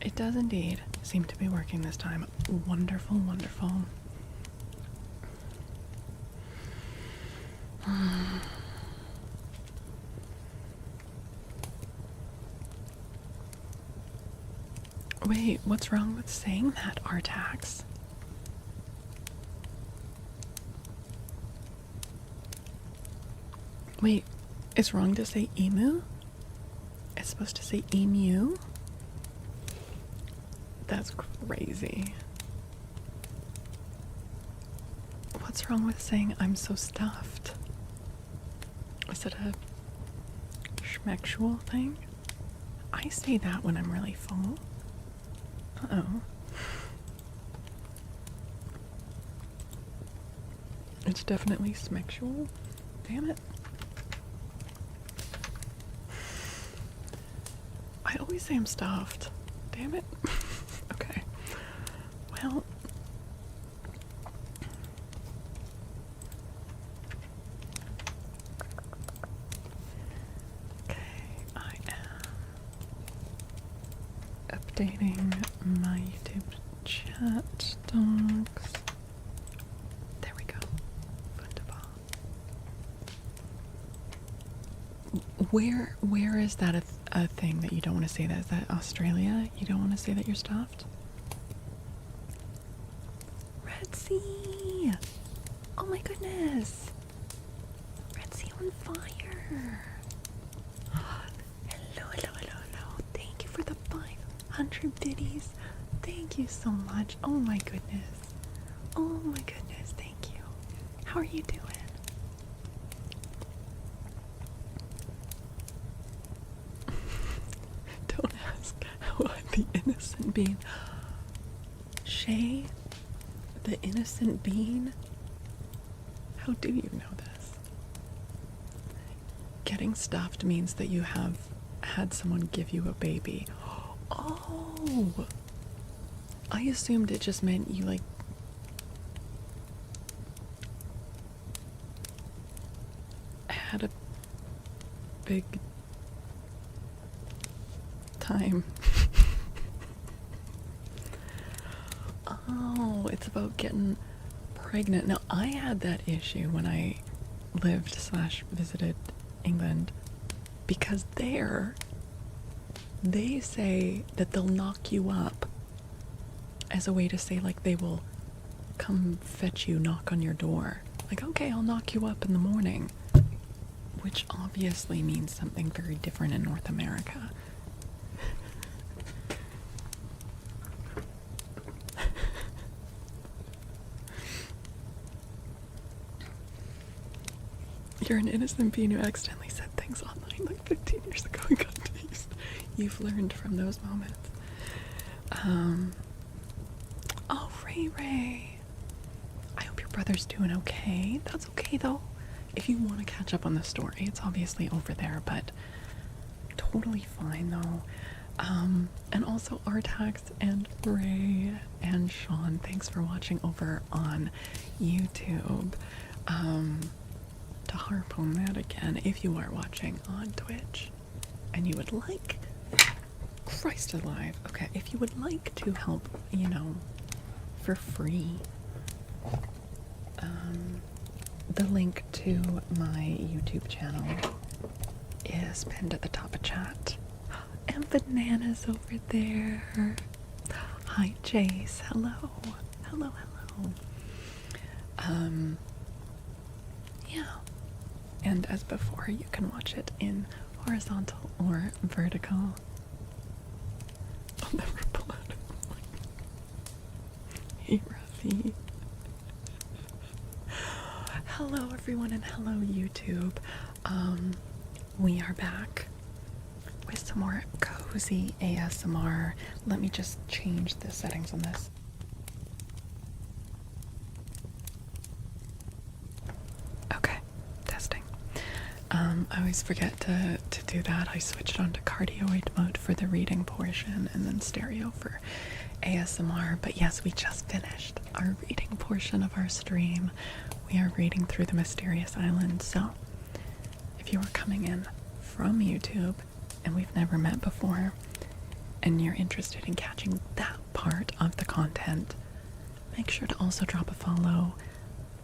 It does indeed seem to be working this time. Wonderful, wonderful. Wait, what's wrong with saying that, Artax? Wait, it's wrong to say emu? It's supposed to say emu? That's crazy. What's wrong with saying I'm so stuffed? Is it a schmexual thing? I say that when I'm really full. Uh-oh. It's definitely smexual. Damn it. I always say I'm stuffed. Damn it. Okay. Well. Okay, I am updating my YouTube chat docs. There we go. Wunderbar. Where is that a thing that you don't want to say that? Is that Australia? You don't want to say that you're stuffed? Red Sea! Oh my goodness! Red Sea on fire! Hello, hello, hello, hello. Thank you for the 500 biddies. Thank you so much. Oh my goodness. Oh my goodness, thank you. How are you doing? Don't ask how I'm the innocent bean. Shay, the innocent bean? How do you know this? Getting stuffed means that you have had someone give you a baby. Oh! I assumed it just meant you, like, had a big time. Oh, it's about getting pregnant. Now, I had that issue when I lived/visited England, because there, they say that they'll knock you up as a way to say, like, they will come fetch you, knock on your door. Like, okay, I'll knock you up in the morning. Which obviously means something very different in North America. You're an innocent being who accidentally said things online like 15 years ago and got teased. You've learned from those moments. Oh, Ray. I hope your brother's doing okay. That's okay, though. If you want to catch up on the story, it's obviously over there, but totally fine, though. And also Artax and Ray and Sean, thanks for watching over on YouTube. To harp on that again, if you are watching on Twitch and you would like, Christ alive, okay, if you would like to help, you know, for free, the link to my YouTube channel is pinned at the top of chat. And Banana's over there. Hi, Jace. Hello. Hello, hello. Yeah. And as before, you can watch it in horizontal or vertical. I'll never pull out of one. Hey, Ruffy. Hello, everyone, and hello, YouTube. We are back with some more cozy ASMR. Let me just change the settings on this. Okay, testing. I always forget to do that. I switched on to cardioid mode for the reading portion and then stereo for ASMR. But yes, we just finished our reading portion of our stream. We are reading through the Mysterious Island. So if you are coming in from YouTube and we've never met before, and you're interested in catching that part of the content, make sure to also drop a follow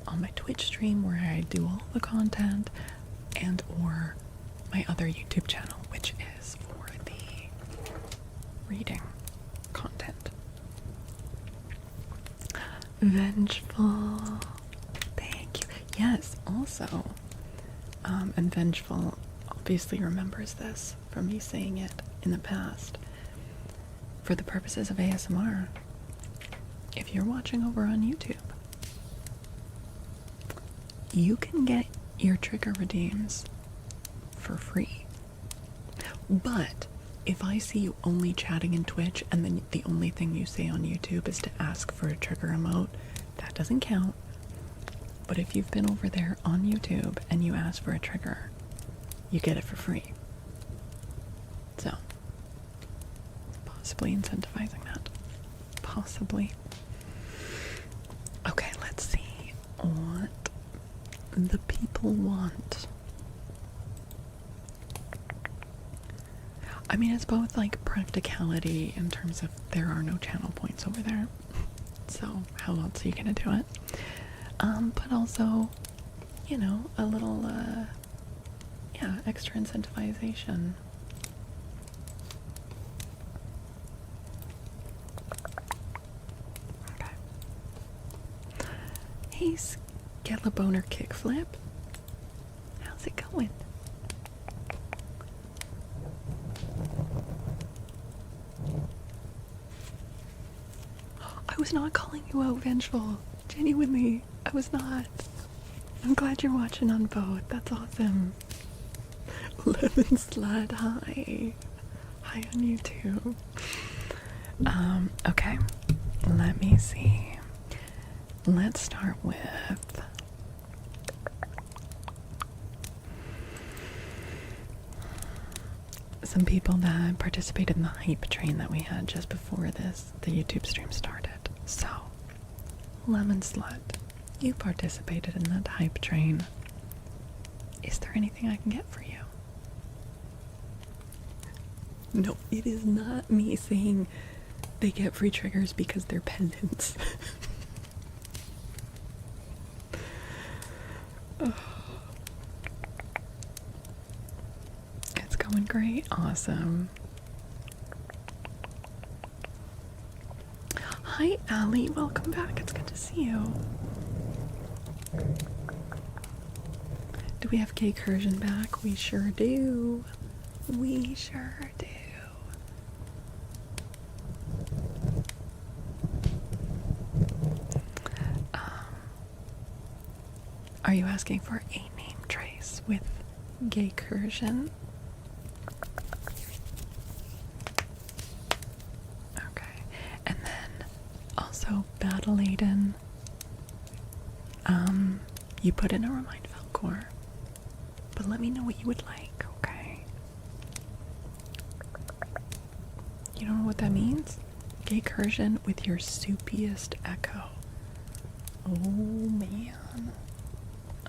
on my Twitch stream where I do all the content, and or my other YouTube channel, which is for the reading content. Vengeful. Thank you. Yes, also, and Vengeful obviously remembers this from me saying it in the past. For the purposes of ASMR, if you're watching over on YouTube, you can get your trigger redeems for free. But if I see you only chatting in Twitch and then the only thing you say on YouTube is to ask for a trigger emote, that doesn't count. But if you've been over there on YouTube and you ask for a trigger, you get it for free. So, possibly incentivizing that. Possibly. Okay, let's see what the people want. I mean, it's both like practicality in terms of there are no channel points over there. So how else are you gonna do it? But also, you know, a little, yeah, extra incentivization. Okay. Hey, Skelebaner Kickflip. How's it going? I was not calling you out, Vengeful. Genuinely, I was not. I'm glad you're watching on both. That's awesome. Lemon Slide, hi. Hi on YouTube. Okay. Let me see. Let's start with some people that participated in the hype train that we had just before the YouTube stream started. So, Lemon Slut, you participated in that hype train. Is there anything I can get for you? No, it is not me saying they get free triggers because they're pendants. Oh. It's going great. Awesome. Hi, Allie. Welcome back. It's good to see you. Do we have Gay Cursion back? We sure do. We sure do. Are you asking for a name trace with Gay Cursion? Okay. And then also Battle Aiden. You put in a remind Faolkor. But let me know what you would like, okay? You don't know what that means? Gay Cursion with your soupiest echo. Oh man.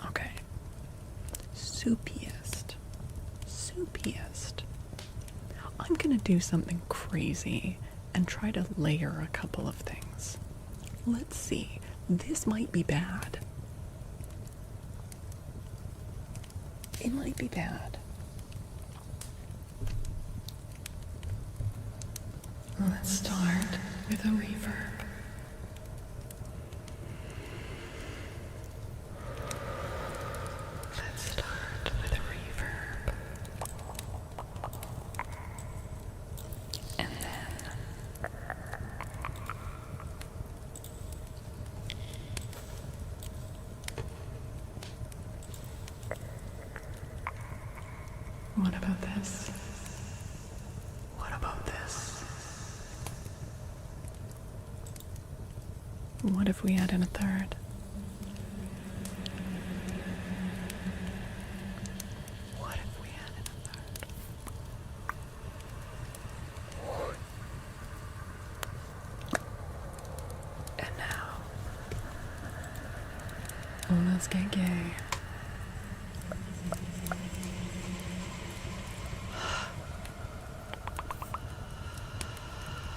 Okay. Soupiest. Soupiest. I'm gonna do something crazy and try to layer a couple of things. Let's see. This might be bad. It might be bad. Let's start with a reverb. Let's start with a reverb. And then what about this? What about this? What if we add in a third? What if we add in a third? And now, let's get gay.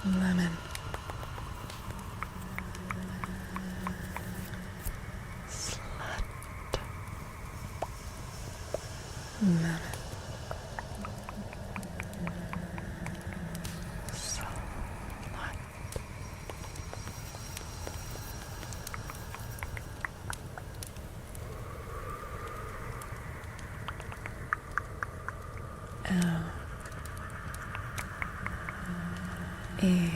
lemon, slut, lemon, slut. L E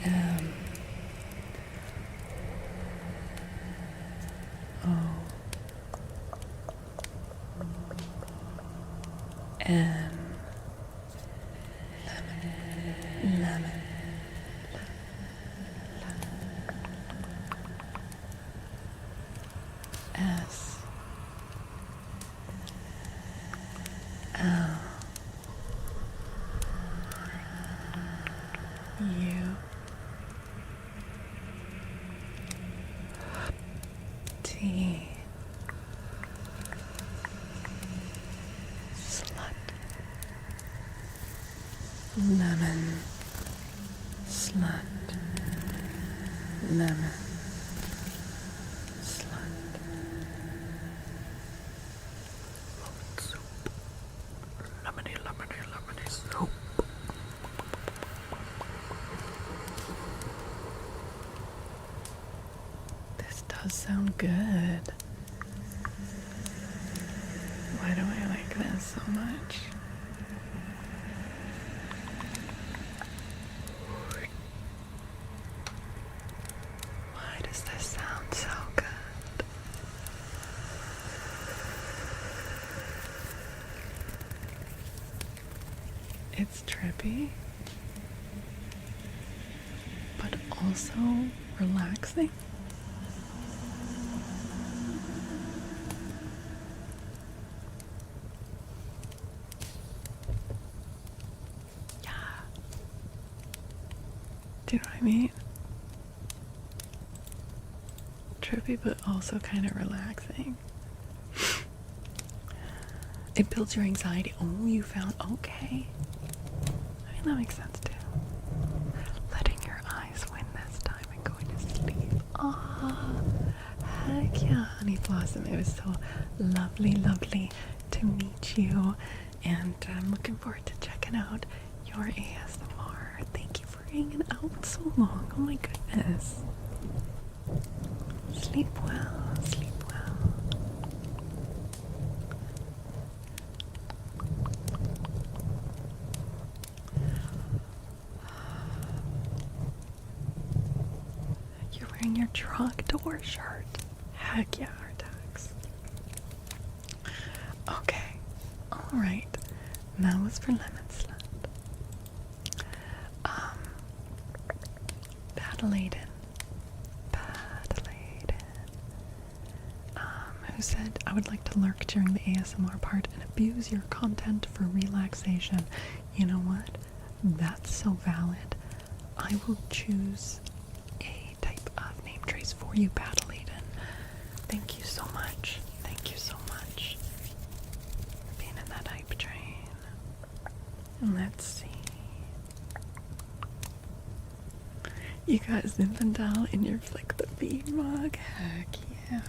M O N, lemon, S L U T, slut, lemon, slut, lemon, slut. Soup. Lemony, lemony, lemony soup. This does sound good. Why do I like this so much? Why does this sound so good? It's trippy, but also relaxing. Yeah. Do you know what I mean? Trippy, but also kind of relaxing. It builds your anxiety. Oh, you found, okay. I mean, that makes sense too. Letting your eyes win this time and going to sleep. Ah, heck yeah, Honey Blossom. It was so lovely, lovely to meet you. And I'm looking forward to checking out your ASMR. Thank you for hanging out so long. Oh my goodness. Sleep well, sleep well. You're wearing your truck door shirt. Heck yeah, Artax. Okay, alright. That was for Lemon Slut. Paddle-Aiden. Who said, I would like to lurk during the ASMR part and abuse your content for relaxation. You know what? That's so valid. I will choose a type of name trace for you, Paddle-Aiden. Thank you so much. Thank you so much for being in that hype train. Let's see. You got Zinfandel in your Flick the Bee mug? Heck yeah.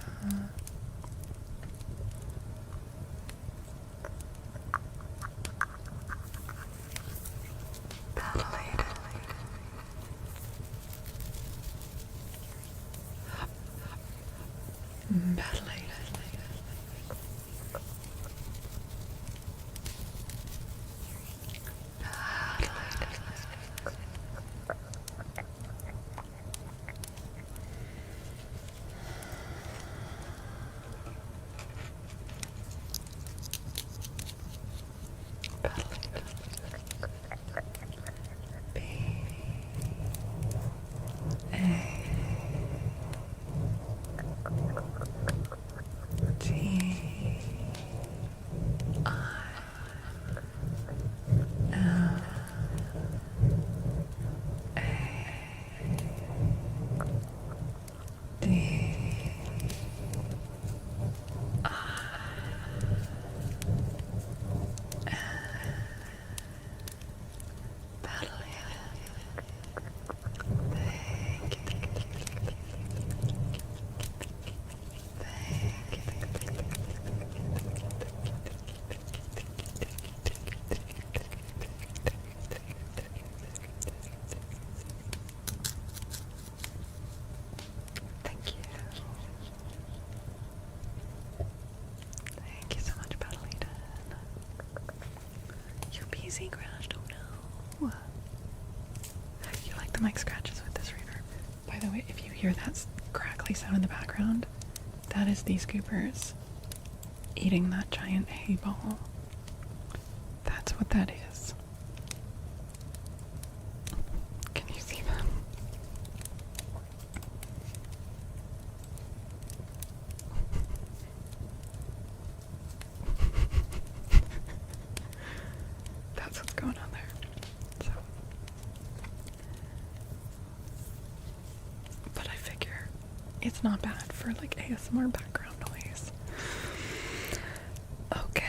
PC crashed. Oh no. You like the mic scratches with this reverb. By the way, if you hear that crackly sound in the background, that is these goopers eating that giant hay ball. That's what that is. Can you see them? That's what's going on there. So, but I figure it's not bad for like ASMR background noise. Okay.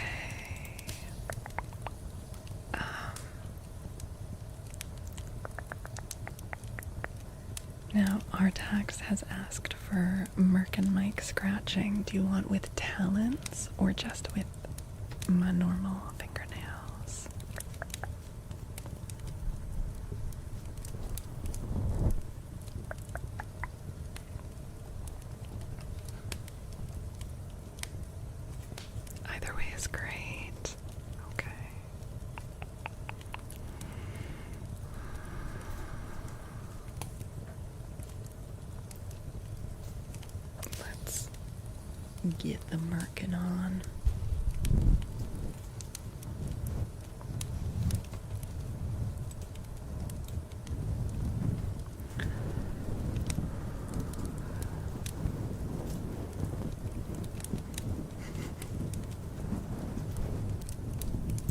Now, Artax has asked for Merc and mic scratching. Do you want with talons or just with my normal fingernails? Either way is great. Okay. Let's get the merkin on.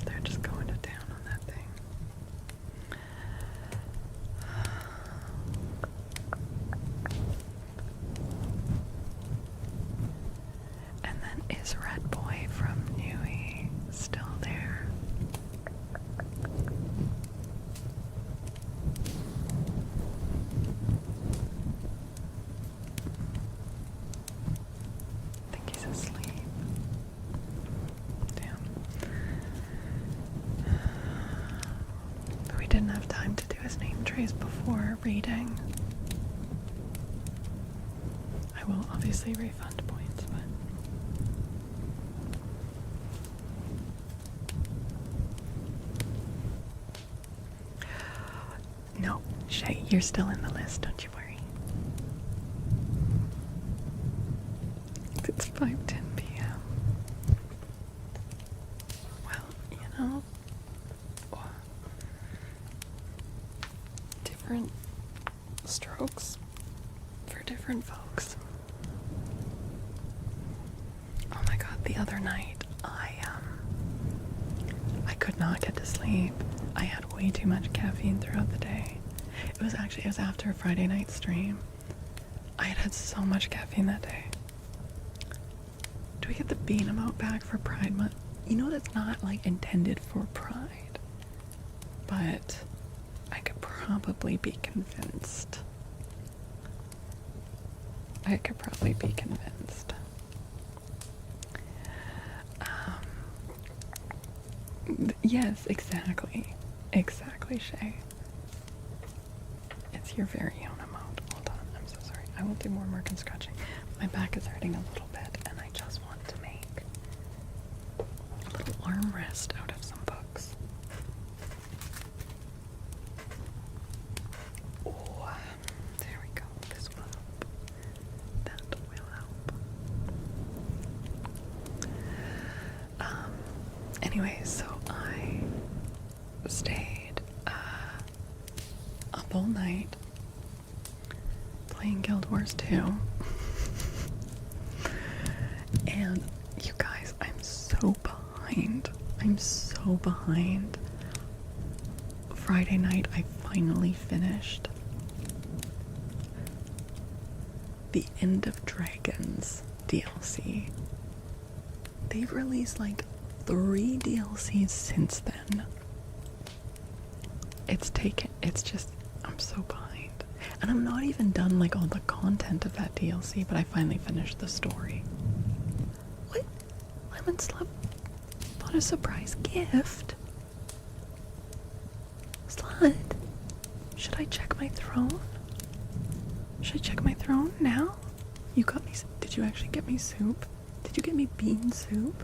They're just going to town on that thing. And then is Red Boy from Nui still there? I think he's asleep. Damn. But we didn't have time to do his name trace before reading. I will obviously refund points, but no, Shay, you're still in the list, don't you worry. It's 5:10 p.m. Well, you know, different strokes for different folks. Oh my god, the other night I could not get to sleep. I had way too much caffeine throughout the day. It was after a Friday night stream. I had so much caffeine that day. Do we get the bean emote back for Pride Month? You know that's not like intended for Pride, but I could probably be convinced. Yes, exactly. Exactly, Shay. It's your very own emote. Hold on, I'm so sorry. I will do more mark and scratching. My back is hurting a little bit, and I just want to make a little armrest out of some books. Oh, there we go. This will help. That will help. Anyway, so I stayed up all night playing Guild Wars 2. And you guys, I'm so behind. Friday night, I finally finished the End of Dragons DLC. They've released like 3 DLCs since then. I'm so behind. And I'm not even done like all the content of that DLC, but I finally finished the story. What? Lemon Slip bought a surprise gift? Slut? Should I check my throne? Should I check my throne now? You got me. Did you actually get me soup? Did you get me bean soup?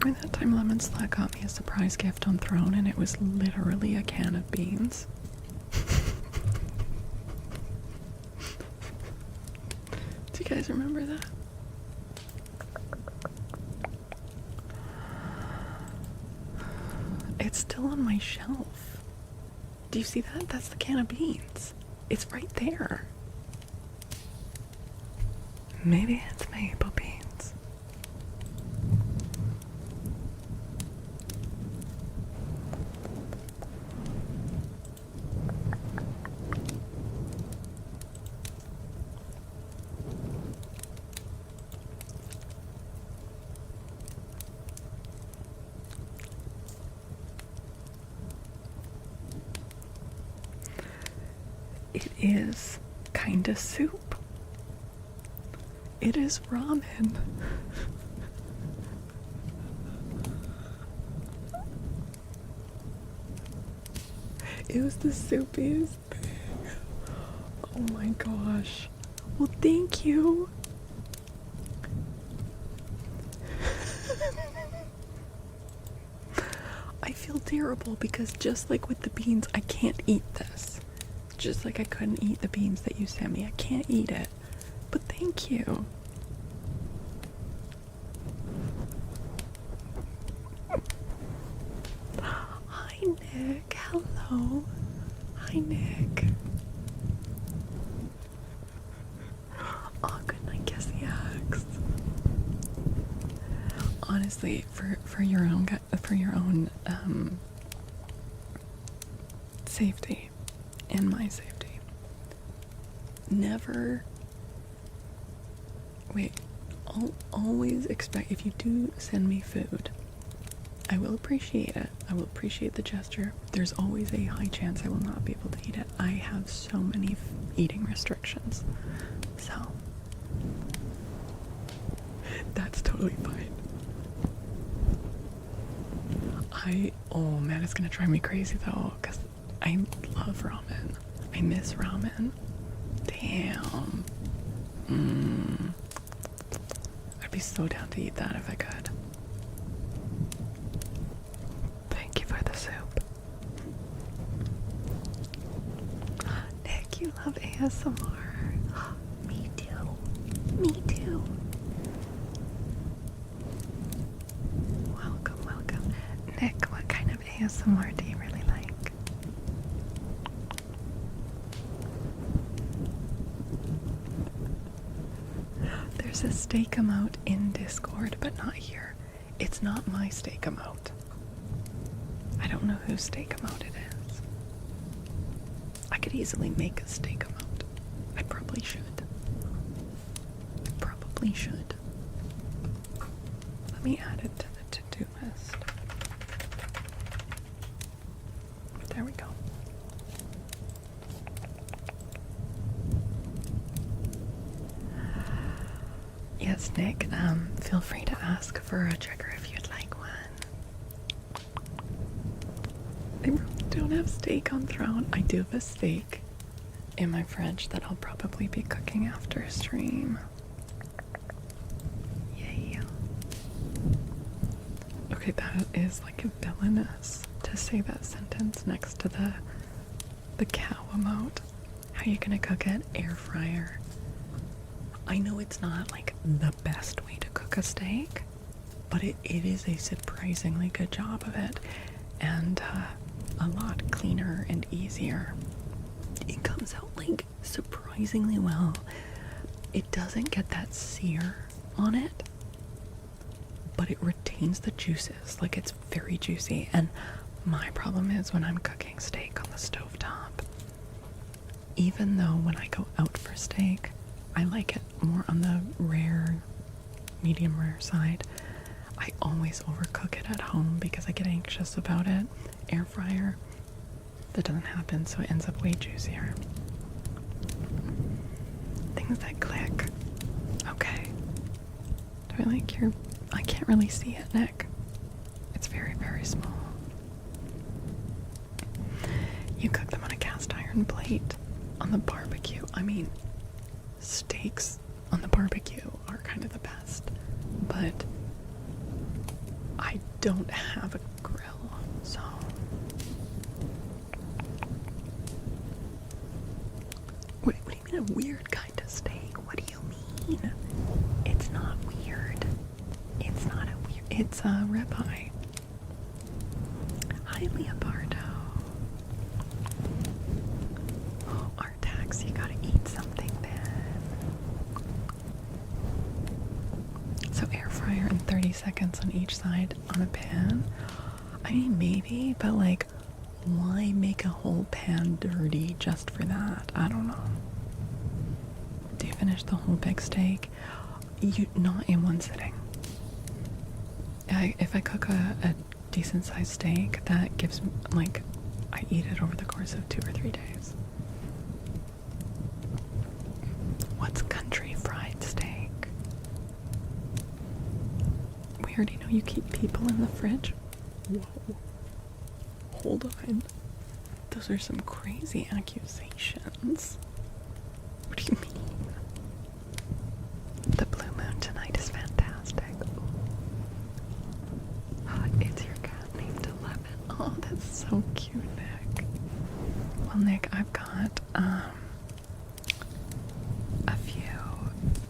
Remember that time Lemon Slack got me a surprise gift on Throne and it was literally a can of beans? Do you guys remember that? It's still on my shelf. Do you see that? That's the can of beans. It's right there. Maybe it's maple beans. It is kinda soup. It is ramen. It was the soupiest thing. Oh my gosh. Well, thank you. I feel terrible because just like with the beans, I can't eat this. Just like I couldn't eat the beans that you sent me. I can't eat it. But thank you. Hi, Nick. Hello. Hi, Nick. Oh, good night, Kissy X. Honestly, for your own safety and my safety, never. Wait, I'll always expect, if you do send me food, I will appreciate it. I will appreciate the gesture. There's always a high chance I will not be able to eat it. I have so many eating restrictions. So, that's totally fine. Oh man, it's gonna drive me crazy though, because I love ramen. I miss ramen. Damn. I'd be so down to eat that if I could. Thank you for the soup. Nick, you love ASMR. Me too. Me too. Welcome, welcome. Nick, what kind of ASMR do you really like? There's a steak emote in Discord, but not here. It's not my steak emote. I don't know whose steak emote it is. I could easily make a steak emote. I probably should. Probably should. Let me add it to the to-do list. There we go. Yes, Nick, feel free to ask for a checker if you'd like one. I don't have steak on Throne. I do have a steak in my fridge that I'll probably be cooking after a stream. Yay. Okay, that is like villainous to say that sentence next to the cow emote. How are you gonna cook it? Air fryer. I know it's not like the best way to cook a steak, but it is a surprisingly good job of it, and a lot cleaner and easier. It comes out like surprisingly well. It doesn't get that sear on it, but it retains the juices. Like, it's very juicy. And my problem is when I'm cooking steak on the stovetop, even though when I go out for steak, I like it more on the rare, medium rare side, I always overcook it at home because I get anxious about it. Air fryer, that doesn't happen, so it ends up way juicier. Things that click. Okay. Do I like your... I can't really see it, Nick. It's very, very small. You cook them on a cast iron plate on the barbecue. I mean, steaks on the barbecue are kind of the best, but I don't have a grill, so. What do you mean a weird kind of steak? What do you mean? It's not weird. It's not a weird. It's a ribeye. Hi, Leopardo. Oh, Artax, you gotta eat something then. So air fryer in 30 seconds on each side on a pan? I mean, maybe, but like, why make a whole pan dirty just for that? I don't know. Do you finish the whole big steak? Not in one sitting. If I cook a decent sized steak, that gives, like, I eat it over the course of 2 or 3 days. What's country fried steak? We already know you keep people in the fridge. Whoa. Hold on. Those are some crazy accusations. What do you mean? The blue moon tonight is fantastic. It's your cat named 11. Oh, that's so cute, Nick. Well, Nick, I've got a few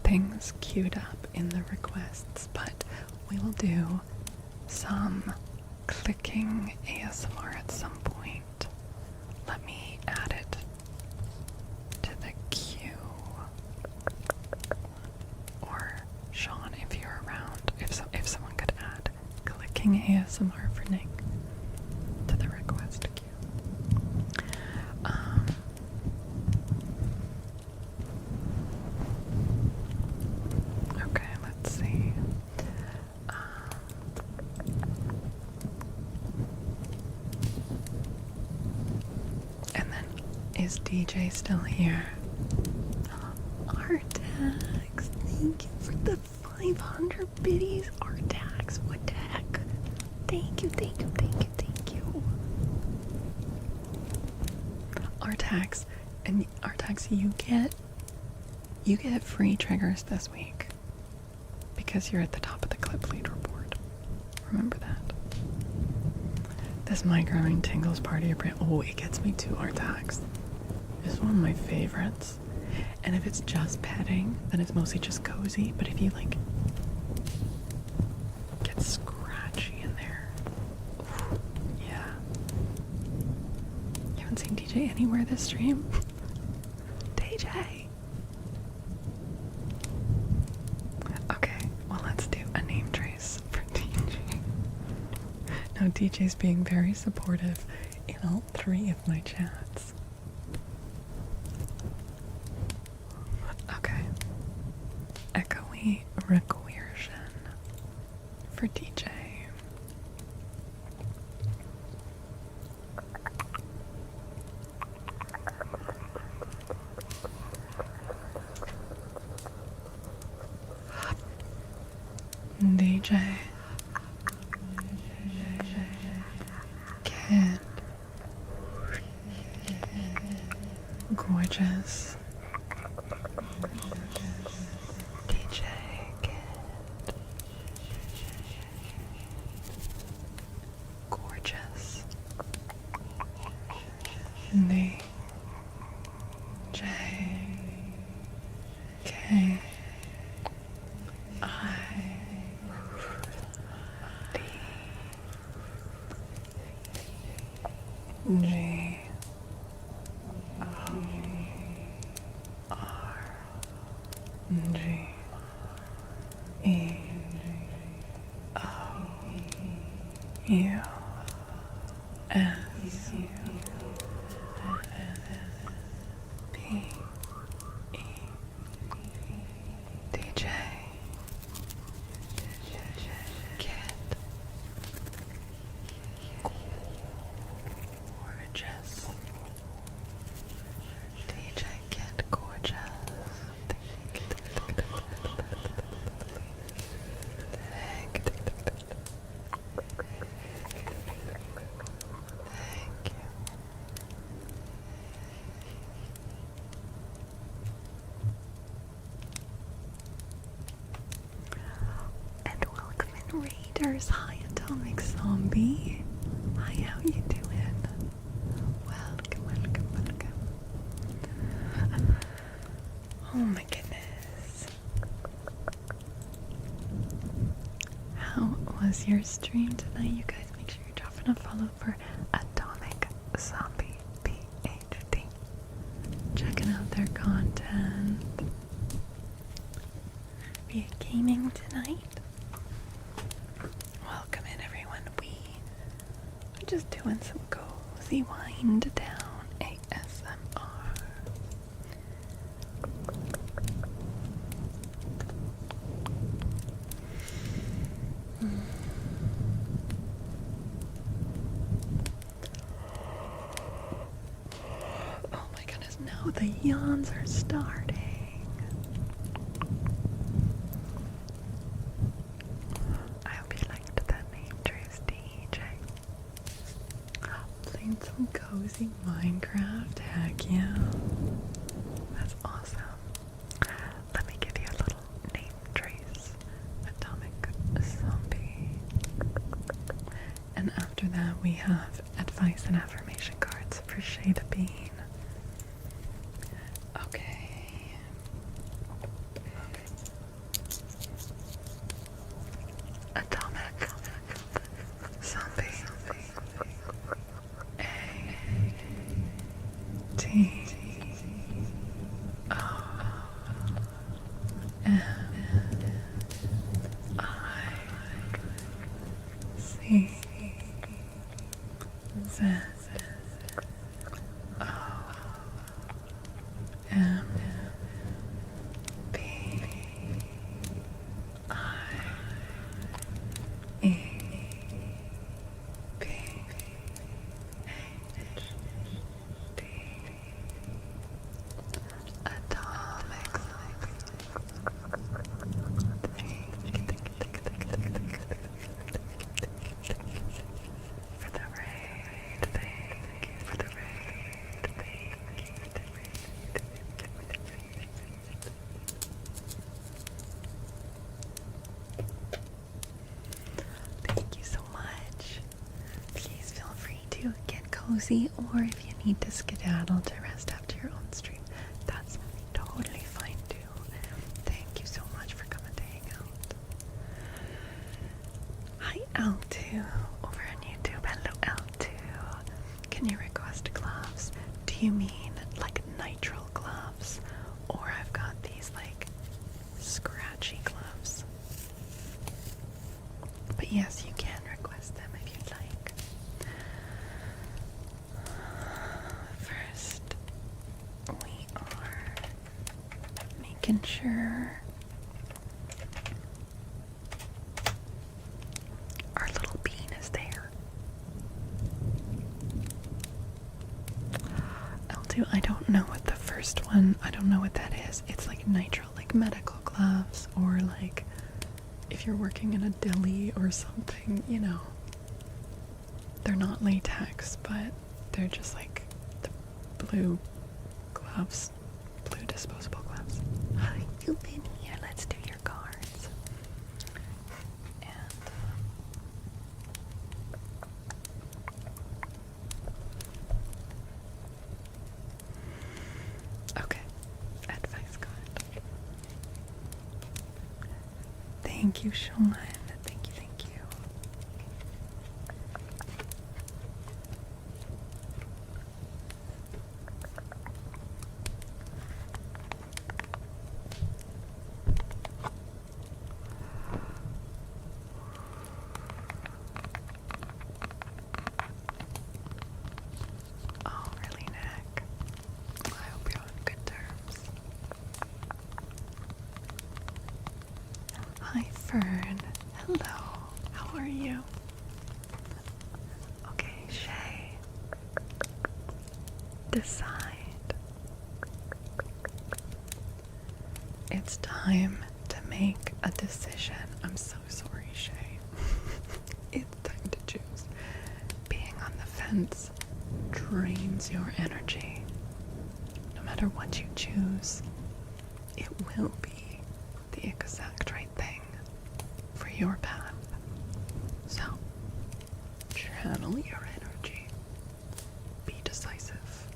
things queued up in the requests, but we will do some clicking ASMR at some point. Let me add it to the queue. Or Sean, if you're around, if someone could add clicking ASMR for Nick to the request queue. Okay, let's see. And then, is DJ still here? Artax, thank you for the 500 biddies. Artax, what the heck? Thank you, thank you, thank you, thank you. Artax, and Artax, you get free triggers this week because you're at the top of the clip leaderboard. Remember that. This migraine tingles part of your brain. Oh, it gets me too, Artax. It's one of my favorites. And if it's just petting, then it's mostly just cozy. But if you like get scratchy in there, ooh, yeah. You haven't seen DJ anywhere this stream? DJ. Okay, well, let's do a name trace for DJ. Now DJ's being very supportive in all 3 of my chats. Okay. Echoey requirsion for DJ. DJ. Kid. Gorgeous. DJ Kid. Gorgeous. D. J. K. I. D. G. O. R. G. E. O. U. S. P. E. DJ. Kid. Gorgeous. DJ Kid gorgeous. Thank you. And welcome in Raiders. Hi Atomic was your stream tonight? You guys make sure you're dropping a follow for Atomic Zombie PhD. Checking out their content. We gaming tonight? Welcome in, everyone. We are just doing some cozy wind down ASMR. Oh my goodness, now the yawns are starting. I hope you liked that name, Trace DJ. Playing some cozy Minecraft, heck yeah. That's awesome. Let me give you a little name trace. Atomic Zombie. And after that we have advice and affirmation cards for Shay the Bean. Okay. Atomic Zombie. A T O M I C Z O M B I E P H D. Atomic for the raid, thank you for the raid, thank you for the raid. Thank you so much. Please feel free to get cozy, or if you need to skedaddle to rest after your own stream, that's totally fine too. Thank you so much for coming to hang out. Hi L2 over on YouTube. Hello L2. Can you request gloves? Do you mean like nitrile gloves? Or I've got these like scratchy gloves. But yes, you can request them if you'd like. First, we are making sure our little bean is there. L2, I don't know what the first one, I don't know what that is. It's like nitrile, like medical gloves, or like if you're working in a deli or something, you know. They're not latex, but they're just like the blue gloves, blue disposable gloves. Hi, you've been here. Let's do your cards. And okay, advice card. Thank you, Sean. Thank you, thank you. Oh, really, Nick? I hope you're on good terms. Hi, Fern. Hello. How are you? Okay, Shay. Decide. It's time to make a decision. I'm so sorry, Shay. It's time to choose. Being on the fence drains your energy. No matter what you choose, it will be the exact right thing for your path. So, channel your energy. Be decisive.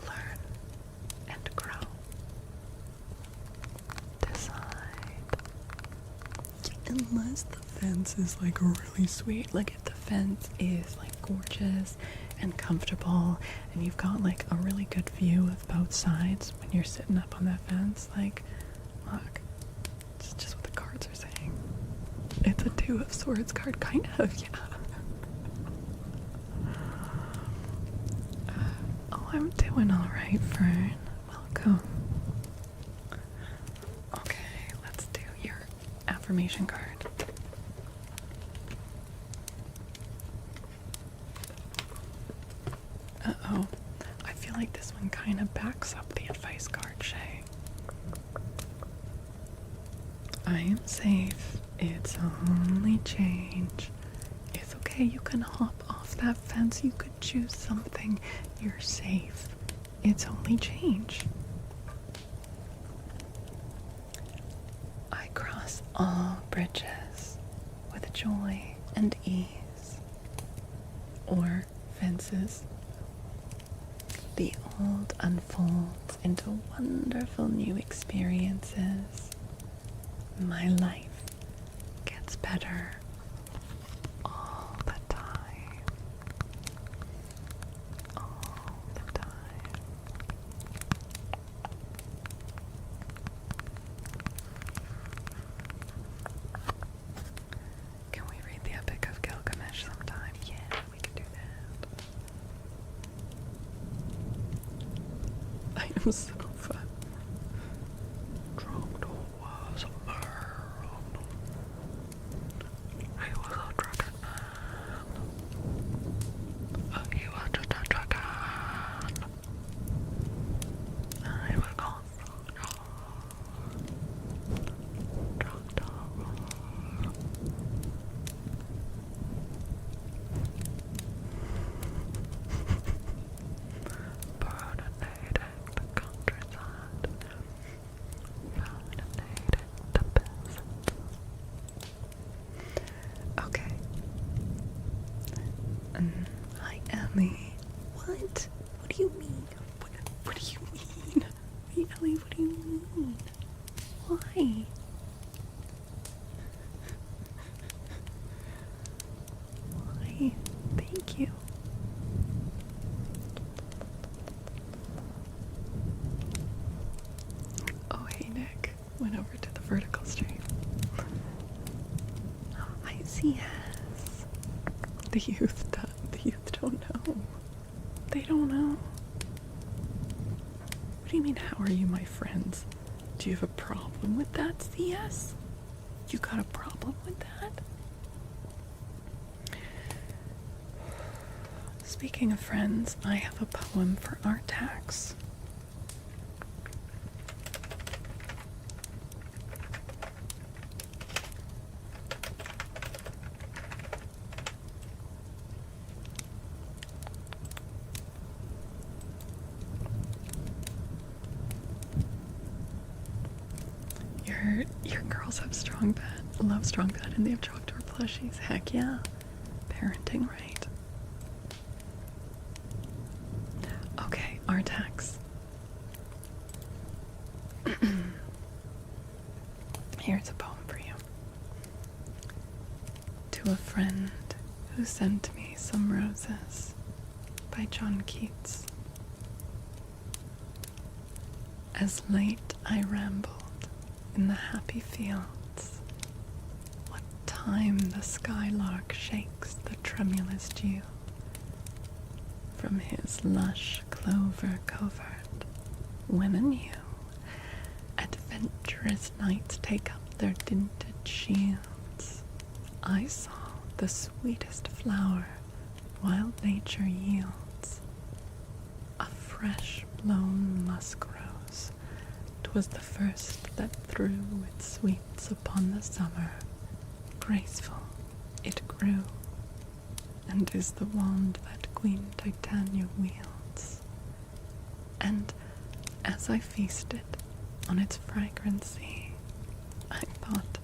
Learn and grow. Decide. unless the fence is like really sweet, like if the fence is like gorgeous and comfortable and you've got like a really good view of both sides when you're sitting up on that fence, like, look, it's just what the cards are saying. It's a Two of Swords card, kind of, yeah. Oh, I'm doing alright, Fern. Welcome. Okay, let's do your affirmation card. Uh-oh. I feel like this one kind of backs up the advice card, Shay. I am safe. It's only change. It's okay, you can hop off that fence. You could choose something. You're safe. It's only change. I cross all bridges with joy and ease. Or fences. The old unfolds into wonderful new experiences. My life gets better all the time. All the time. Can we read the Epic of Gilgamesh sometime? Yeah, we can do that. I am so fun. Trogdor was a man. He was a dragon man. He was just a dragon. I was gone. Burninating the countryside. Burninating the peasants. Okay. Hi, Ellie. What? What do you mean? What do you mean? Hey, Ellie, what do you mean? Why? Why? Thank you. Oh, hey, Nick. Went over to the vertical stream. I see yes. The youth don't know. They don't know. What do you mean, how are you my friends? Do you have a problem with that, CS? You got a problem with that? Speaking of friends, I have a poem for Artax. Your girls have strong bed, love strong bed, and they have Trogdor plushies. Heck yeah. Parenting right. Okay, Artax. Here's a poem for you. To a friend who sent me some roses, by John Keats. As late I rambled in the happy fields, what time the skylark shakes the tremulous dew from his lush clover covert, when anew adventurous knights take up their dinted shields, I saw the sweetest flower wild nature yields, a fresh blown musk rose. 'Twas the first that threw its sweets upon the summer. Graceful it grew, and is the wand that Queen Titania wields. And as I feasted on its fragrancy, I thought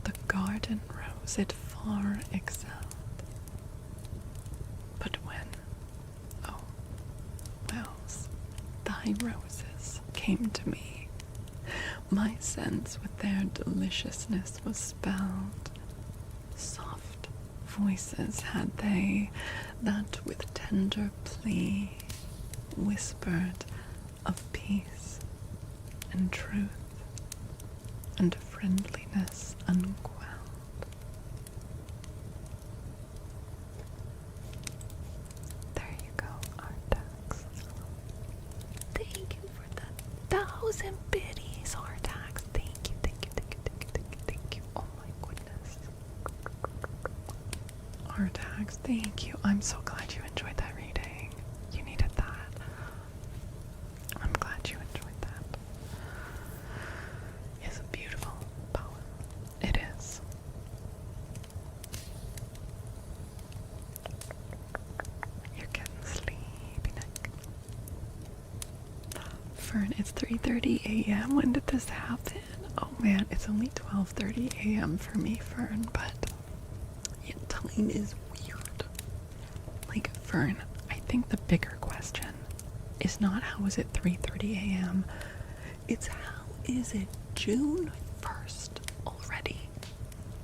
the garden rose it far excelled. But when, oh, wells, thy roses came to me, my sense with their deliciousness was spelled, voices had they, that with tender plea whispered of peace and truth and friendliness unquelled. There you go, Artax. Thank you for the 1,000 biddies, Artax. Thank you, thank you, thank you, thank you, thank you, thank you. Oh my goodness. Artax, thank you. I'm so glad you enjoyed that reading. You needed that. I'm glad you enjoyed that. It's a beautiful poem. It is. You're getting sleepy, Nick. Fern, it's 3:30 a.m. When did this happen? Oh man, it's only 12:30 a.m. for me, Fern, but yeah, time is weird. Like, Fern, I think the bigger question is not how is it 3:30 a.m. It's how is it June 1st already?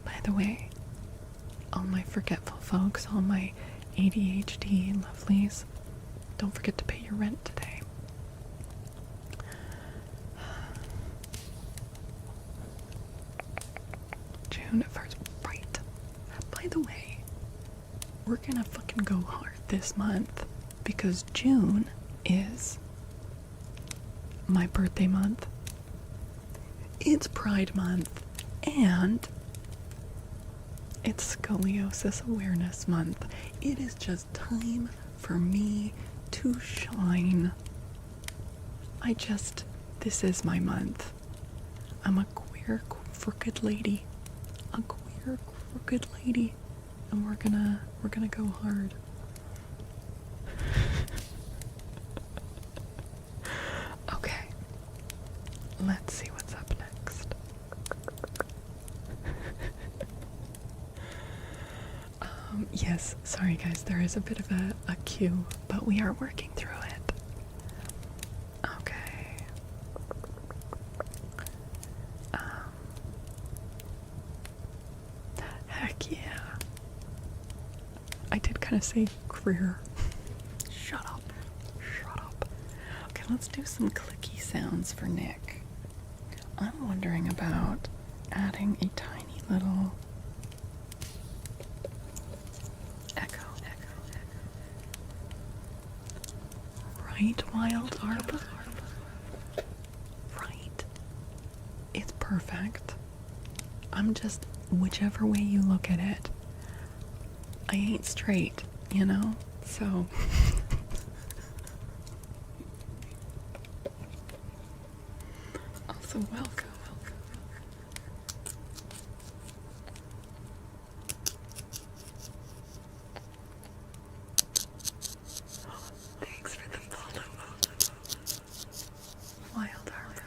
By the way, all my forgetful folks, all my ADHD lovelies, don't forget to pay your rent today. June 1st, right. By the way, we're gonna fucking go hard this month because June is my birthday month. It's Pride Month and it's Scoliosis Awareness Month. It is just time for me to shine. This is my month. I'm a queer, crooked lady. A queer, crooked lady. And we're gonna go hard. Okay. Let's see what's up next. Yes, sorry guys, there is a bit of a queue, but we are working through it. Okay. Heck yeah. I did kind of say queer. Shut up. Shut up. Okay, let's do some clicky sounds for Nick. I'm wondering about adding a tiny little echo. Right, Wild Arbor? Right. It's perfect. I'm just, whichever way you look at it, I ain't straight, you know? So also welcome. Thanks for the follow. Wild Arbor.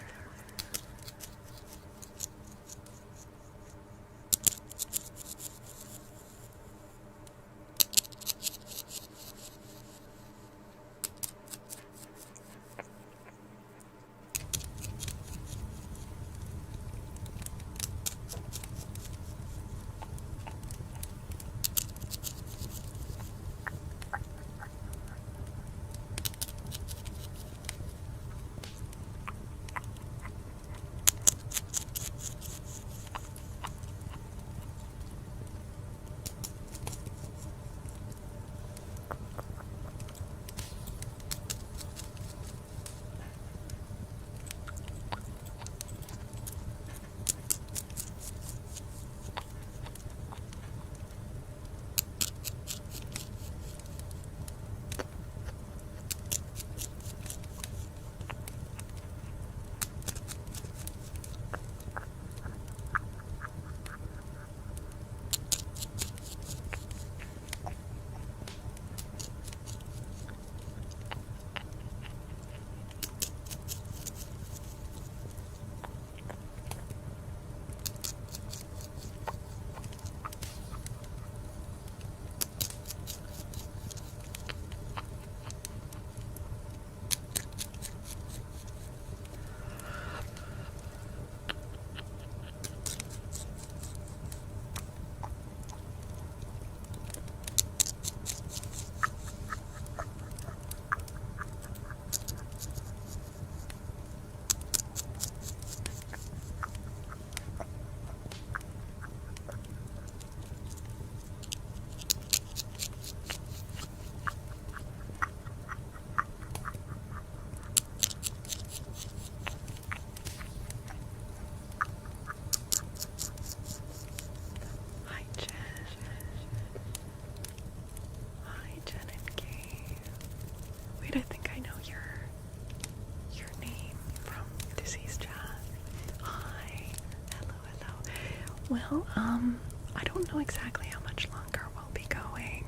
know exactly how much longer we'll be going.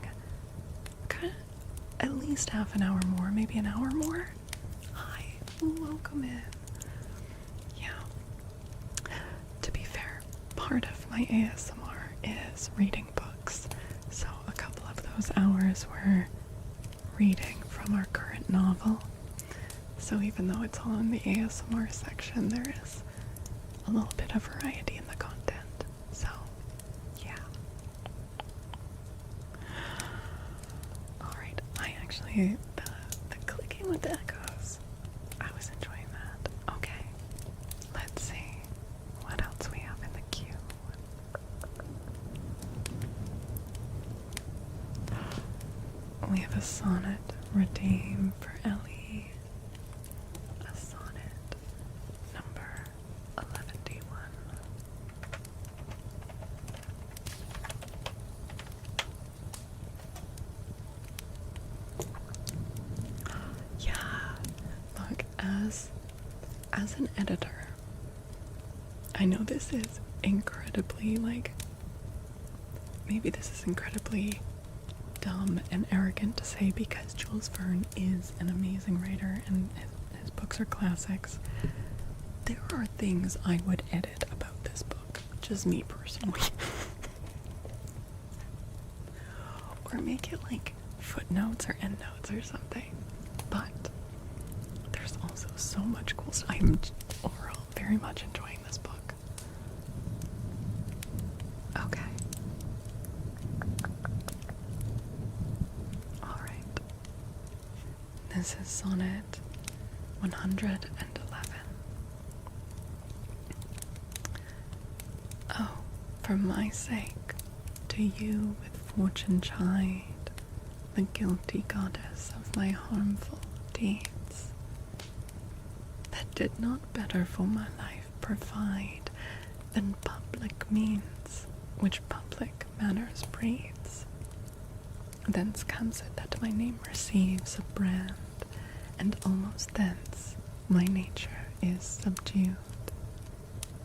At least half an hour more, maybe an hour more. Hi, welcome in. Yeah. To be fair, part of my ASMR is reading books, so a couple of those hours were reading from our current novel. So even though it's all in the ASMR section, there is a little bit of variety in the content. So, yeah. Alright, the clicking with the echoes, I was enjoying that. Okay, let's see what else we have in the queue. We have a sonnet, Redeem for Ellie. A sonnet, number 11D1. Yeah, look, as an editor, I know this is incredibly, maybe this is incredibly dumb and arrogant to say because Jules Verne is an amazing writer and his books are classics. There are things I would edit about this book, just me personally. Or make it like footnotes or endnotes or something. But there's also so much cool stuff. I'm overall very much enjoying this book. Okay. Alright. This is sonnet 111. Oh, for my sake, to you with fortune chide, the guilty goddess of my harmful deeds, that did not better for my life provide than public means, which public manners breeds. Thence comes it that my name receives a brand, and almost thence my nature is subdued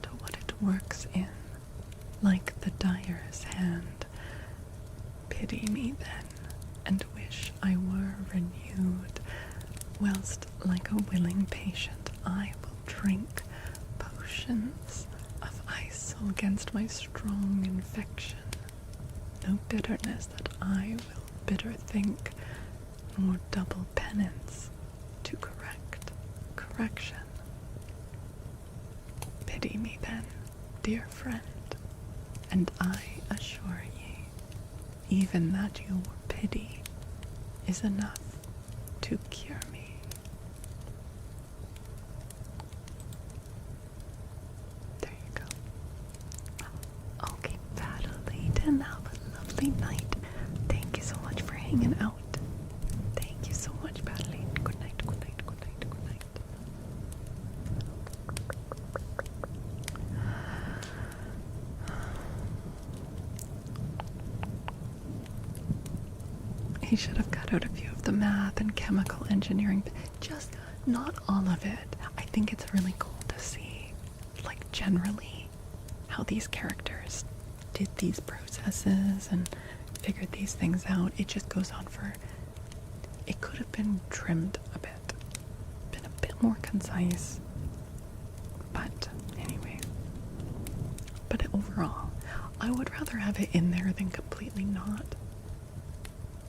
to what it works in, like the dyer's hand. Pity me then, and wish I were renewed, whilst like a willing patient I will drink potions of ice against my strong infection. No bitterness that I will bitter think, nor double penance to correct correction. Pity me then, dear friend, and I assure ye, even that your pity is enough to cure me. There you go. Okay, Battle Layton, have a lovely night. Thank you so much for hanging out. Thank you so much, Battle Layton. Good night, good night, good night, good night. He should have cut out a few of the math and chemical engineering. Just not all of it. I think it's really cool to see, like, generally how these characters did these processes and figured these things out. It just goes on for, it could have been trimmed a bit, been a bit more concise, but anyway. But overall, I would rather have it in there than completely not.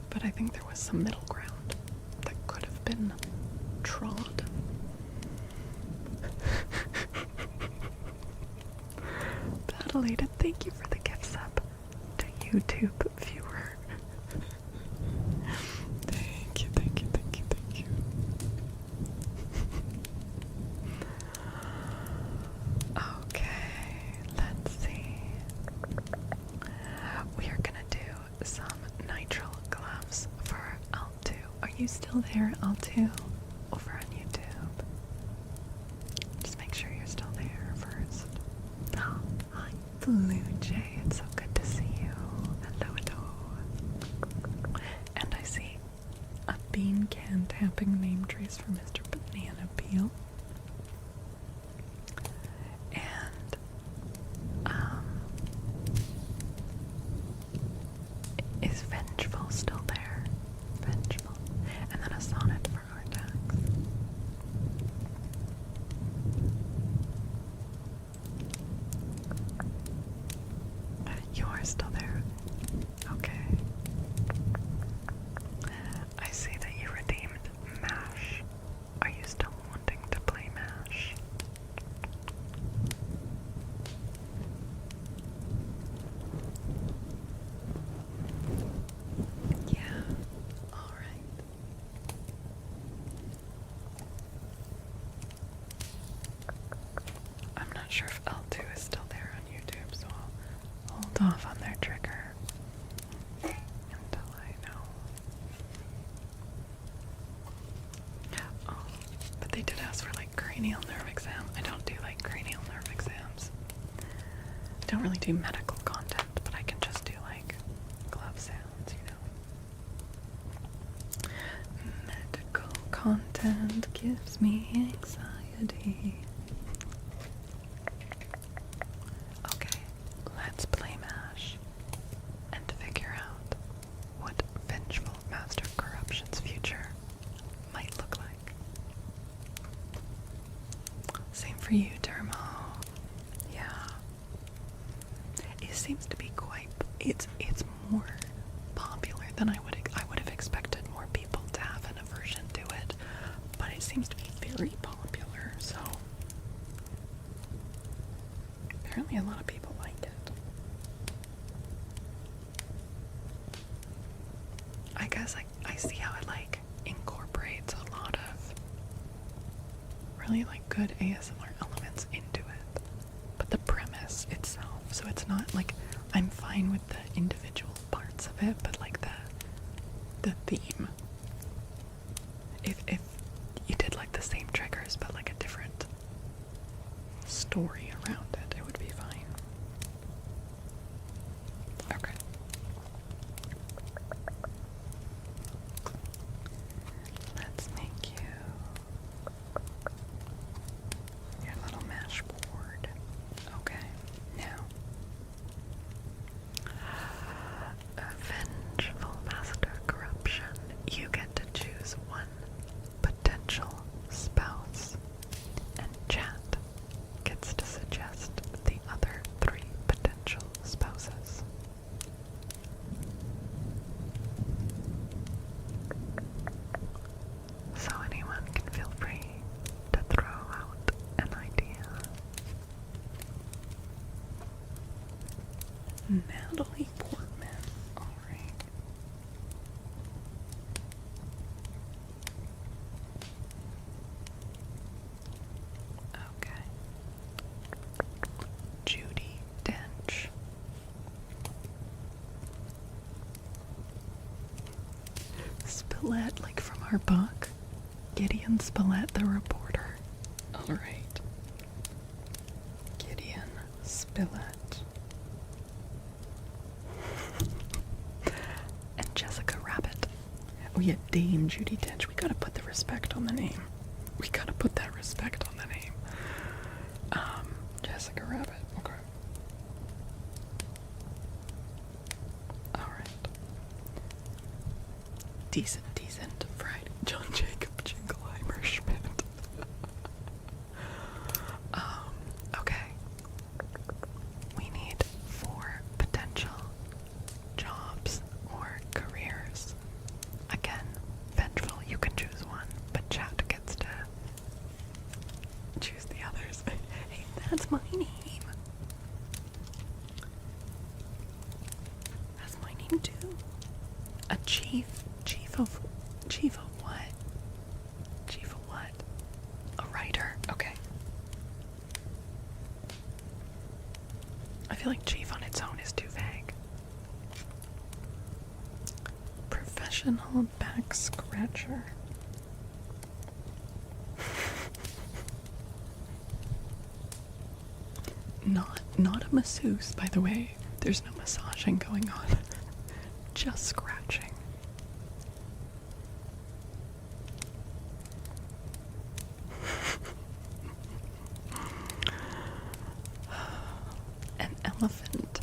But I think there was some middle ground that could have been trod. Battleated, thank you for the gift sub to YouTube viewer. Thank you, thank you, thank you, thank you. Okay, let's see. We are gonna do some nitrile gloves for L2. Are you still there, L2? Over on YouTube. Just make sure you're still there first. Oh, hi, Blue Jay. It's so good to see you. Hello, hello. And I see a bean can tapping name trace for Mr. Banana Peel. And, sure if L2 is still there on YouTube, so I'll hold off on their trigger until I know. Oh, but they did ask for like cranial nerve exam. I don't do like cranial nerve exams. I don't really do medical content, but I can just do like glove sounds, you know. Medical content gives me anxiety. Okay, let's play MASH and figure out what vengeful Master Corruption's future might look like. Same for you, Dermo. Yeah. It seems to be quite, it's more popular than I would have expected more people to have an aversion to it, but it seems to be very popular, so apparently a lot of people like it. I guess I see how it like incorporates a lot of really like good ASMR elements into it, but the premise itself, so it's not like I'm fine with the individual parts of it, but like the theme. If you did like the same triggers but like a different story around it, it would be fine. Okay. Let's make you your little mash board. Okay, now. Vengeful Master Corruption. You get to choose one potential spouse, and chat gets to suggest the other 3 potential spouses. So anyone can feel free to throw out an idea. Natalie Portman. Alright. Okay. Judi Dench. Spillett, like from our book. Gideon Spillett, the reporter. Alright. Gideon Spillett. And Jessica Rabbit. Oh yeah, Dame Judi Dench. We gotta put the respect on the name. We gotta put that respect on the name. Jessica Rabbit. Okay. Alright. Decent fried John Jacob Jingleheimer Schmidt. Okay. We need 4 potential jobs or careers. Again, vengeful, you can choose one, but chat gets to choose the others. Hey, that's my name. That's my name too. A chief of what? Chief of what? A writer. Okay. I feel like chief on its own is too vague. Professional back scratcher. Not a masseuse, by the way. There's no massaging going on. Just scratching. An elephant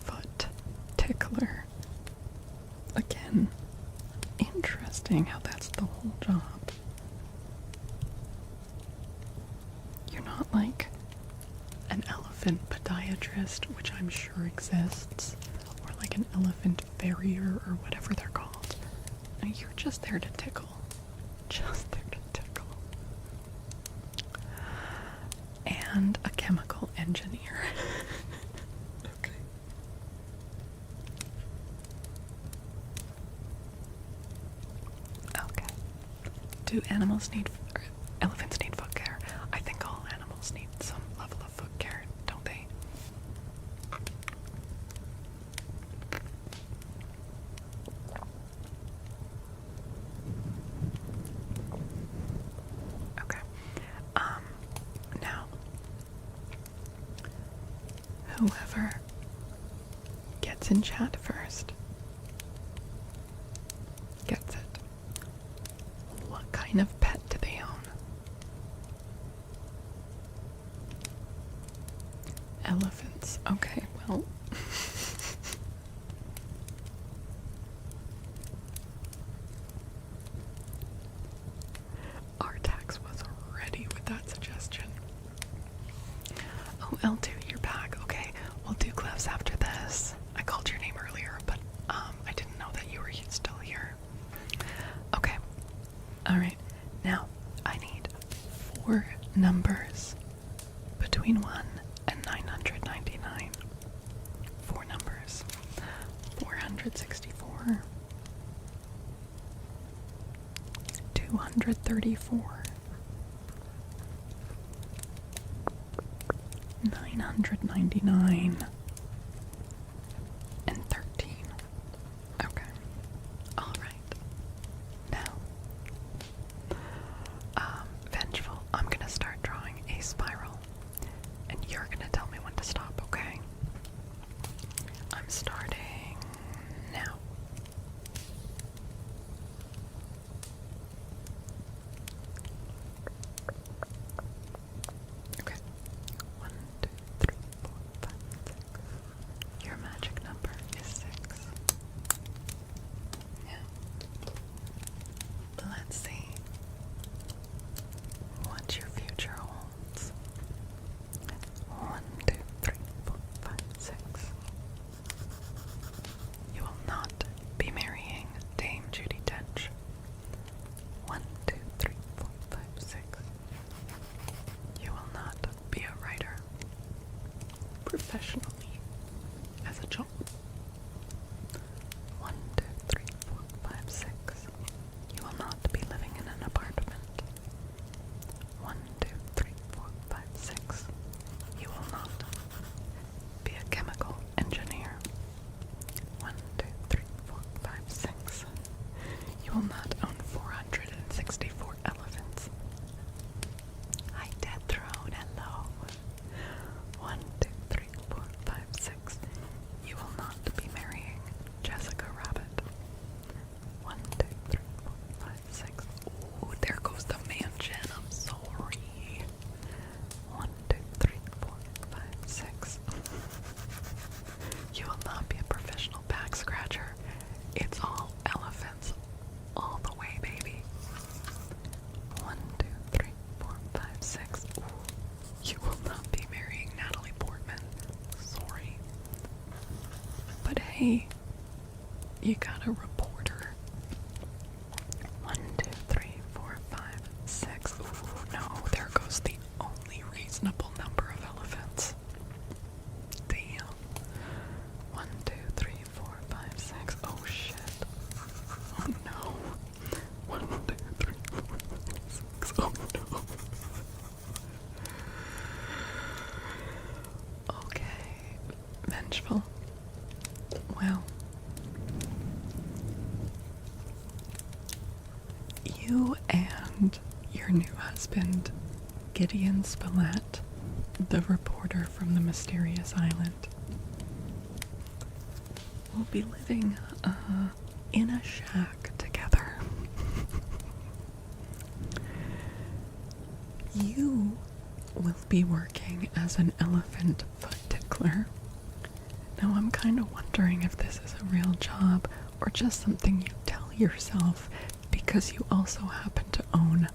foot tickler. Again, interesting how that's the whole job. You're not like an elephant podiatrist, which I'm sure exists, or like an elephant farrier or whatever they're called. No, you're just there to tickle. Just there to tickle. And a chemical engineer. Okay. Okay. Do elephants need foot care? I think all animals need some level of foot care. whoever gets in chat first gets it. What kind of pet do they own? Elephants. Okay, well. Artax was ready with that suggestion. Oh, L2, you're back. Okay, we'll do gloves after this. I called your name earlier, but I didn't know that you were still here. Okay. Alright, now I need 4 numbers between 1 and 999. 4 numbers. 464. 234. 999. And 13. Okay. Alright. Now, Vengeful, I'm gonna start drawing a spiral, and you're gonna tell me when to stop, okay? I'm starting now. Okay. 1, 2, 3, 4, 5, 6. Your magic number is 6. Yeah. Let's see what your future holds. 1, 2, 3, 4, 5, 6. You will not be marrying Dame Judi Dench. 1, 2, 3, 4, 5, 6. You will not be a writer professionally as a job. 1, 2, 3, 4, 5, 6. You will not be living in an apartment. 1, 2, 3, 4, 5, 6. You will not be a chemical engineer. 1, 2, 3, 4, 5, 6. You will not own 464 elephants. Hi, Death Throne, hello. 1, 2, 3, 4, 5, 6. You will not be marrying Jessica Rabbit. 1, 2, 3, 4, 5, 6. Ooh, there goes the mansion. I'm sorry. 1, 2, 3, 4, 5, 6. You will not be a professional back scratcher. It's all elephants. All the way, baby. 1, 2, 3, 4, 5, 6. Ooh, you will not be marrying Natalie Portman. Sorry. But hey, you got a reporter. 1, 2, 3, 4, 5, 6. Ooh, no, there goes the only reasonable number of elephants. Damn. 1, 2, 3, 4, 5, 6. Oh shit. Oh no. 1, 2, 3, 4, 5, 6. Oh no. Okay. Vengeful. Well. You and your new husband, Gideon Spilett, the reporter from the mysterious island, will be living in a shack together. You will be working as an elephant foot tickler. Now I'm kind of wondering if this is a real job or just something you tell yourself because you also happen to own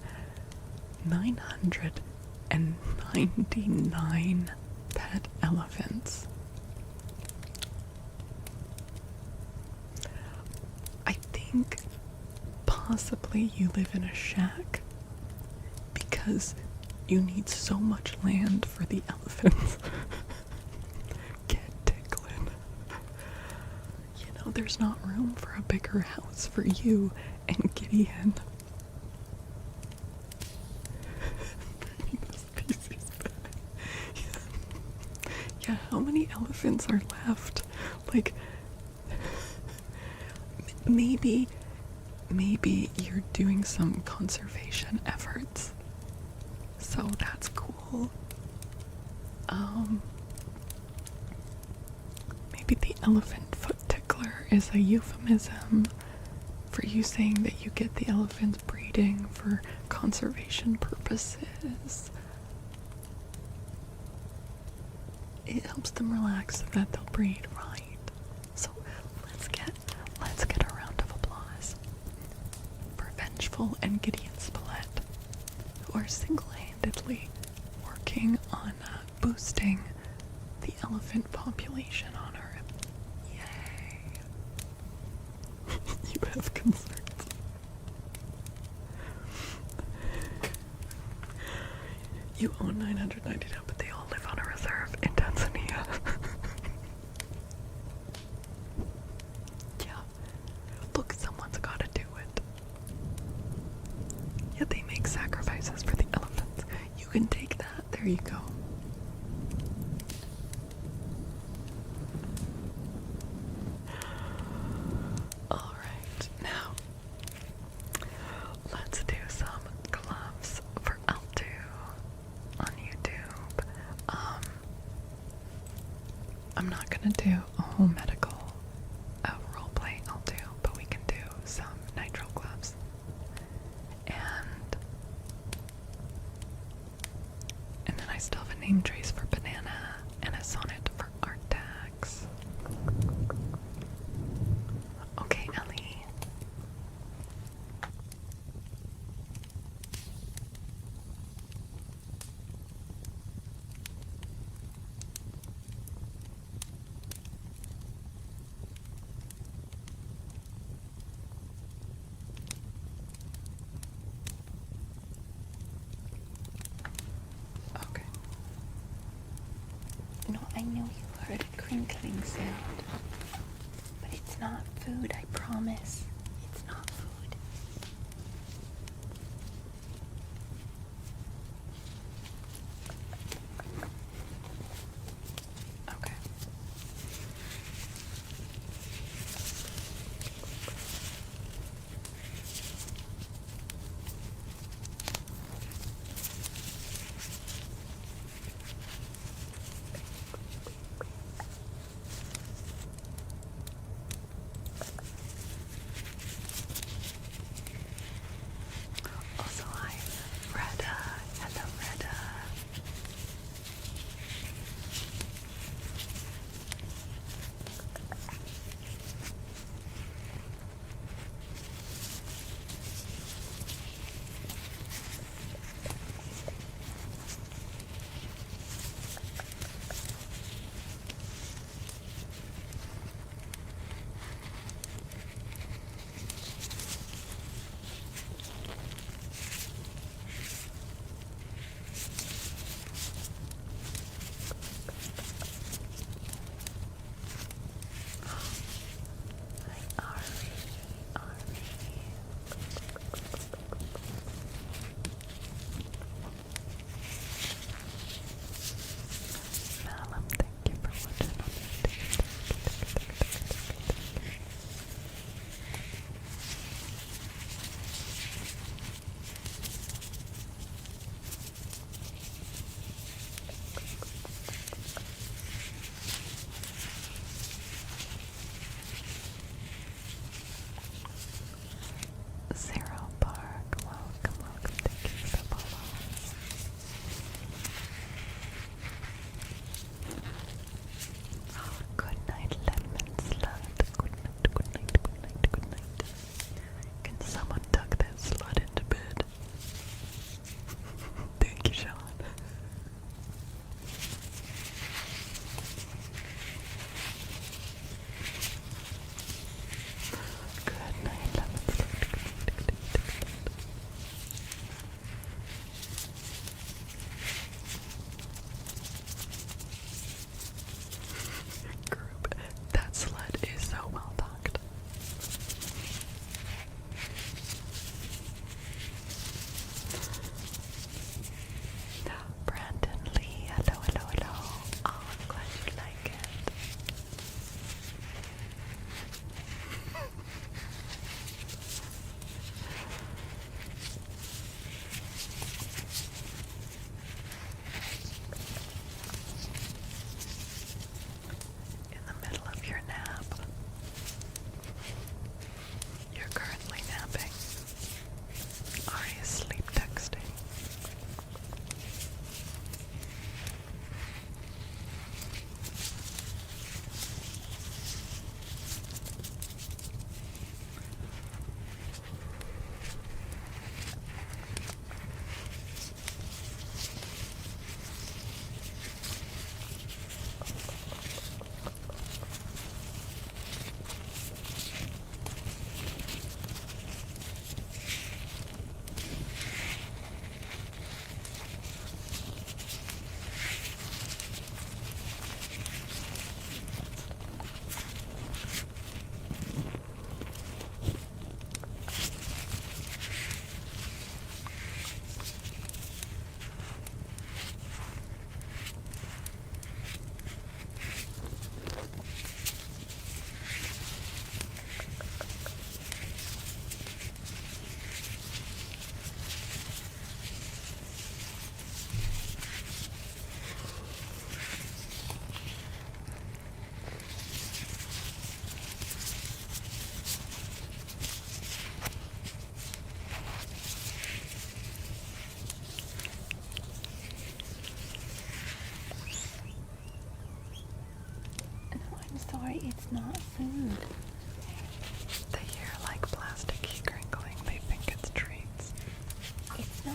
999 pet elephants. I think possibly you live in a shack because you need so much land for the elephants. Get tickling. You know, there's not room for a bigger house for you and Gideon. Yeah, how many elephants are left? Like, maybe you're doing some conservation efforts. So that's cool. elephant foot tickler is a euphemism for you saying that you get the elephants breeding for conservation purposes. It helps them relax so that they'll breed right. So let's get a round of applause for Vengeful and Gideon Spillett, who are single-handedly working on boosting the elephant population on Earth. Yay! You have concerns. You own 992, but they all live on a reserve in Tanzania. Yeah. Look, someone's gotta do it. Yeah, they make sacrifices for the elephants. You can take that. There you go. Alright, now let's do some gloves for Altu on YouTube. I'm not gonna do a whole medical roleplay Altu, but we can do some nitrile gloves. And then I still have a name trace for banana and a sonnet for art tags. Okay, Ellie. Okay. No, I know you heard a crinkling sound, but it's not food, I promise. It's not food. Okay.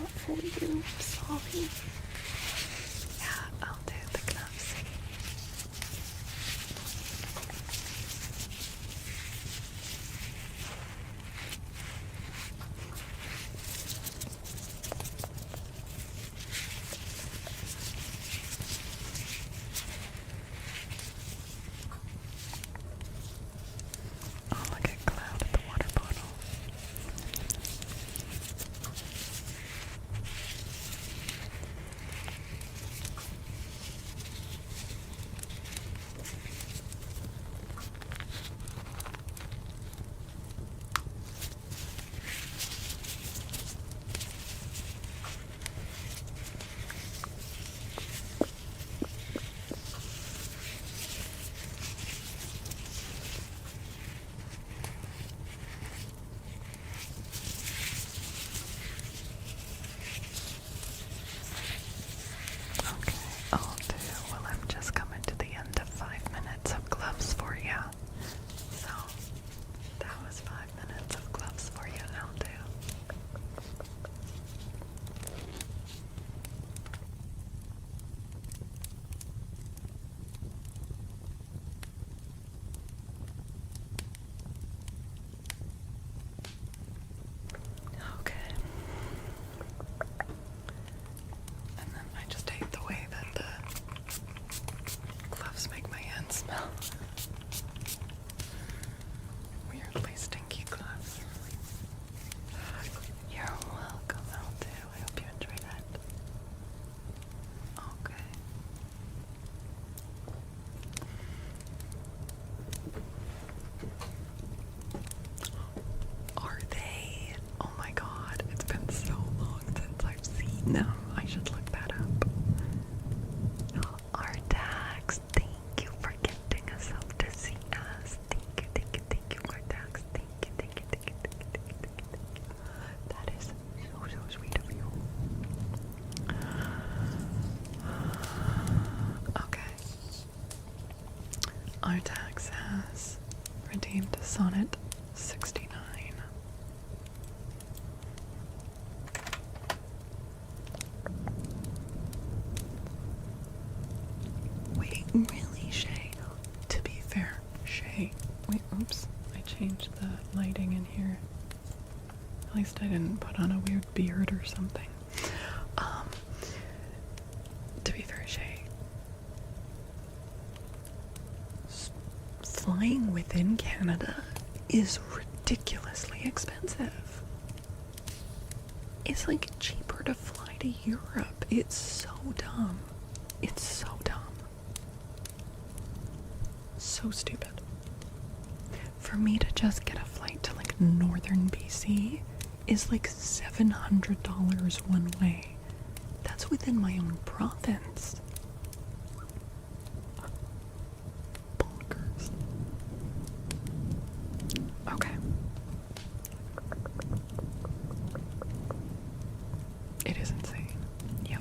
not for you. Sorry. Yeah, I'll do the gloves. Oh, look at Cloud at the water bottle. Okay, I'll do, well, I'm just coming to the end of 5 minutes of gloves for you. So, that was 5 minutes of gloves for you, I'll do. Okay. And then I just hate the way that the gloves make my hands smell. Weirdly stinky gloves. You're welcome, Aldo. I hope you enjoy that. Okay. Are they? Oh my god, it's been so long since I've seen them. I should look that up. Artax, thank you for gifting us up to see us. Thank you, Artax. Thank you. That is so sweet of you. Okay. Artax has redeemed Sonnet 69. Wait, really, Shay? To be fair, Shay. Wait, oops. I changed the lighting in here. At least I didn't put on a weird beard or something. To be fair, Shay. Flying within Canada is ridiculously expensive. It's like cheaper to fly to Europe. It's so dumb. It's so dumb. So stupid. For me to just get a flight to like northern BC is like $700 one way. That's within my own province. Bonkers. Okay. It is insane. Yep.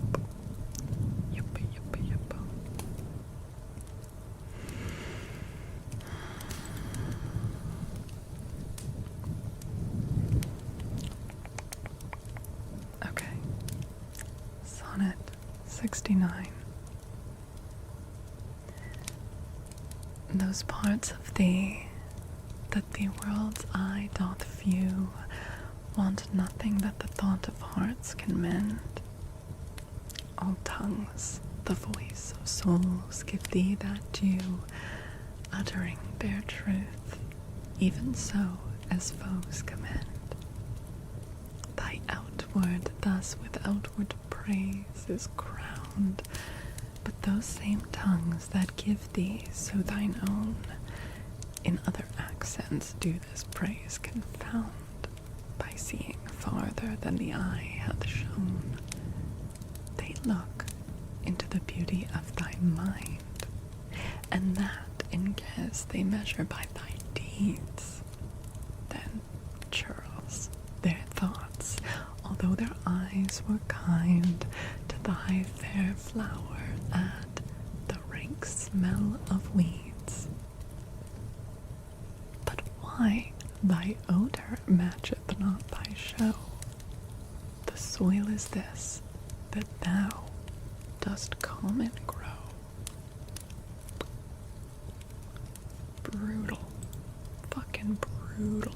Okay. Sonnet 69. Those parts of thee that the world's eye doth view want nothing that the thought of hearts can mend. All tongues, the voice of souls, give thee that due, uttering bare truth, even so as foes commend. Thy outward thus with outward praise is crowned, but those same tongues that give thee so thine own, in other accents do this praise confound, by seeing farther than the eye hath shown. They look into the beauty of thy mind, and that in guess they measure by thy deeds. Then, Charles, their thoughts, although their eyes were kind, to thy fair flower add the rank smell of weeds. But why thy odor matcheth not thy show? The soil is this, that thou dost come and grow? Brutal. Fucking brutal.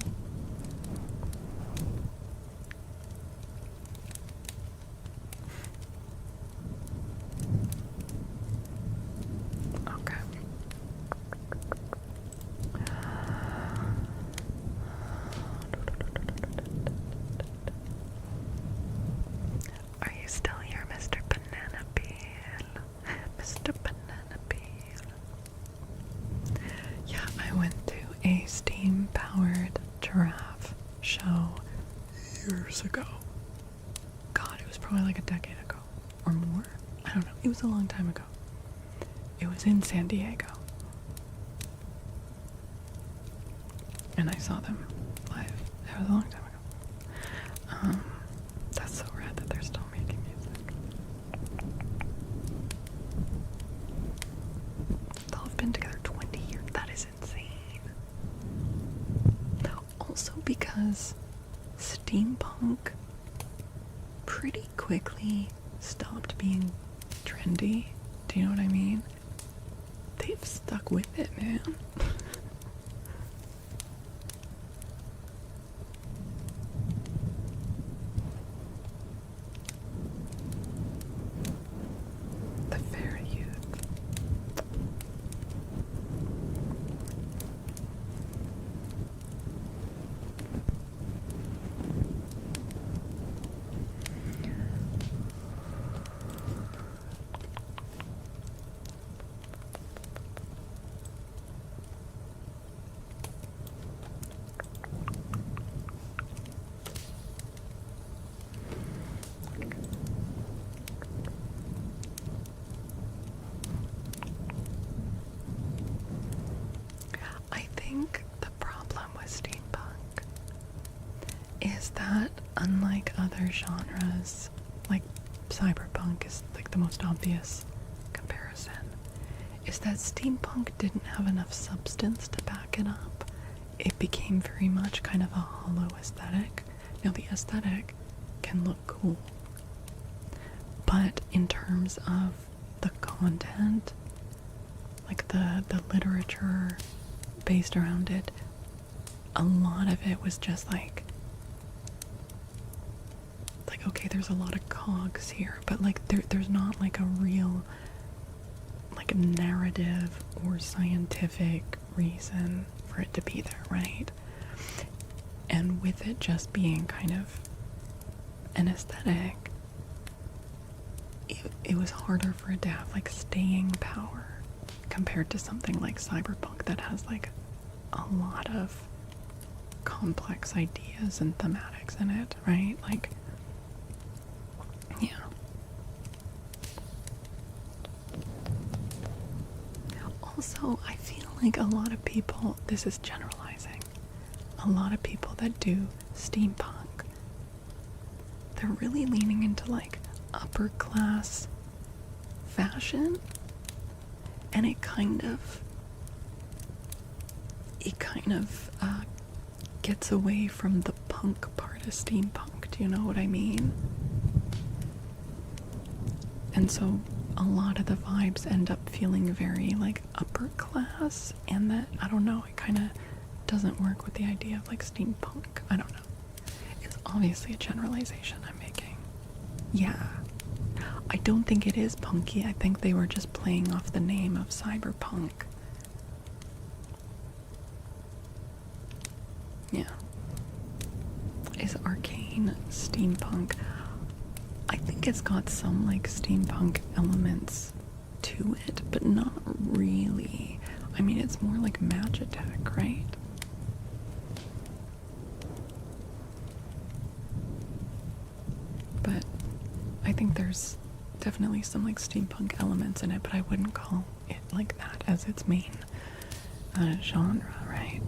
Okay. Are you still here, Mr. Banana Peel? Mr. Banana Peel. Yeah, I went to a steam-powered giraffe show years ago. God, it was probably like a decade ago. Or more? I don't know. It was a long time ago. It was in San Diego. And I saw them live. It was a long time ago. That's so rad that they're still making music. They'll have been together 20 years. That is insane. Also because steampunk pretty quickly stopped being trendy. Do you know what I mean? They've stuck with it, man. The fair youth. I think the problem with steampunk is that unlike other genres, like cyberpunk is like the most obvious comparison, is that steampunk didn't have enough substance to back it up. It became very much kind of a hollow aesthetic. Now the aesthetic can look cool, but in terms of the content, like the literature based around it, a lot of it was just like okay, there's a lot of cogs here, but like there's not like a real like narrative or scientific reason for it to be there, right? And with it just being kind of an aesthetic, it was harder for it to have like staying power compared to something like cyberpunk that has like a lot of complex ideas and thematics in it, right? Like, yeah. Also, I feel like a lot of people, this is generalizing, a lot of people that do steampunk, they're really leaning into like upper class fashion, and it kind of gets away from the punk part of steampunk. Do you know what I mean? And so a lot of the vibes end up feeling very like upper class, and that, I don't know, it kind of doesn't work with the idea of like steampunk. I don't know. It's obviously a generalization I'm making. Yeah. I don't think it is punky. I think they were just playing off the name of cyberpunk. Yeah. Is Arcane steampunk? I think it's got some like steampunk elements to it, but not really. I mean, it's more like Magitech, right? But I think there's definitely some like steampunk elements in it, but I wouldn't call it like that as its main genre, right?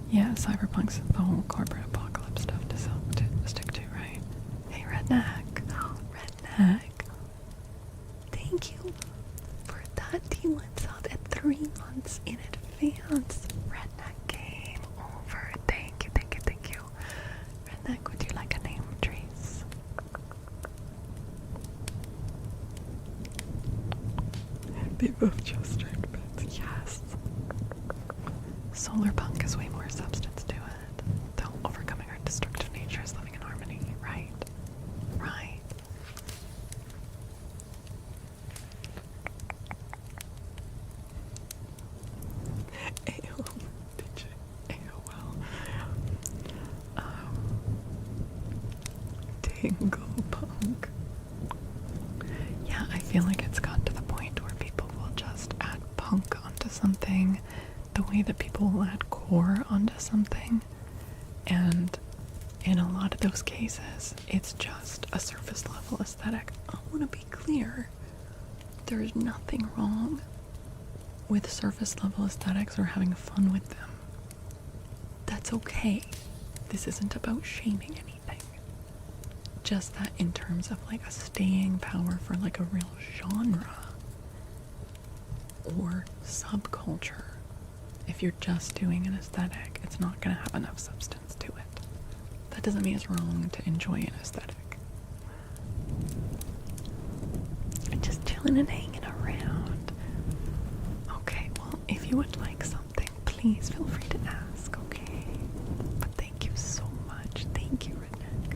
Yeah, cyberpunk's the whole corporate apocalypse stuff to stick to, right? Hey, Redneck. Redneck. Thank you for that T1 sub at 3 months in advance. Redneck came over. Thank you, thank you, thank you. Redneck, would you like a name tree? They both chose striped beds. Yes. Solar punk is way more substance to it. Though overcoming our destructive nature is living in harmony. Right. Right. AOL. Tingle punk. Yeah, I feel like it's gotten to the point where people will just add punk onto something the way that people will add core onto something. And in a lot of those cases, it's just a surface level aesthetic. I want to be clear. There's nothing wrong with surface level aesthetics or having fun with them. That's okay. This isn't about shaming anything. Just that in terms of like a staying power for like a real genre or subculture, if you're just doing an aesthetic, it's not going to have enough substance to it. That doesn't mean it's wrong to enjoy an aesthetic. I'm just chilling and hanging around. Okay, well, if you would like something, please feel free to ask, okay? But thank you so much. Thank you, Redneck.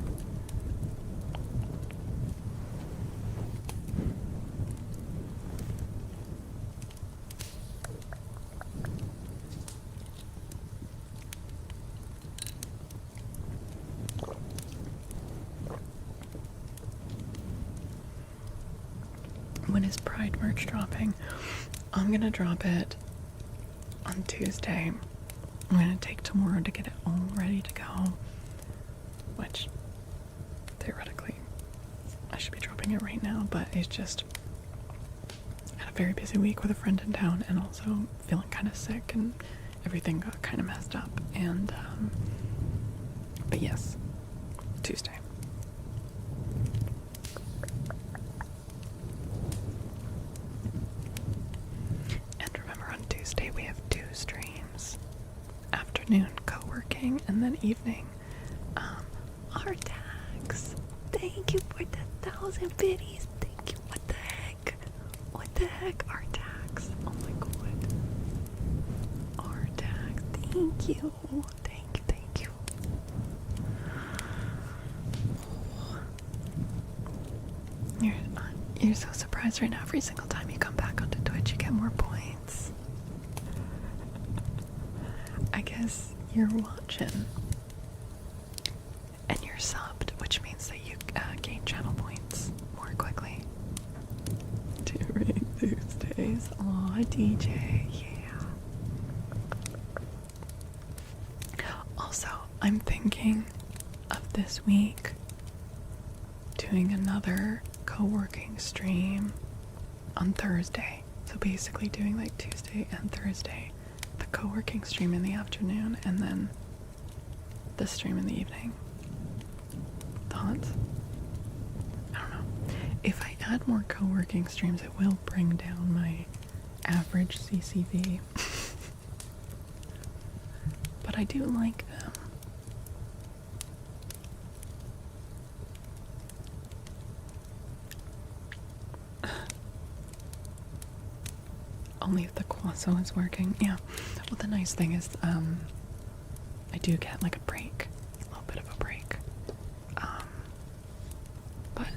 When is Pride merch dropping? I'm gonna drop it on Tuesday. I'm gonna take tomorrow to get it all ready to go, which theoretically I should be dropping it right now, but it's just had a very busy week with a friend in town and also feeling kind of sick and everything got kind of messed up. And but yes, Tuesday. We have 2 streams, afternoon co-working and then evening Artax. Thank you for the 1,000 biddies. Thank you. What the heck Artax? Oh my god, Artax, thank you. Thank you. You're so surprised right now. Every single time you come back onto Twitch you get more points. I guess you're watching and you're subbed, which means that you gain channel points more quickly. During Tuesdays. Aw, DJ, yeah. Also, I'm thinking of this week doing another co-working stream on Thursday. So basically doing like Tuesday and Thursday. The co-working stream in the afternoon and then the stream in the evening. Thoughts? I don't know. If I add more co-working streams, it will bring down my average CCV. But I do like them. Only if the Quasso is working. Yeah. Well, the nice thing is, I do get like a break, a little bit of a break. But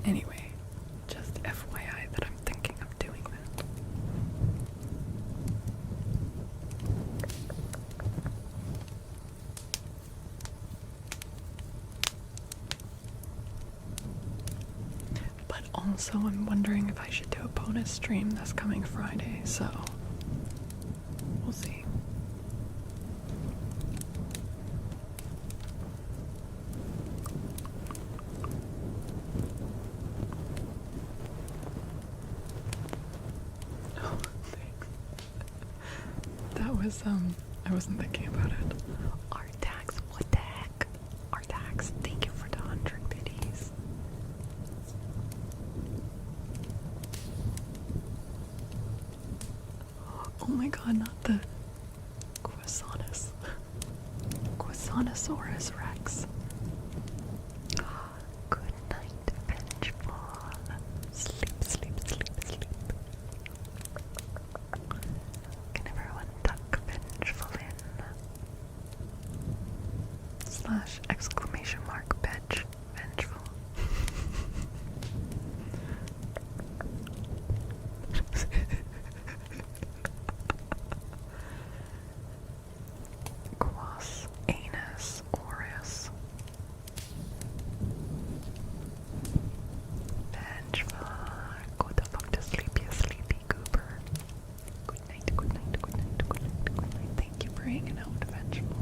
anyway, just FYI that I'm thinking of doing that. Also, I'm wondering if I should do a bonus stream this coming Friday, so we'll see. Oh, thanks. That was, I wasn't thinking about it. Artax, what the heck? Artax, thank you for the 100 biddies. Oh my god, not the Quasanosaurus Rex. / exclamation mark bitch. Vengeful. Quas anus aureus. Vengeful. Go the fuck to sleep, you sleepy goober. Good night, good night, good night, good night, good night. Thank you for hanging out, Vengeful.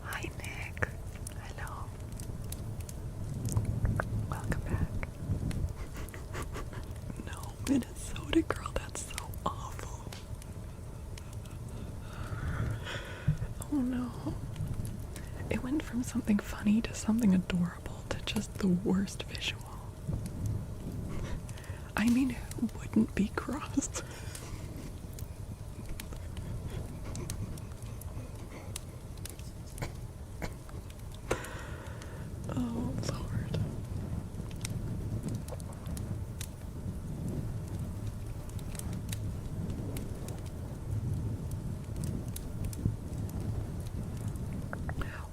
Hi, Nick. Hello. Welcome back. No, Minnesota girl, that's so awful. Oh no. It went from something funny to something adorable to just the worst visual. I mean, who wouldn't be crossed? Oh, Lord.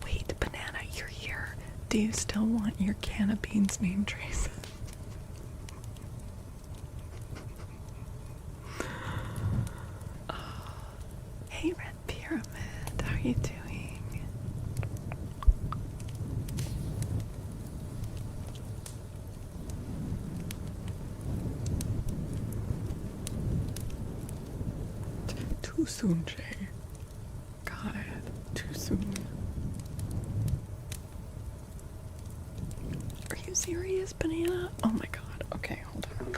Wait, Banana, you're here. Do you still want your can of beans name trace? Hey, Red Pyramid, how are you doing? Too soon, Jay. God, too soon. Are you serious, Banana? Oh my god. Okay, hold on.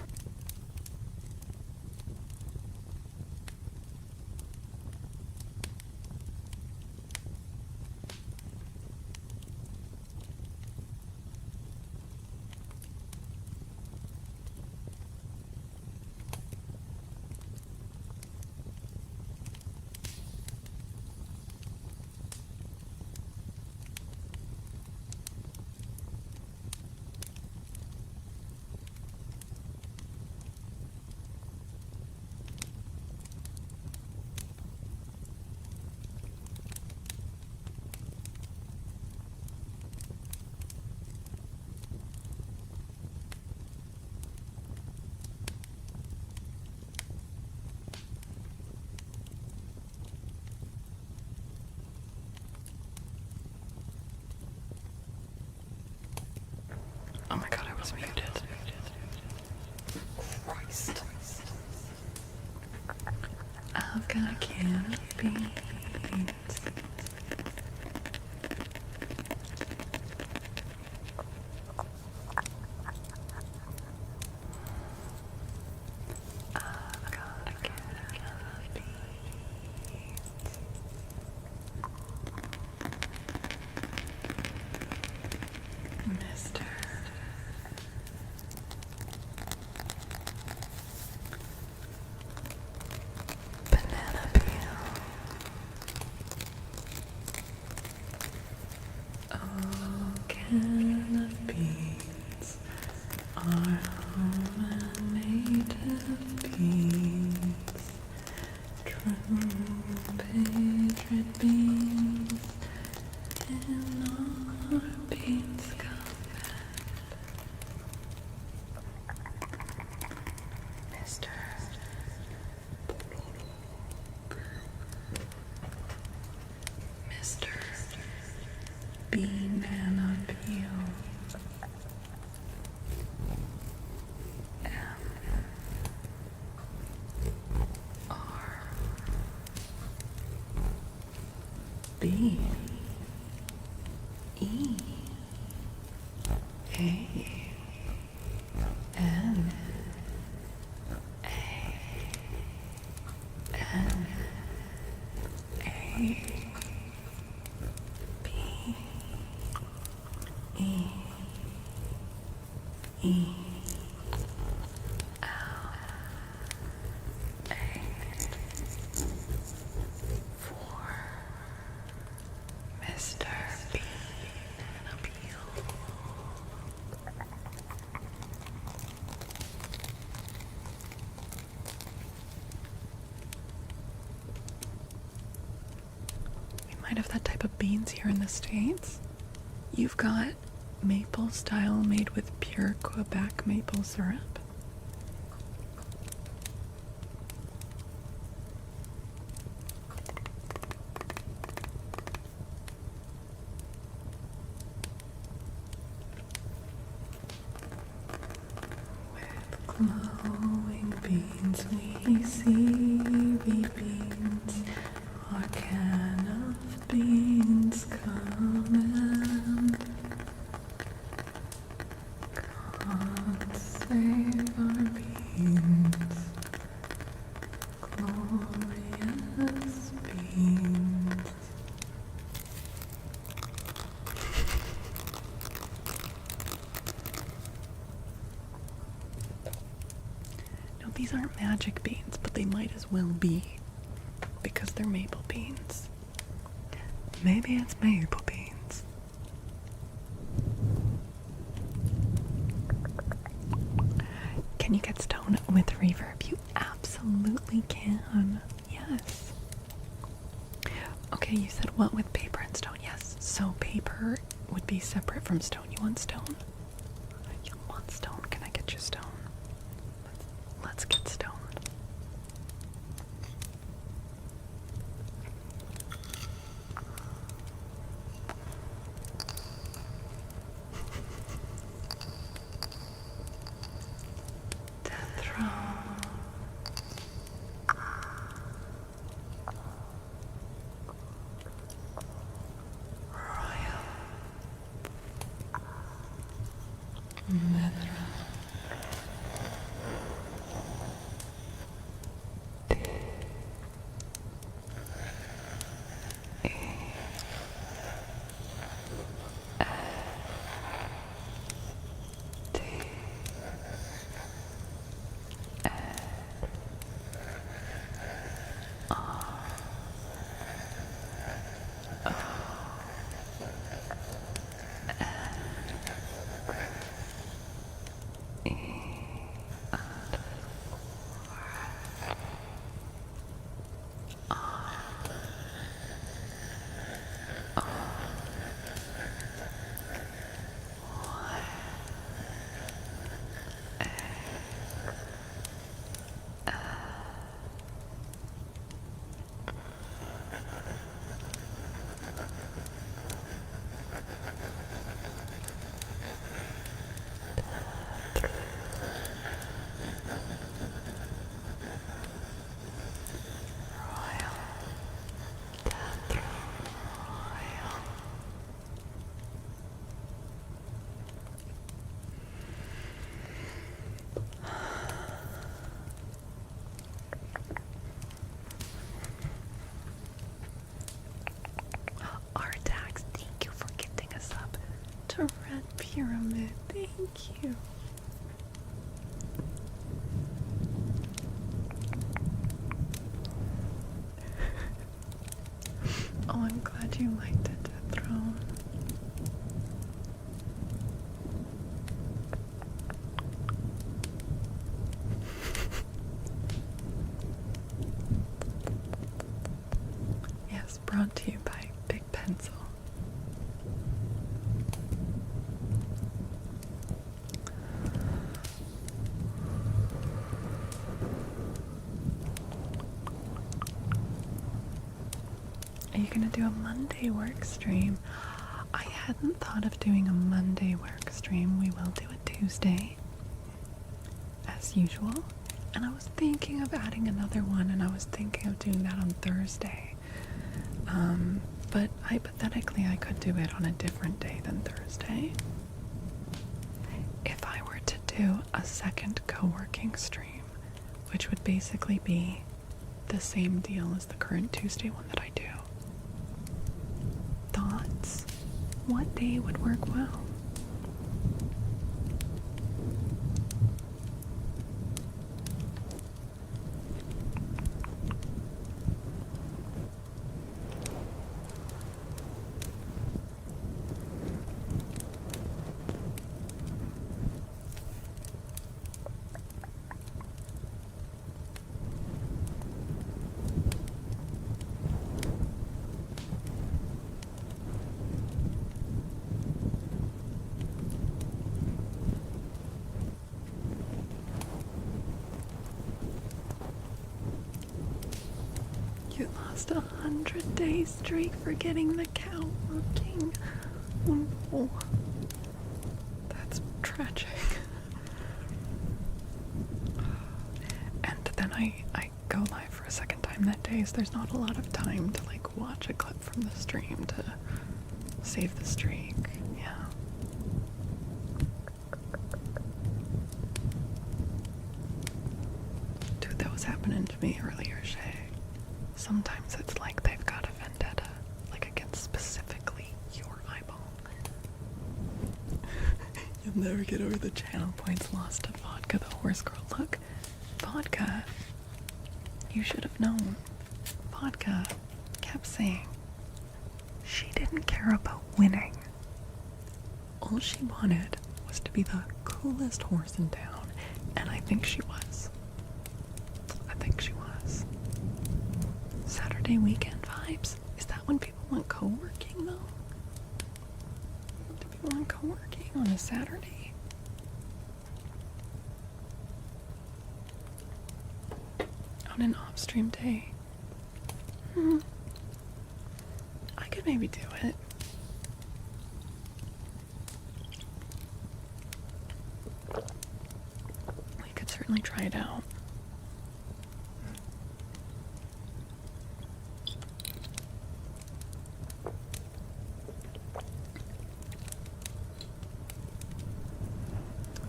Oh my god, I was muted. Christ. I've got a can of beans. I've got a can of beans. Mister. Banana peel. Oh, can of beans are home native beans. True patriot beans. And all our beans come back. Mister. Mr. Banana Peel. MRB E A N A N A B E E L A 4 Mr. Bean Appeal. of that type of beans here in the States. You've got maple style made with pure Quebec maple syrup. With glowing beans we see beans, our can of beans coming. God save our beans, glorious beans. No, these aren't magic beans, but they might as well be, because they're maple beans. Maybe it's maple beans. Can you get stone with reverb? You absolutely can. Yes. Okay, you said what with paper and stone? Yes. So paper would be separate from stone. You want stone? You want stone? Can I get you stone? Let's get stone. Death row. Royal. Death row. Artax, thank you for getting us up to Red Pyramid. Thank you. Oh, I'm glad you liked it, Death Throne. Yes, brought to you by Big Pencil. Are you gonna do a Monday work stream? I hadn't thought of doing a Monday work stream. We will do a Tuesday, as usual. And I was thinking of adding another one, and I was thinking of doing that on Thursday. But hypothetically, I could do it on a different day than Thursday. If I were to do a second co-working stream, which would basically be the same deal as the current Tuesday one that I do. Thoughts? What day would work well? lost 100-day streak for getting the cow working. Oh no. That's tragic. And then I go live for a second time that day, so there's not a lot of time to like watch a clip from the stream to save the streak. Yeah. Dude, that was happening to me earlier, Shay. Sometimes it's like they've got a vendetta, like against specifically your eyeball. You'll never get over the channel points lost to Vodka the horse girl. Look, Vodka, you should have known. Vodka kept saying she didn't care about winning. All she wanted was to be the coolest horse in town, and I think she was. I think she was. Saturday weekend vibes? Is that when people want co-working though? Do people want co-working on a Saturday? On an off-stream day? I could maybe do it. We could certainly try it out.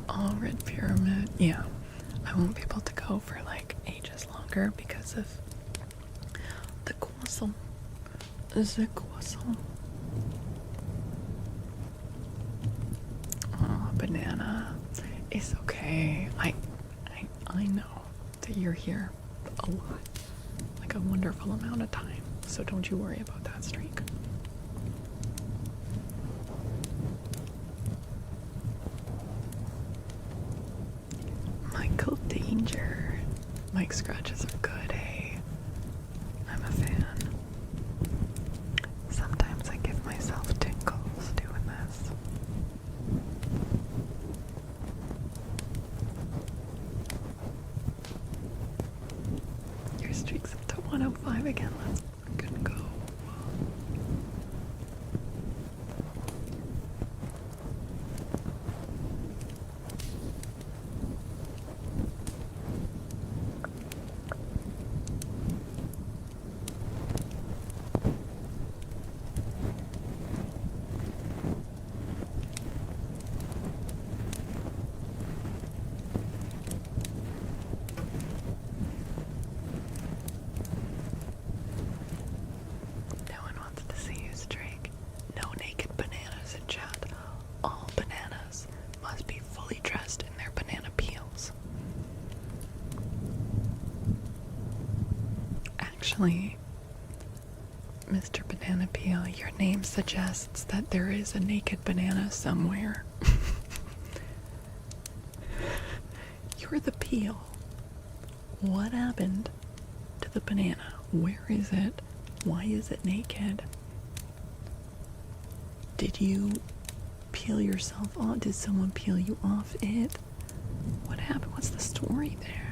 Oh, Red Pyramid. Yeah. I won't be able to go for like ages longer because of the croissant. The croissant. Oh, banana. It's okay. I know that you're here a lot. Like a wonderful amount of time. So don't you worry about that streak. Michael Danger. Mike scratches are good, hey? I'm a fan. Sometimes I give myself tingles doing this. Your streak's up to 105 again. Let's fucking go. No one wants to see you streak. No naked bananas in chat. All bananas must be fully dressed in their banana peels. Actually, Mr. Banana Peel, your name suggests that there is a naked banana somewhere. You're the peel. What happened to the banana? Where is it? Why is it naked? Did you peel yourself off? Did someone peel you off it? What happened? What's the story there?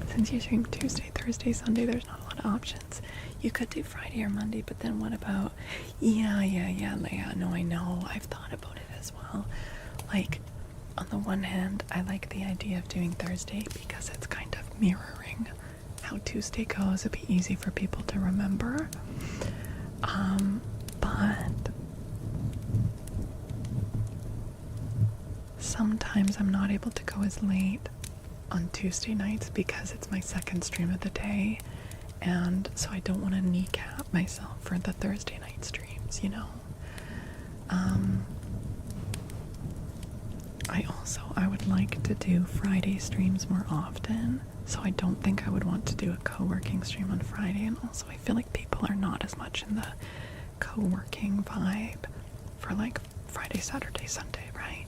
Since you stream Tuesday, Thursday, Sunday, there's not a lot of options. You could do Friday or Monday, but then what about... Yeah, Leia. No, I know. I've thought about it as well. Like, on the one hand, I like the idea of doing Thursday because it's kind of mirroring how Tuesday goes. It'd be easy for people to remember. But sometimes I'm not able to go as late on Tuesday nights because it's my second stream of the day, and so I don't want to kneecap myself for the Thursday night streams, you know. I would like to do Friday streams more often, so I don't think I would want to do a co-working stream on Friday, and also I feel like people are not as much in the co-working vibe for like Friday, Saturday, Sunday, right?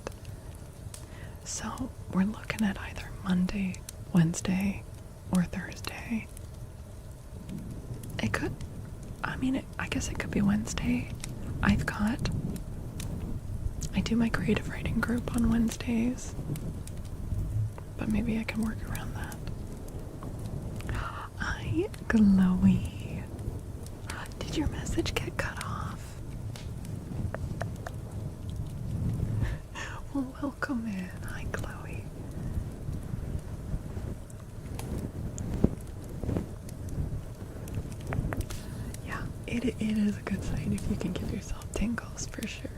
So we're looking at either Monday, Wednesday, or Thursday. It could, I guess it could be Wednesday. I do my creative writing group on Wednesdays, but maybe I can work around that. Hi, Chloe. Did your message get cut off? Well, welcome in. Hi, Chloe. Yeah, it is a good sign if you can give yourself tingles for sure.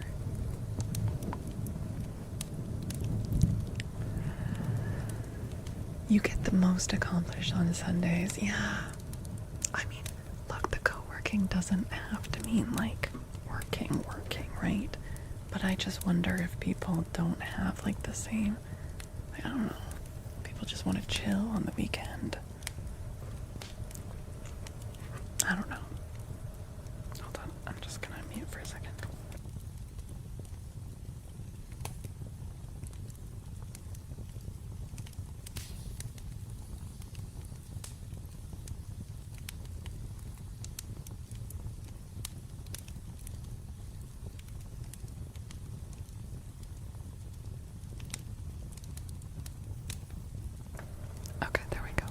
You get the most accomplished on Sundays. Yeah. I mean, look, the co-working doesn't have to mean like working, right? But I just wonder if people don't have like the same, like, I don't know, people just want to chill on the weekend. I don't know. Hold on, I'm just gonna mute for a second. Okay, there we go.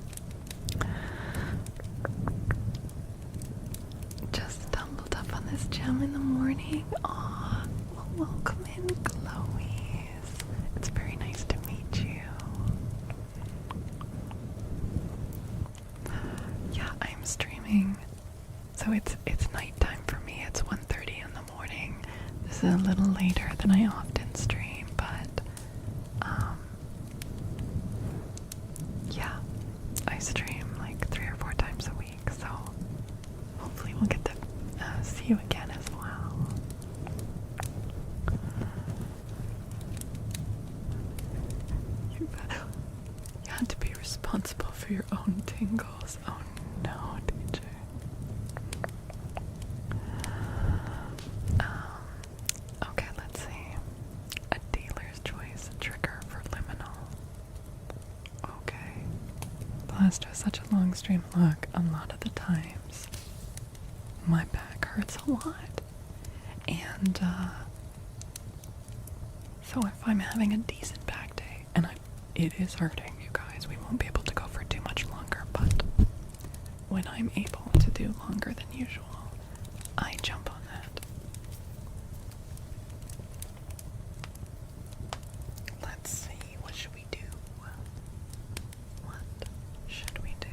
Just stumbled up on this gem in the morning. Aw, well, welcome in, Chloe. It's very nice to meet you. Yeah, I'm streaming. So it's nighttime for me. It's 1:30 in the morning. This is a little later than I often stream, but yeah, I stream like 3 or 4 times a week, so hopefully we'll get to see you again as well. You had to be responsible for your own tingles. Oh no, DJ. Okay, let's see. A dealer's choice trigger for liminal. Okay. Blast was such a long stream. Look, a lot of the times my back hurts a lot. And so if I'm having a decent back day, and it is hurting, you guys, we won't be able to go for too much longer, but when I'm able to do longer than usual, I jump on that. Let's see, what should we do? What should we do?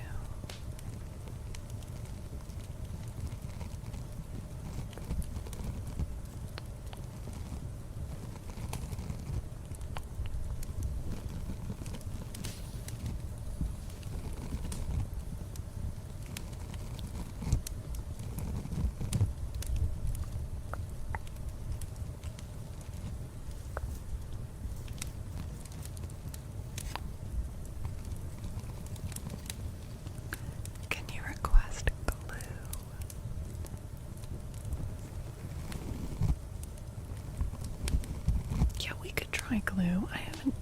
Can you request glue? Yeah, we could try glue.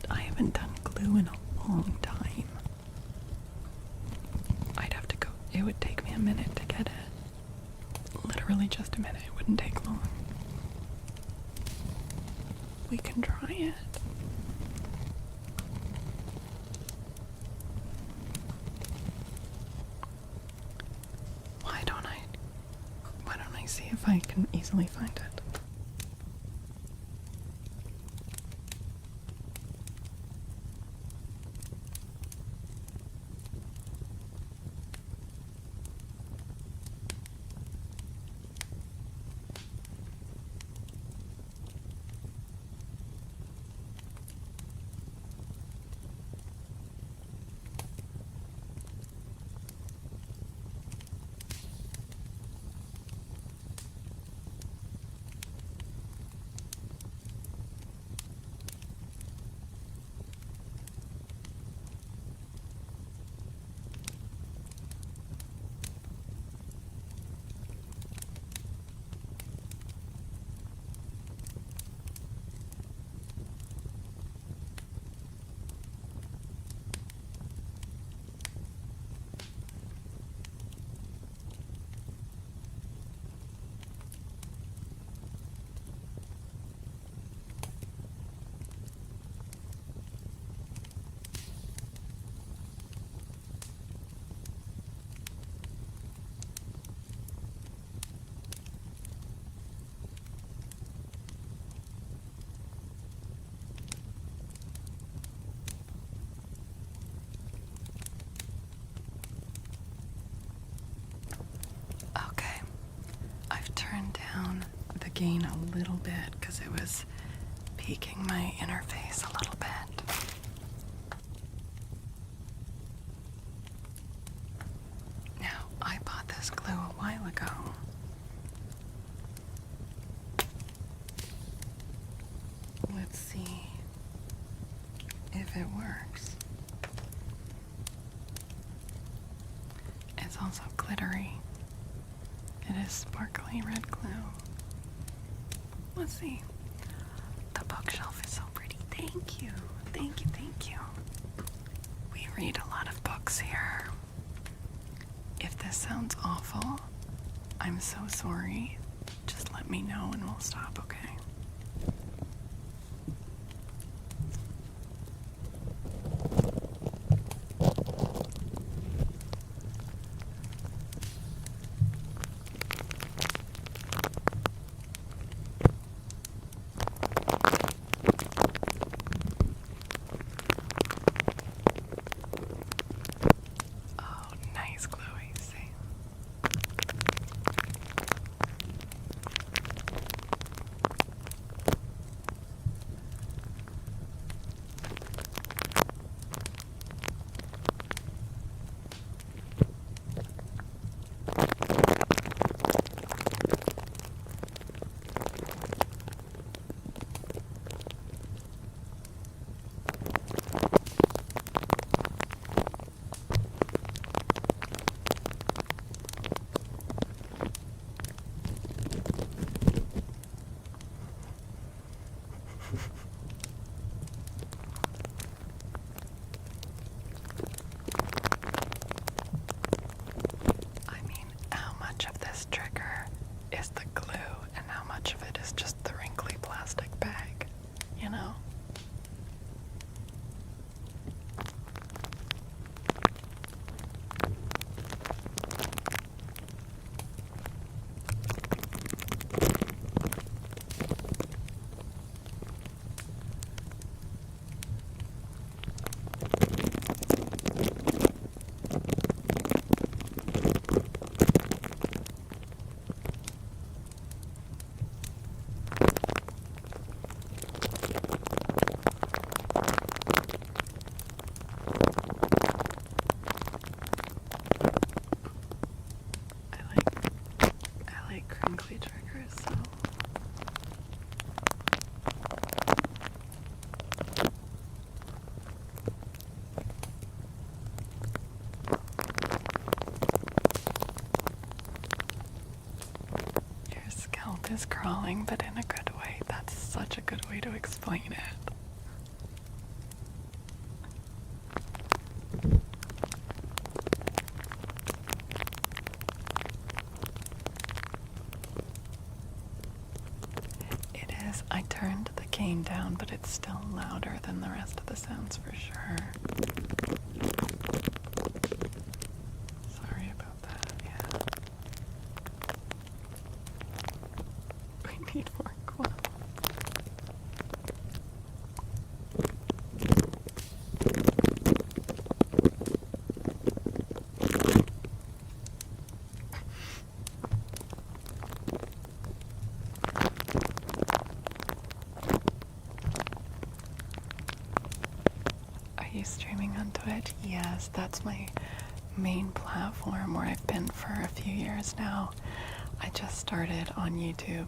I haven't done glue in a long time. I'd have to go. It would take me a minute to get it. Literally just a minute. It wouldn't take long. We can try it. Why don't I see if I can easily find it? gain a little bit because it was peeking my interface a little bit. Now, I bought this glue a while ago. Let's see if it works. It's also glittery. It is sparkly red glue. Let's see. The bookshelf is so pretty. Thank you. Thank you, thank you. We read a lot of books here. If this sounds awful, I'm so sorry. Just let me know and we'll stop, okay? Is crawling, but in a good way. That's such a good way to explain it. It is. I turned the gain down, but it's still louder than the rest of the sounds for sure. Sorry about that, yeah. We need more glue. Are you streaming on Twitch? Yes, that's my main platform where I've been for a few years now. I just started on YouTube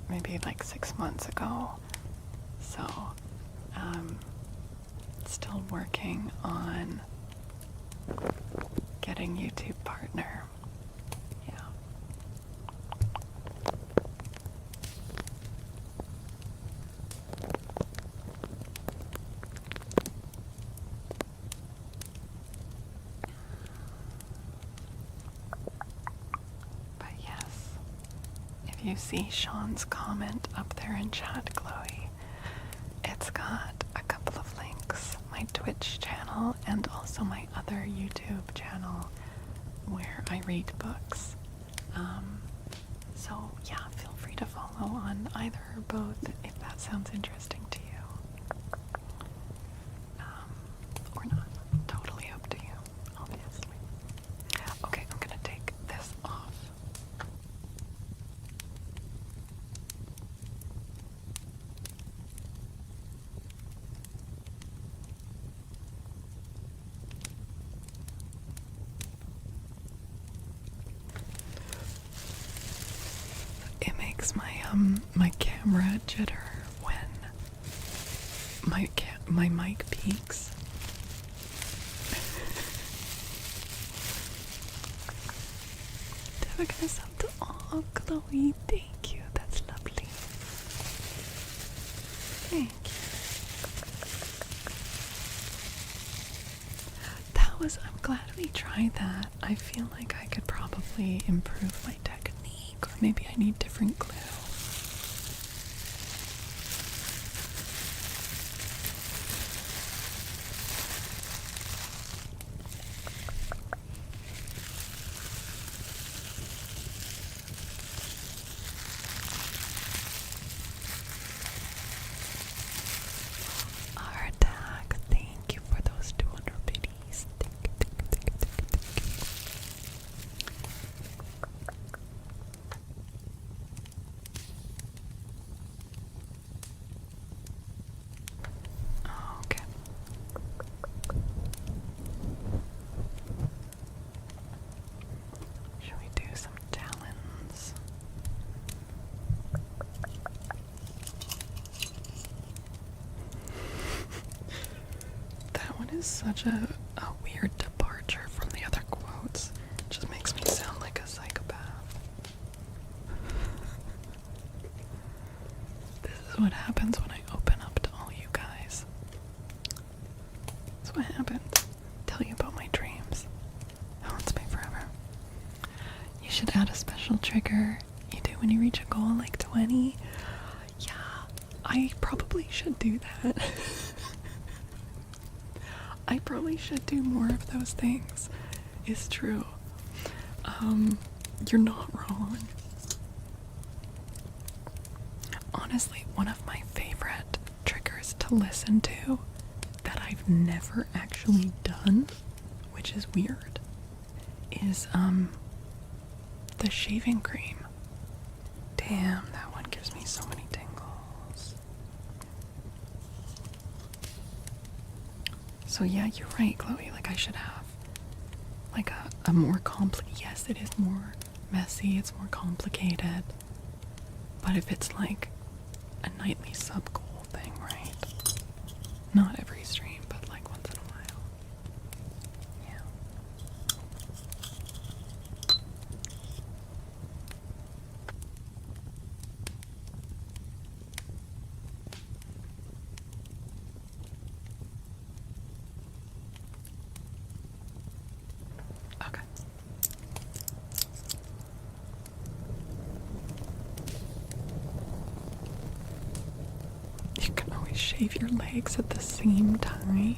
maybe like 6 months ago, so still working on getting YouTube partner. Yeah. But yes, if you see Sean's comment up there in chat, Chloe, it's got a couple of links. My Twitch channel and also my other YouTube channel where I read books. So yeah, feel free to follow on either or both if that sounds interesting to you. Or not. Totally up to you, obviously. Okay, I'm gonna take this off. my camera jitter when my mic peaks. Did I get something? Oh, Chloe, thank you. That's lovely. Thank you. I'm glad we tried that. I feel like I could probably improve my technique, or maybe I need different glue. Our tag, thank you for those 200 biddies. Okay. Should we do some talons? That one is such a weird departure from the other quotes. It just makes me sound like a psychopath. This is what happens when I open up to all you guys. That's what happens. Tell you about my dreams. Haunts me forever. You should add a special trigger you do when you reach a goal like 20. Yeah, I probably should do that. I probably should do more of those things. It's true. You're not wrong. Honestly, one of my favorite triggers to listen to that I've never actually done, which is weird, is the shaving cream. Damn, that one gives me so many tingles. So yeah, you're right, Chloe. Like, I should have like a more yes, it is more messy, it's more complicated. But if it's like a nightly sub goal thing, right? Not every stream, but like once in a while. Yeah. Okay. You can always shave your legs at the same time.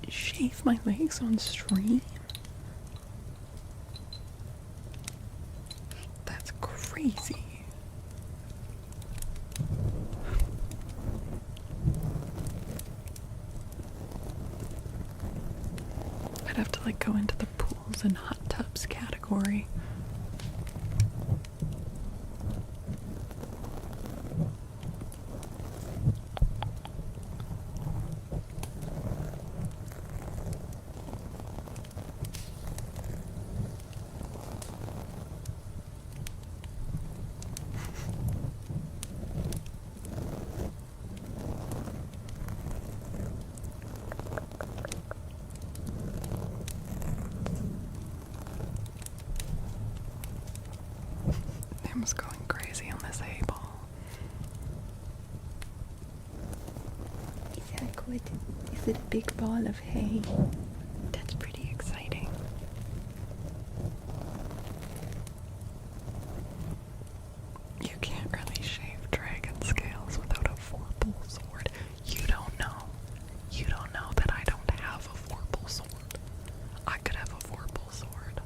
Shave my legs on stream? That's crazy. I'd have to like go into the pools and hot tubs category. Tim's going crazy on this hay ball. Is that good? Is it a big ball of hay? That's pretty exciting. You can't really shave dragon scales without a four-pull sword. You don't know. You don't know that I don't have a four-pull sword. I could have a four-pull sword.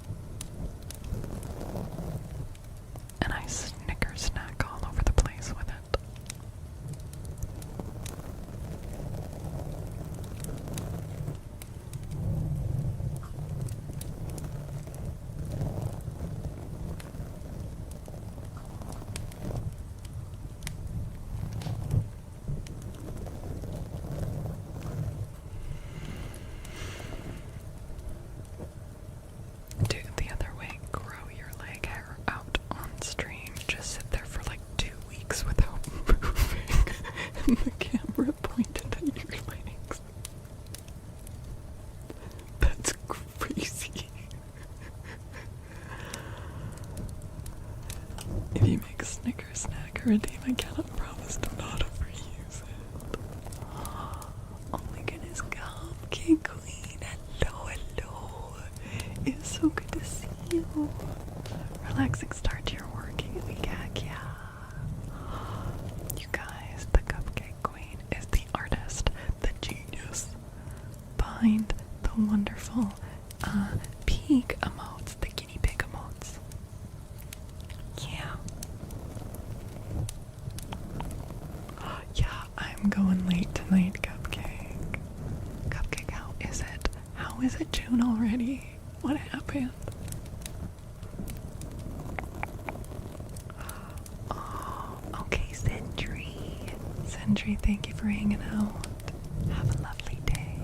And I snicker snack all over the place with it. sticker redeem. I cannot promise to not overuse it. Oh my goodness, Cupcake Queen. Hello, hello. It's so good to see you. Relaxing start to your working week, heck yeah. You guys, the Cupcake Queen is the artist, the genius behind the wonderful pig emotes, the guinea pig emotes. Yeah. Yeah, I'm going late tonight, Cupcake. Cupcake, how is it? How is it June already? What happened? Oh, okay, Sentry. Sentry, thank you for hanging out. Have a lovely day.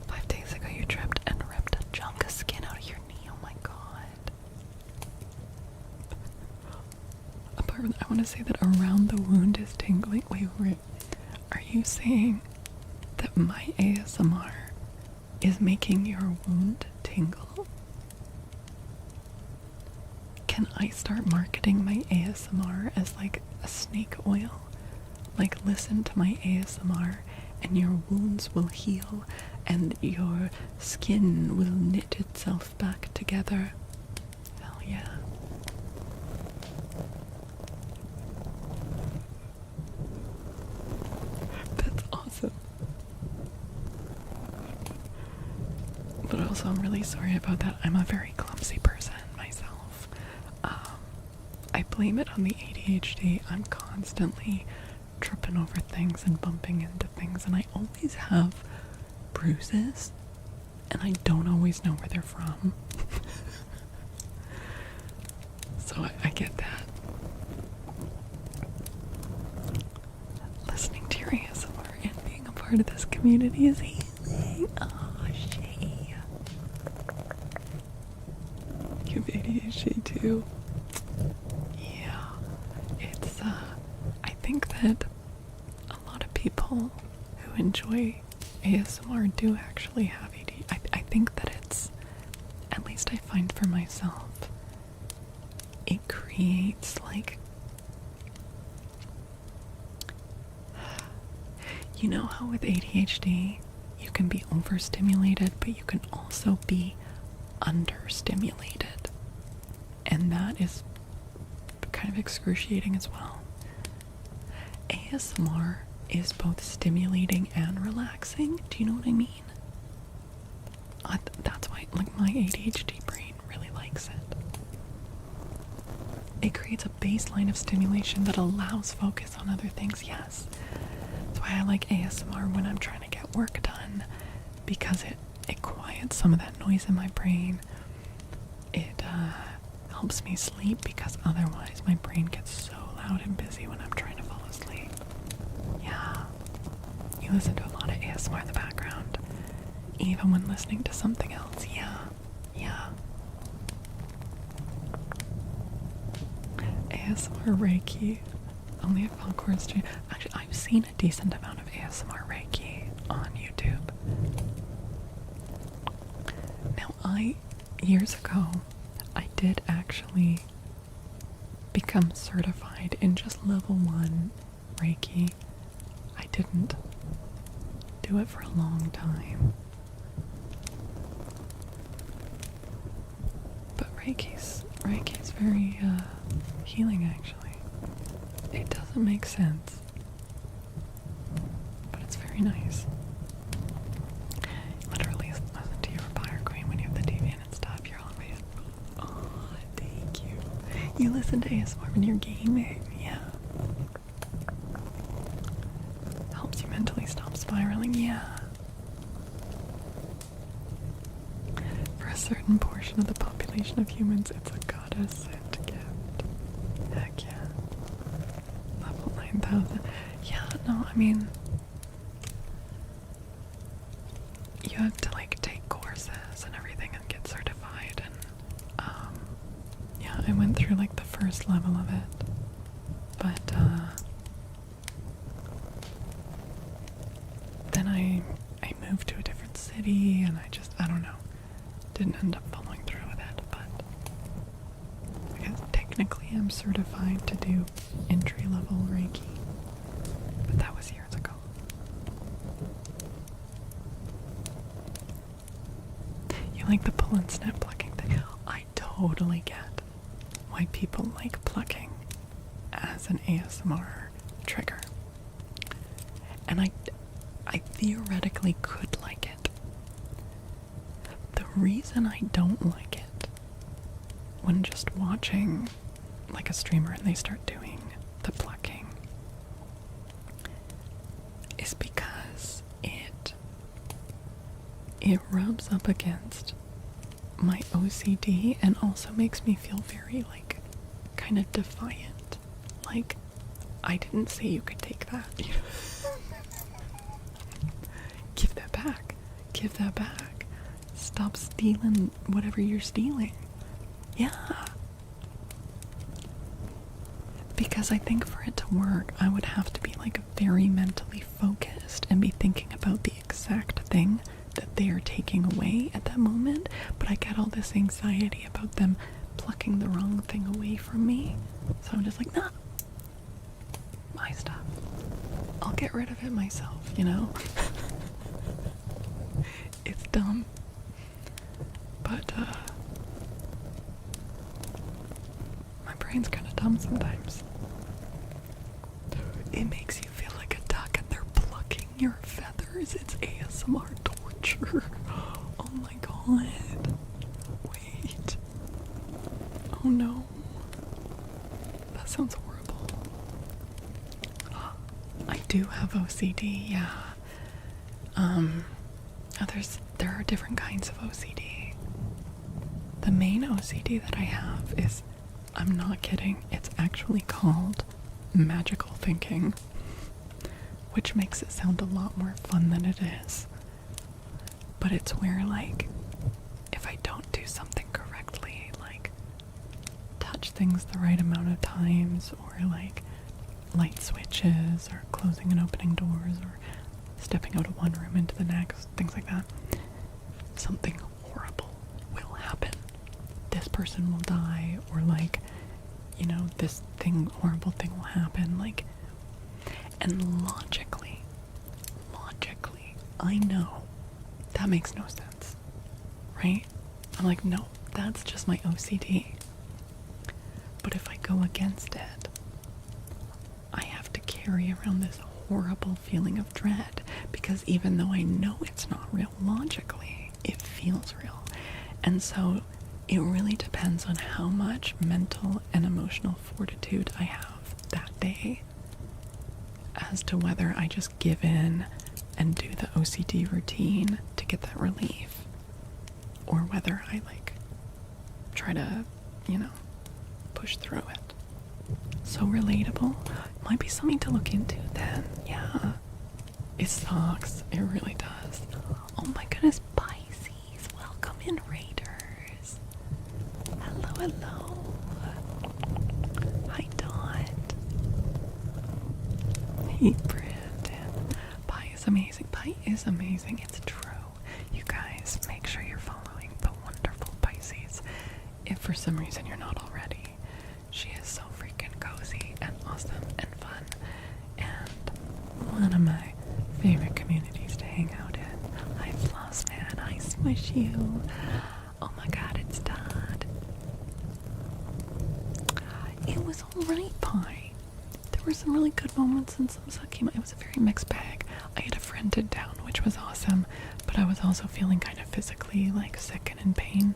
5 days ago you tripped and ripped a chunk of skin out of your knee. Oh my god. Apart from that, I want to say that around the wound is tingling. Wait. Are you saying that my ASMR is making your wound tingle? Can I start marketing my ASMR as like a snake oil? Like, listen to my ASMR and your wounds will heal and your skin will knit itself back together. Hell yeah. That's awesome. But also, I'm really sorry about that. I'm a very clumsy person myself. I blame it on the ADHD. I'm constantly tripping over things and bumping into things, and I always have bruises, and I don't always know where they're from. So I get that. Listening to your ASMR and being a part of this community is healing. Oh, Shay. You have ADHD too? Yeah. It's, I think that a lot of people who enjoy ASMR do actually have ADHD. I think that it's, at least I find for myself, it creates like, you know how with ADHD you can be overstimulated, but you can also be understimulated, and that is kind of excruciating as well. ASMR is both stimulating and relaxing. Do you know what I mean? That's why, like, my ADHD brain really likes it. It creates a baseline of stimulation that allows focus on other things. Yes, that's why I like ASMR when I'm trying to get work done, because it quiets some of that noise in my brain. It helps me sleep, because otherwise my brain gets so loud and busy when I'm trying to fall asleep. Yeah, you listen to a lot of ASMR in the background, even when listening to something else. Yeah. ASMR Reiki, only a Faolkor stream. Actually, I've seen a decent amount of ASMR Reiki on YouTube. Now, years ago, I did actually become certified in just level 1 Reiki. I didn't do it for a long time. But Reiki's very healing, actually. It doesn't make sense, but it's very nice. Literally listen to your Fire Queen when you have the TV in and stuff. You're always, oh, thank you. You listen to ASMR when you're gaming, yeah. Helps you mentally stop spiraling, yeah. For a certain portion of the population of humans, it's a goddess sent gift. Heck yeah. Level 9,000. Yeah, no, I mean, you have to like take courses and everything and get certified, and yeah, I went through like the first level of it, but then I moved to a different city, and I don't know, didn't end up following through with it. But like, technically am certified to do entry-level Reiki, but that was years ago. You like the pull and snip plucking thing? I totally get why people like plucking as an ASMR trigger. And I theoretically could like it. The reason I don't like it when just watching like a streamer and they start doing the plucking is because it rubs up against my OCD and also makes me feel very like kind of defiant. Like, I didn't say you could take that. Give that back. Give that back. Stop stealing whatever you're stealing. Yeah. Because I think for it to work, I would have to be like very mentally focused and be thinking about the exact thing that they are taking away at that moment. But I get all this anxiety about them plucking the wrong thing away from me. So I'm just like, nah. My stuff. I'll get rid of it myself, you know? It's dumb. But, my brain's kind of dumb sometimes. It makes you feel like a duck and they're plucking your feathers. It's ASMR torture. Oh my god. Wait. Oh no. That sounds horrible. I do have OCD, yeah. There are different kinds of OCD. The main OCD that I have is, I'm not kidding, it's actually called magical thinking, which makes it sound a lot more fun than it is. But it's where, like, if I don't do something correctly, like touch things the right amount of times, or like light switches, or closing and opening doors, or stepping out of one room into the next, things like that, something horrible will happen. This person will die, or like, you know, this horrible thing will happen, like, and logically, I know that makes no sense, right? I'm like, no, that's just my OCD. But if I go against it, I have to carry around this horrible feeling of dread, because even though I know it's not real logically, it feels real. And so it really depends on how much mental and emotional fortitude I have that day as to whether I just give in and do the OCD routine to get that relief, or whether I like try to, you know, push through it. So relatable. Might be something to look into then. Yeah. It sucks. It really does. Oh my goodness, Pisces. Welcome in, Raiders. Hello, hello. Hi, Dot. Hey, Brandon. Pi is amazing. Pi is amazing. It's true. You guys, make sure you're following the wonderful Pisces. If for some reason you're not already. She is so freaking cozy and awesome and fun, and one of my favorite communities to hang out in. Hi, Floss Man. I smush you. Oh my god, it's Todd. It was alright, Pi. There were some really good moments and some sucky. It was a very mixed bag. I had a friend in town, which was awesome, but I was also feeling kind of physically like sick and in pain,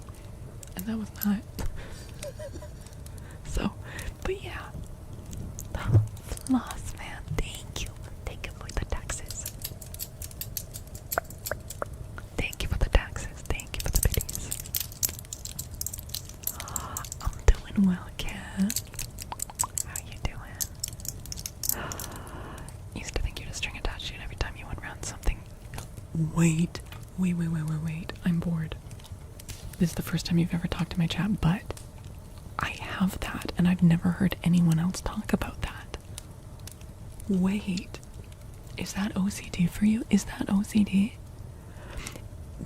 and that was not. So, but yeah. Floss Man, thank you. Thank you for the taxes. Thank you for the taxes. Thank you for the biddies. I'm doing well, Kat. How you doing? Used to think you'd a string attached to you every time you went around something. Wait. I'm bored. This is the first time you've ever talked to my chat, but I have that, and I've never heard anyone else talk about that. Wait, is that OCD for you? Is that OCD?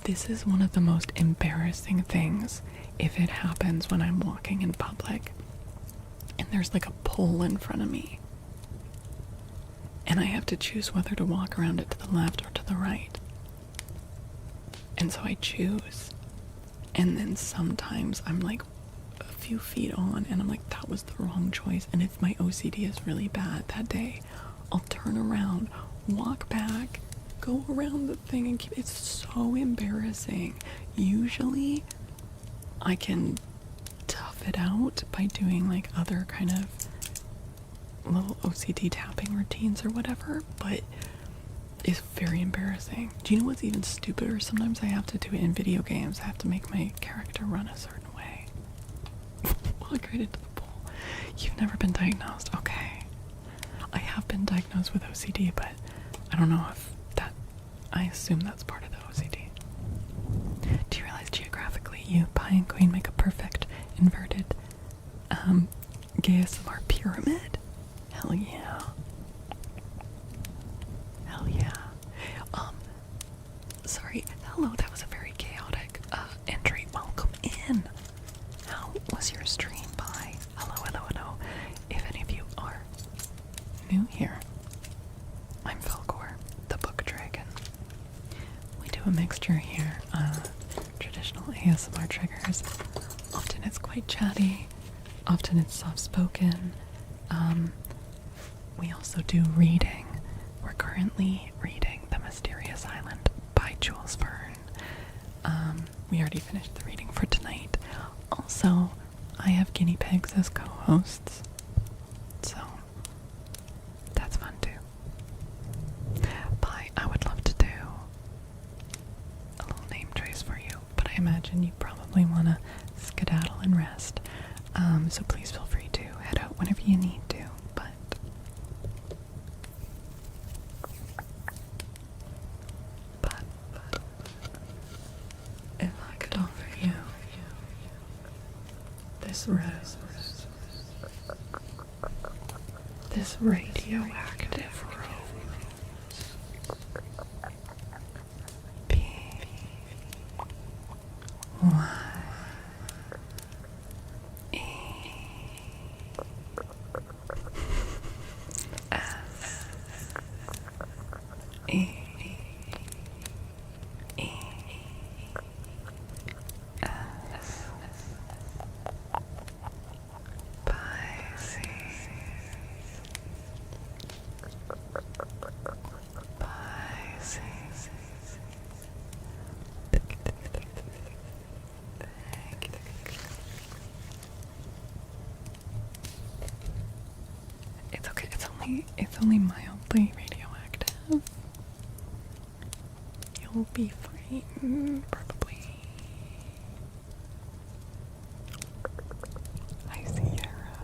This is one of the most embarrassing things if it happens when I'm walking in public. and there's like a pole in front of me. And I have to choose whether to walk around it to the left or to the right. And so I choose. And then sometimes I'm like a few feet on and I'm like, that was the wrong choice. And if my OCD is really bad that day, I'll turn around, walk back, go around the thing and keep. It's so embarrassing. Usually I can tough it out by doing like other kind of little OCD tapping routines or whatever, but it's very embarrassing. Do you know what's even stupider? Sometimes I have to do it in video games. I have to make my character run a certain way. Walk right into the pool. You've never been diagnosed? Okay. I have been diagnosed with OCD, but I don't know if that, I assume that's part of the OCD. Do you realize geographically you, Pi and Queen, make a perfect inverted ASMR pyramid? Hell yeah. Hell yeah. Sorry. Hello, that was a very chaotic entry. Welcome in. How was your stream? Bye. Hello, hello, hello. If any of you are new here, I'm Faolkor, the book dragon. We do a mixture here of traditional ASMR triggers. Often it's quite chatty, often it's soft-spoken. We also do reading. We're currently reading The Mysterious Island by Jules Verne. We already finished the reading for tonight. Also, I have guinea pigs as co-hosts, so that's fun too. Bye. I would love to do a little name trace for you, but I imagine you probably want to skedaddle and rest. So please feel free to head out whenever you need to, but if I could offer you this rose, this radioactive rose, P-Y-E-S. It's okay, it's only mildly radioactive. You'll be fine, probably. Hi, Sierra.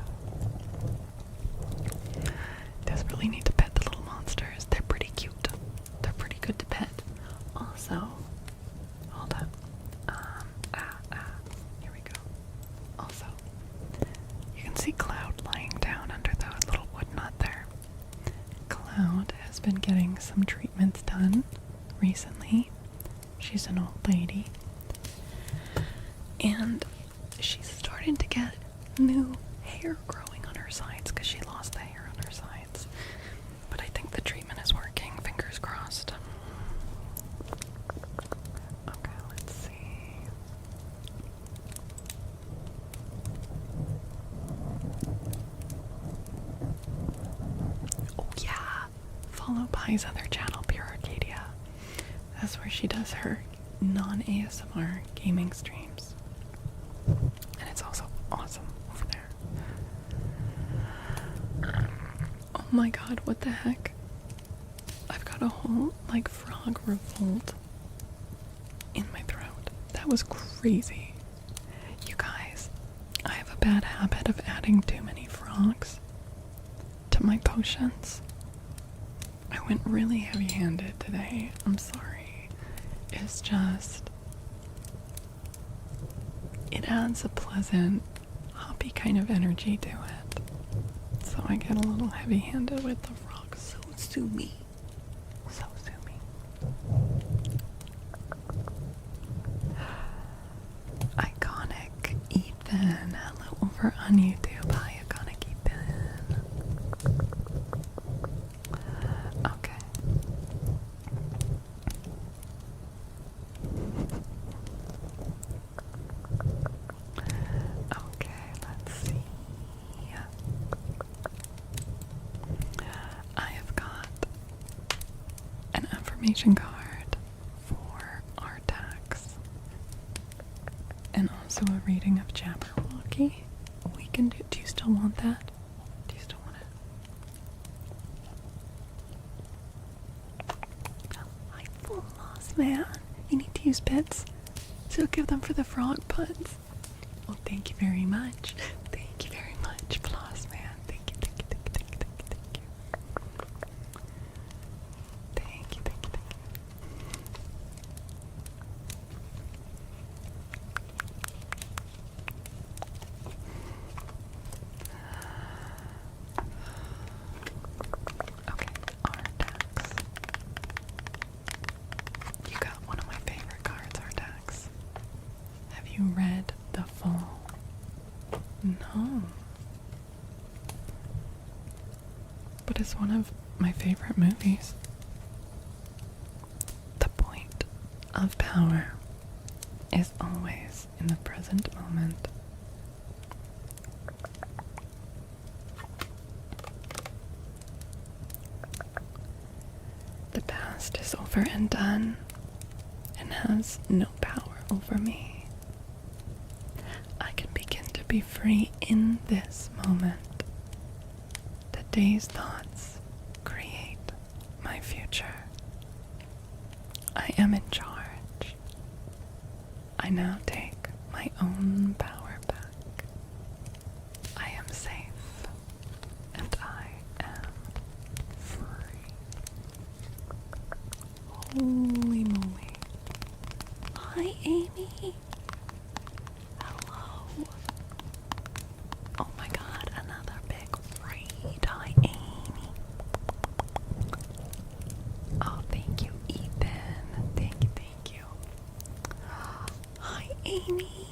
Desperately need to pet the little monsters. They're pretty cute. They're pretty good to pet. Also, hold up. Here we go. Also, you can see Cloud lying down under the little wood knot there. Cloud has been getting some treatments done recently. She's an old lady. And she's starting to get new hair growing on her sides because she lost the hair on her sides. But I think the treatment is working. Fingers crossed. Okay, let's see. Oh yeah, follow Pi's other channel, Pure Arcadia. That's where she does her non-ASMR gaming streams. And it's also awesome over there. Oh my god, what the heck? I've got a whole, like, frog revolt in my throat. That was crazy. You guys, I have a bad habit of adding too many frogs to my potions. I went really heavy-handed today. I'm sorry. It's just, it adds a pleasant, hoppy kind of energy to it. So I get a little heavy-handed with the frogs. So sue me. So sue me. Iconic Ethan. Hello over on YouTube. Hi, Iconic Ethan. confirmation card for our tax. And also a reading of Jabberwocky. We can do. Do you still want that? Do you still want it? I full loss, man. You need to use bits, so give them for the frog puns. Well, thank you very much. Thank you very much, Floss Man. Thank you, thank you, thank you, thank you, thank you, thank you. Thank you, thank you, thank you. Okay, Artax. You got one of my favorite cards, Artax. Have you read The Fall? No. But it's one of my favorite movies. The point of power is always in the present moment. The past is over and done and has no power over me. I can begin to be free in this moment. The day's thoughts create my future. I am in charge. I now take my own power back. I am safe, and I am free. Holy moly. Hi, Amy. Hello. Oh my god, another big raid. Hi, Amy. Oh, thank you, Ethan. Thank you, thank you. Hi, Amy.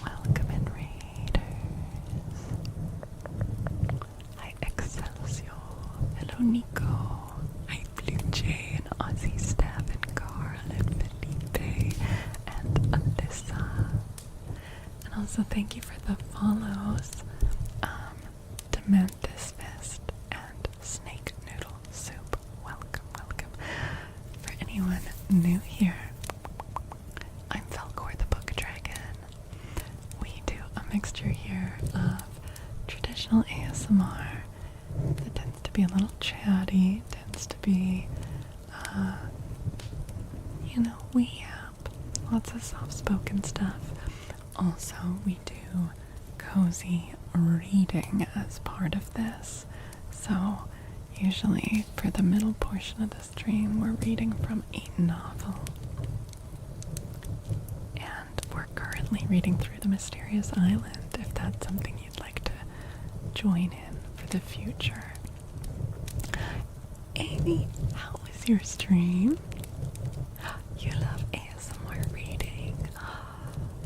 Welcome in, Raiders. Hi, Excelsior. Hello, Nico. Hi, Blue Jay and Ozzy, Steph and Carl and Felipe and Alyssa. And also thank you for the follows. Dementis Fist and Snake Noodle Soup. Welcome, welcome. For anyone new here, I'm Faolkor the Book Dragon. We do a mixture here of traditional ASMR that tends to be a little chatty, tends to be, lots of soft-spoken stuff. Also, we do cozy reading as part of this. So, usually for the middle portion of the stream, we're reading from a novel. And we're currently reading through The Mysterious Island, if that's something you'd like to join in for the future. Amy, how was your stream? You love ASMR reading.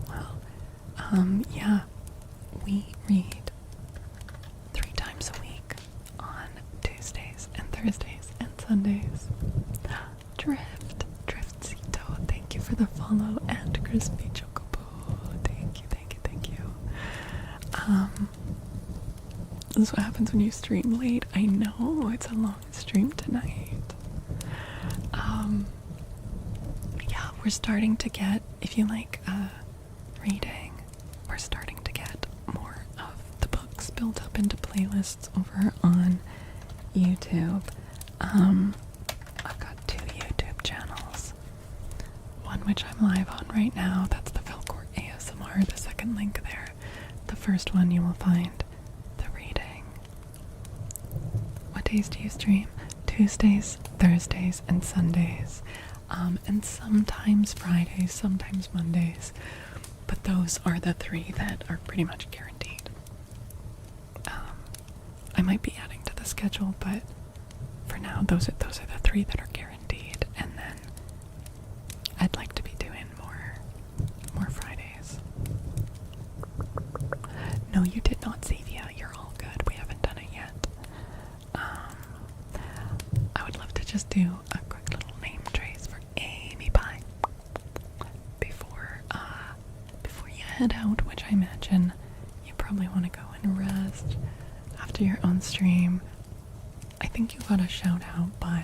Well, yeah, we read 3 times a week on Tuesdays and Thursdays and Sundays. Driftcito, thank you for the follow, and Crispy Chocobo, thank you, thank you, thank you. This is what happens when you stream late. I know, it's a long stream tonight. Yeah, we're starting to get, if you like reading, we're starting to get more of the books built up into playlists over on YouTube. I've got 2 YouTube channels. One which I'm live on right now, that's the Faolkor ASMR, the second link there. The first one you will find the reading. What days do you stream? Tuesdays, Thursdays, and Sundays. And sometimes Fridays, sometimes Mondays. But those are the 3 that are pretty much guaranteed. I might be adding to the schedule, but for now, those are the 3 that are guaranteed. And then I'd like to be doing more Fridays. No, you did not, Xavier. You're all good. We haven't done it yet. I would love to just do a quick little name trace for Amy Pie before you head out, which I imagine you probably want to go and rest after your own stream. I think you got a shout out, but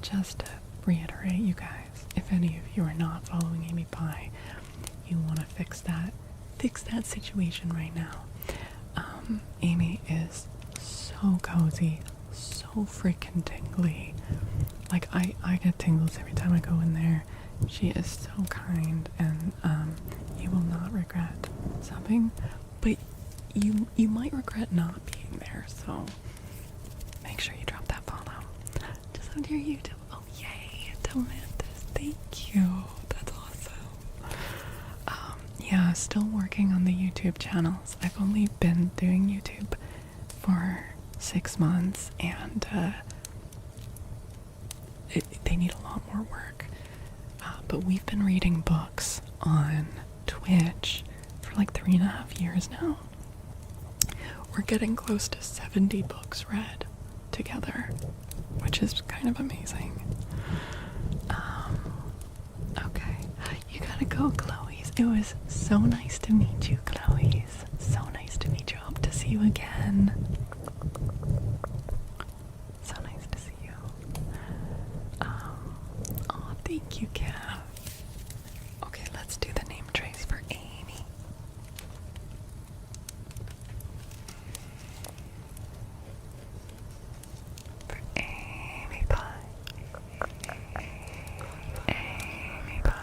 just to reiterate, you guys, if any of you are not following Amy Pie, you want to fix that situation right now. Amy is so cozy, so freaking tingly. Like, I get tingles every time I go in there. She is so kind, and you will not regret something, but you might regret not being there, so make sure you drop that follow. Just on your YouTube. Oh yay, Dementis, thank you. That's awesome. Yeah, still working on the YouTube channels. I've only been doing YouTube for 6 months, and they need a lot more work. But we've been reading books on Twitch for like 3.5 years now. We're getting close to 70 books read together, which is kind of amazing. Okay, you gotta go, Chloe's. It was so nice to meet you, Chloe's. So nice to meet you. Hope to see you again. So nice to see you. Oh, thank you, Cav. Okay, let's do the name trace for Amy. For Amy Pie. Amy Pie.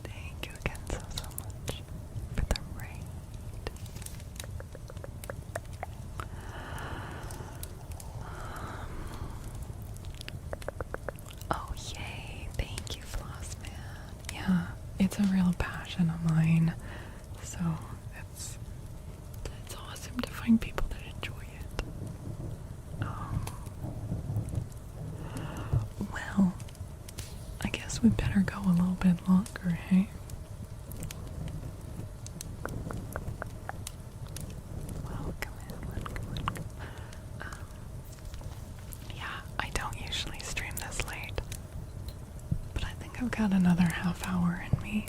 Thank you again so much for the raid. Oh yay, thank you, Flossman. Yeah, it's a real passion of mine, so it's awesome to find people that enjoy it. Well, I guess we better go a little bit longer, hey? Welcome in. Yeah, I don't usually stream this late, but I think I've got another half hour in me.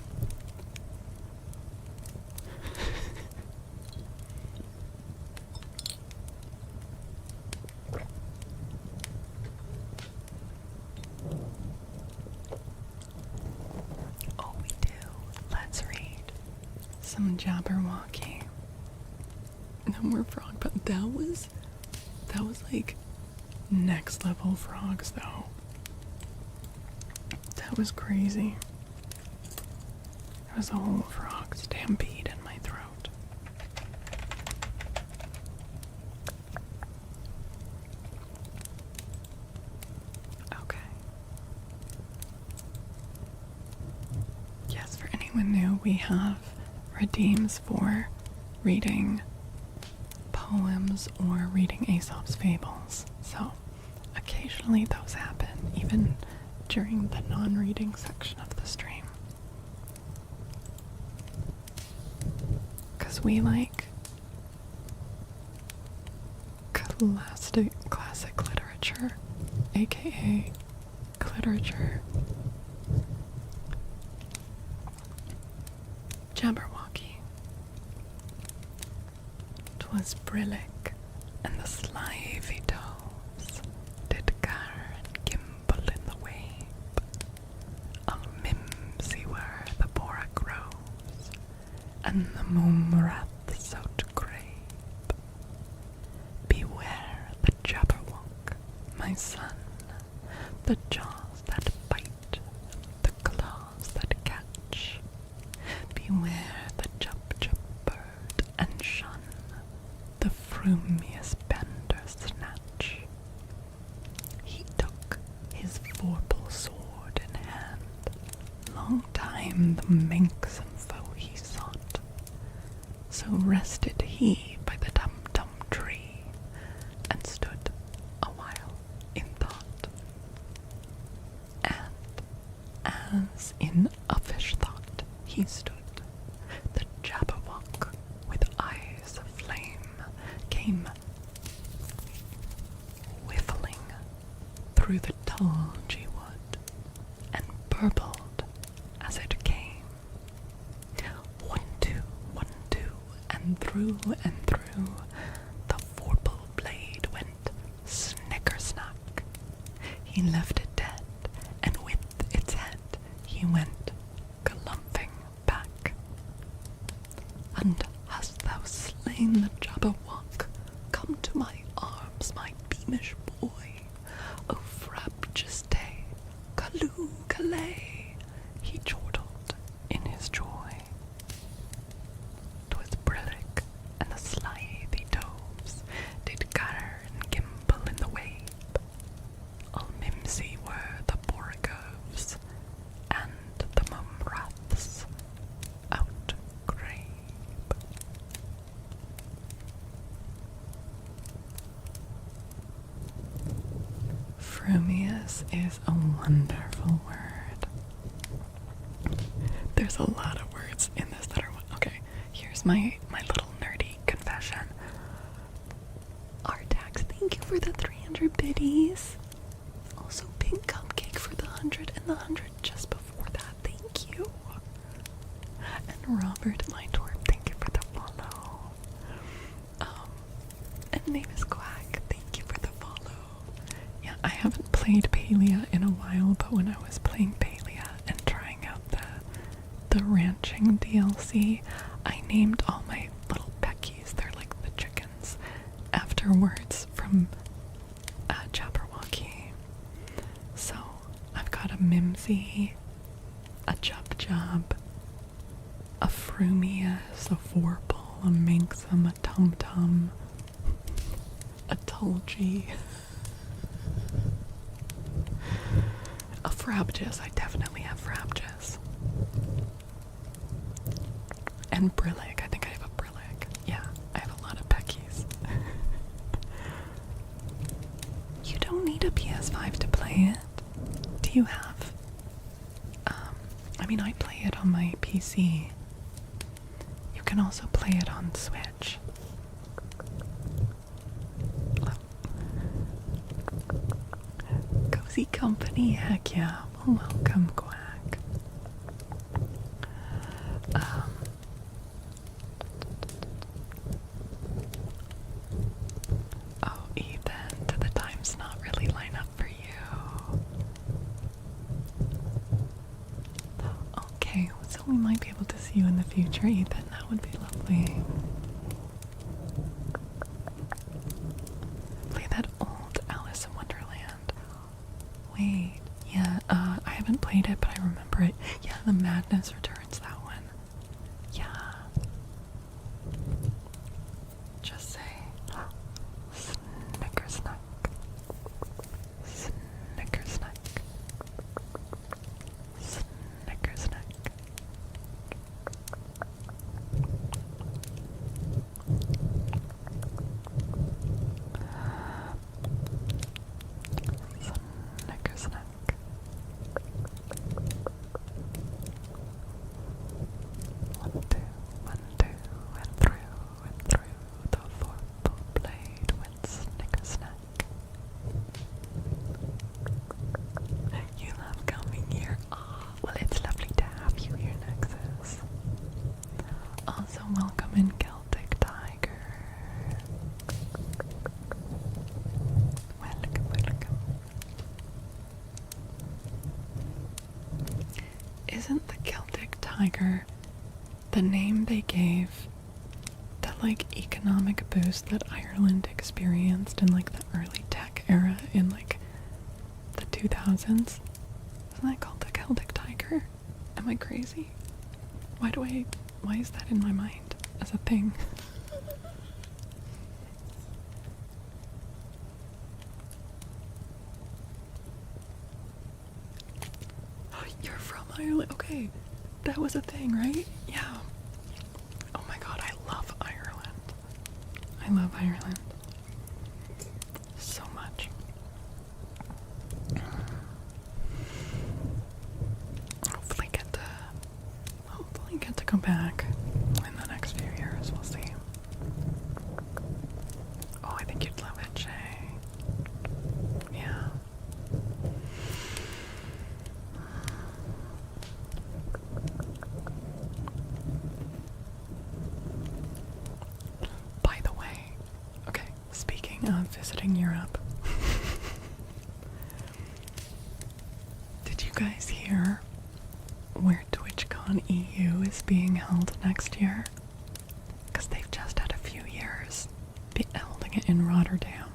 Oh, we do. Let's read some Jabberwocky. No more frog, but that was like next level frogs though. That was crazy. There was a whole frog stampede in my throat. Okay. Yes, for anyone new, we have redeems for reading poems or reading Aesop's fables. So occasionally those happen, even during the non-reading section of the stream. Because we like classic literature, aka cliterature. Jabberwocky. 'Twas brillig, and the slithy toves did gar and gimble in the wabe. All mimsy were the bora groves, and the moomrath so to crabe. Beware the jabberwock, my son, the jaws that bite, the claws that catch. Beware the jup bird, and shun the frumious bender snatch. He took his vorpal sword in hand, long time the manxome foe he sought. So rested he by the tum came whiffling through the tulgey wood and burbled as it came. 1, 2, 1, 2, and through, the vorpal blade went snicker-snack. He left it dead, and with its head he went galumphing back. And hast thou slain the Jabberwock? Come to my arms, my beamish boy. O frabjous day, calloo, calais, he chortled in his joy. 'Twas brillig, and the slithy doves did garr and gimble in the wabe. All mimsy were the borogoves, and the mumraths outgrabe. Frumious is a wonderful word. There's a lot of words in this that are okay. Here's my little nerdy confession. Artax, thank you for the 300 biddies. Also, Pink Cupcake for the 100 and the 100 just before that. Thank you. And Robert, my dwarf, thank you for the follow. And name is Quack, thank you for the follow. Yeah, I haven't played Palia in a while, but when I was playing Palia and trying out the ranching DLC, I named all my little peckies, they're like the chickens, after words from Jabberwocky. So I've got a Mimsy, a Jub, a Frumious, a Vorpal, a Minxum, a Tum, a Tulgey, a Frabjous. I definitely have Frabjous. And Brillig. I think I have a Brillig. Yeah, I have a lot of Peckies. You don't need a PS5 to play it. Do you have? I play it on my PC. You can also play it on Switch. Cozy company, heck yeah. Well, welcome, Quack. Oh, Ethan, do the times not really line up for you? Okay, so we might be able to see you in the future, Ethan. That would be lovely. Play that old Alice in Wonderland. Wait, yeah, I haven't played it, but I remember it. Yeah, the Madness Returns, that one. Yeah. Just say, Snickersnack. Snickersnack. Snickersnack. Snickersnack. 1, 2, 1, 2, and through the vorpal blade went snicker-snack. You love coming here. Oh, well, it's lovely to have you here, Nexus. Also, welcome in Celtic Tiger. Welcome. Isn't the Celtic Tiger the name they gave the economic boost that Ireland experienced in the early tech era in the 2000s? Isn't that called the Celtic Tiger? Am I crazy? Why is that in my mind as a thing? You're from Ireland. Okay. That was a thing, right? Yeah. Oh my god, I love Ireland. I love Ireland. So much. Hopefully get to go back in the next few years. We'll see. Speaking of visiting Europe, did you guys hear where TwitchCon EU is being held next year? Because they've just had a few years holding it in Rotterdam.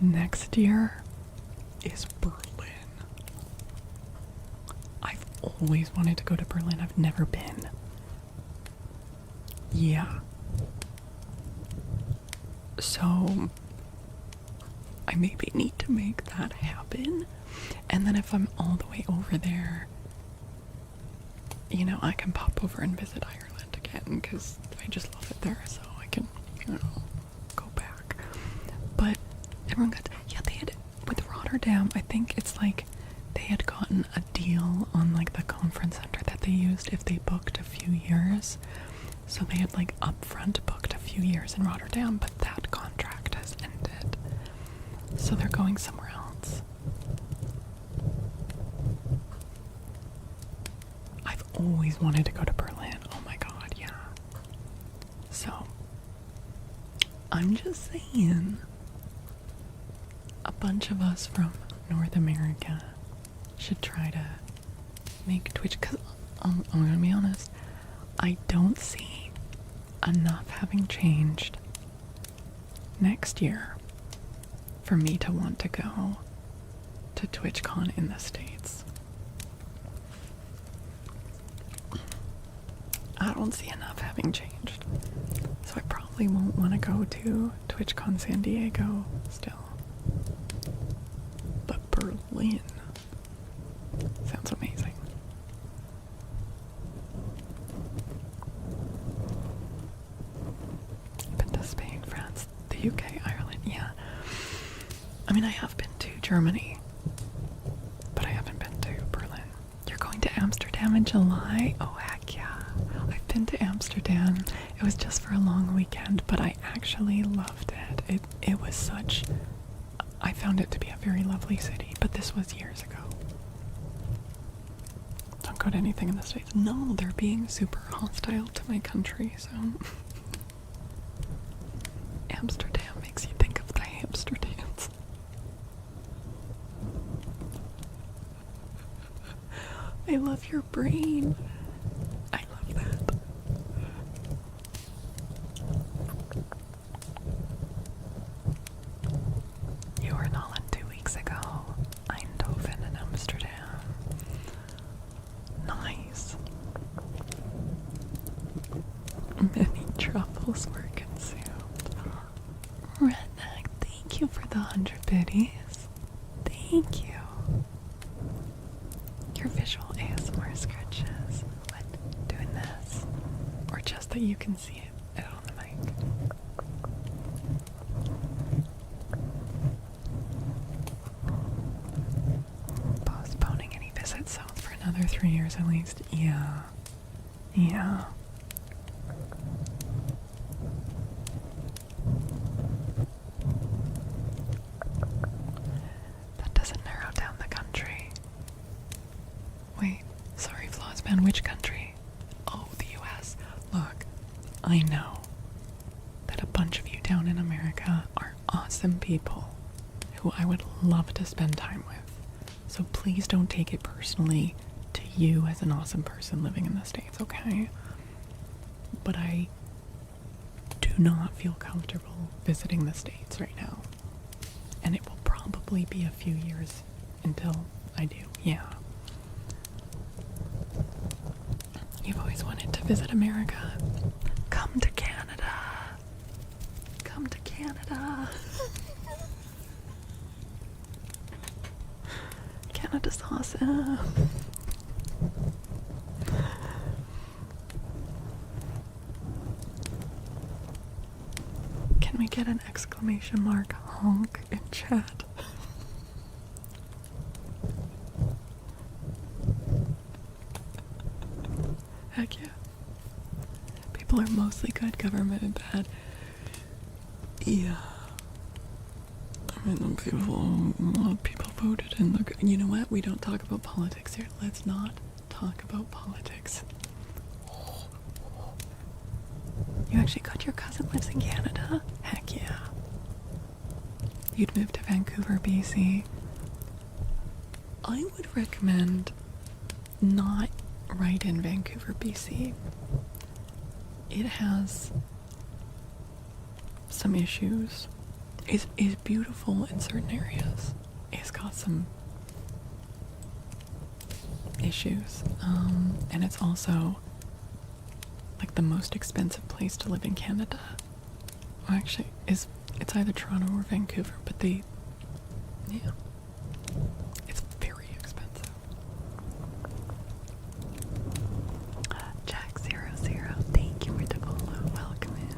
Next year is Berlin. I've always wanted to go to Berlin. I've never been. Yeah. So I maybe need to make that happen. And then if I'm all the way over there, you know, I can pop over and visit Ireland again because I just love it there. So I can, you know, go back. But everyone got, yeah, they had, with Rotterdam, I think it's like they had gotten a deal on like the conference center that they used if they booked a few years. So they had like upfront booked a few years in Rotterdam, but that contract has ended. So they're going somewhere else. I've always wanted to go to Berlin. Oh my god, yeah. So I'm just saying, a bunch of us from North America should try to make Twitch, because I'm gonna be honest, I don't see enough having changed next year for me to want to go to TwitchCon in the States. I don't see enough having changed. So I probably won't want to go to TwitchCon San Diego still. But Berlin sounds amazing. Been to Spain, France, the UK, Ireland, yeah. I mean, I have been to Germany, but I haven't been to Berlin. You're going to Amsterdam in July? Oh, heck yeah. I've been to Amsterdam. It was just for a long weekend, but I actually loved it. It was such... I found it to be a very lovely city, but this was years ago. Don't go to anything in the States. No, they're being super hostile to my country, so... Amsterdam makes you think of the hamster dance. I love your brain. I love that. You were in Holland 2 weeks ago. Eindhoven and Amsterdam. Nice. Many truffles were consumed. Redneck, thank you for the 100 biddies. Thank you. Your visual ASMR scratches. What? Doing this? Or just that you can see it on the mic? Postponing any visits south for another 3 years at least. Yeah. Yeah. That doesn't narrow down the country. Wait, sorry, Flossman, which country? Oh, the US. Look, I know that a bunch of you down in America are awesome people who I would love to spend time with. So please don't take it personally to you as an awesome person living in the States, okay? But I do not feel comfortable visiting the States right now. And it will probably be a few years until I do, yeah. You've always wanted to visit America. Come to Canada. Come to Canada. Canada's awesome. Can we get an exclamation mark honk in chat? Heck yeah. People are mostly good, government and bad. Yeah. I mean, a lot of people voted in the... You know what? We don't talk about politics here. Let's not talk about politics. You actually could. Your cousin lives in Canada? Heck yeah. You'd move to Vancouver, BC. I would recommend not right in Vancouver, BC. It has some issues. It's beautiful in certain areas. It's got some issues. And it's also like the most expensive place to live in Canada. Well, actually, it's either Toronto or Vancouver, but yeah. It's very expensive. Jack00, thank you for the follow. Welcome in.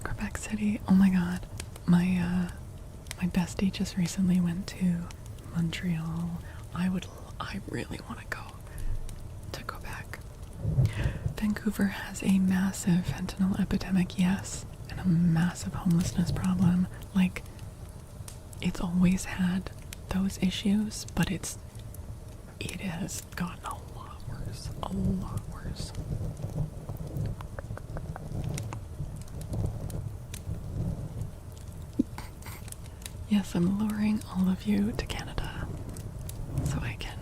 Quebec City, oh my god. My bestie just recently went to Montreal. I really want to go to Quebec. Vancouver has a massive fentanyl epidemic, yes, and a massive homelessness problem. Like, it's always had those issues, but it has gotten a lot worse. A lot worse. Yes, I'm luring all of you to Canada so I can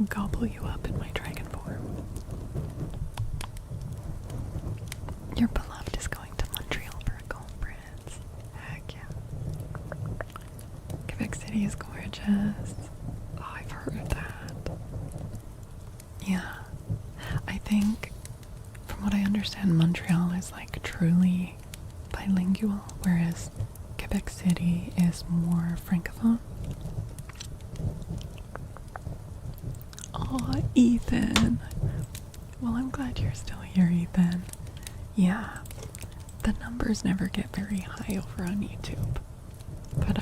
gobble you up in my dragon form. Your beloved is going to Montreal for a conference. Heck yeah. Quebec City is gorgeous. Oh, I've heard that. Yeah. I think, from what I understand, Montreal is like truly bilingual, whereas Quebec City is more francophone. Oh, Ethan. Well, I'm glad you're still here, Ethan. Yeah, the numbers never get very high over on YouTube, but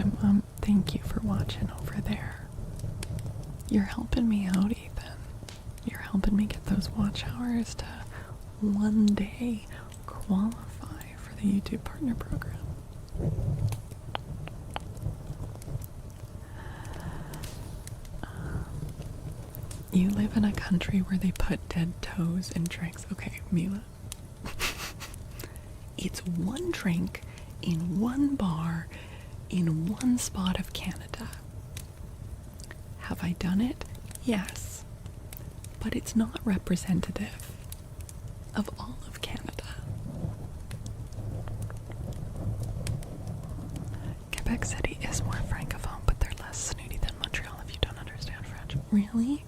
thank you for watching over there. You're helping me out, Ethan. You're helping me get those watch hours to one day qualify for the YouTube Partner Program. You live in a country where they put dead toes in drinks. Okay, Mila. It's one drink in one bar in one spot of Canada. Have I done it? Yes. But it's not representative of all of Canada. Quebec City is more francophone, but they're less snooty than Montreal if you don't understand French. Really?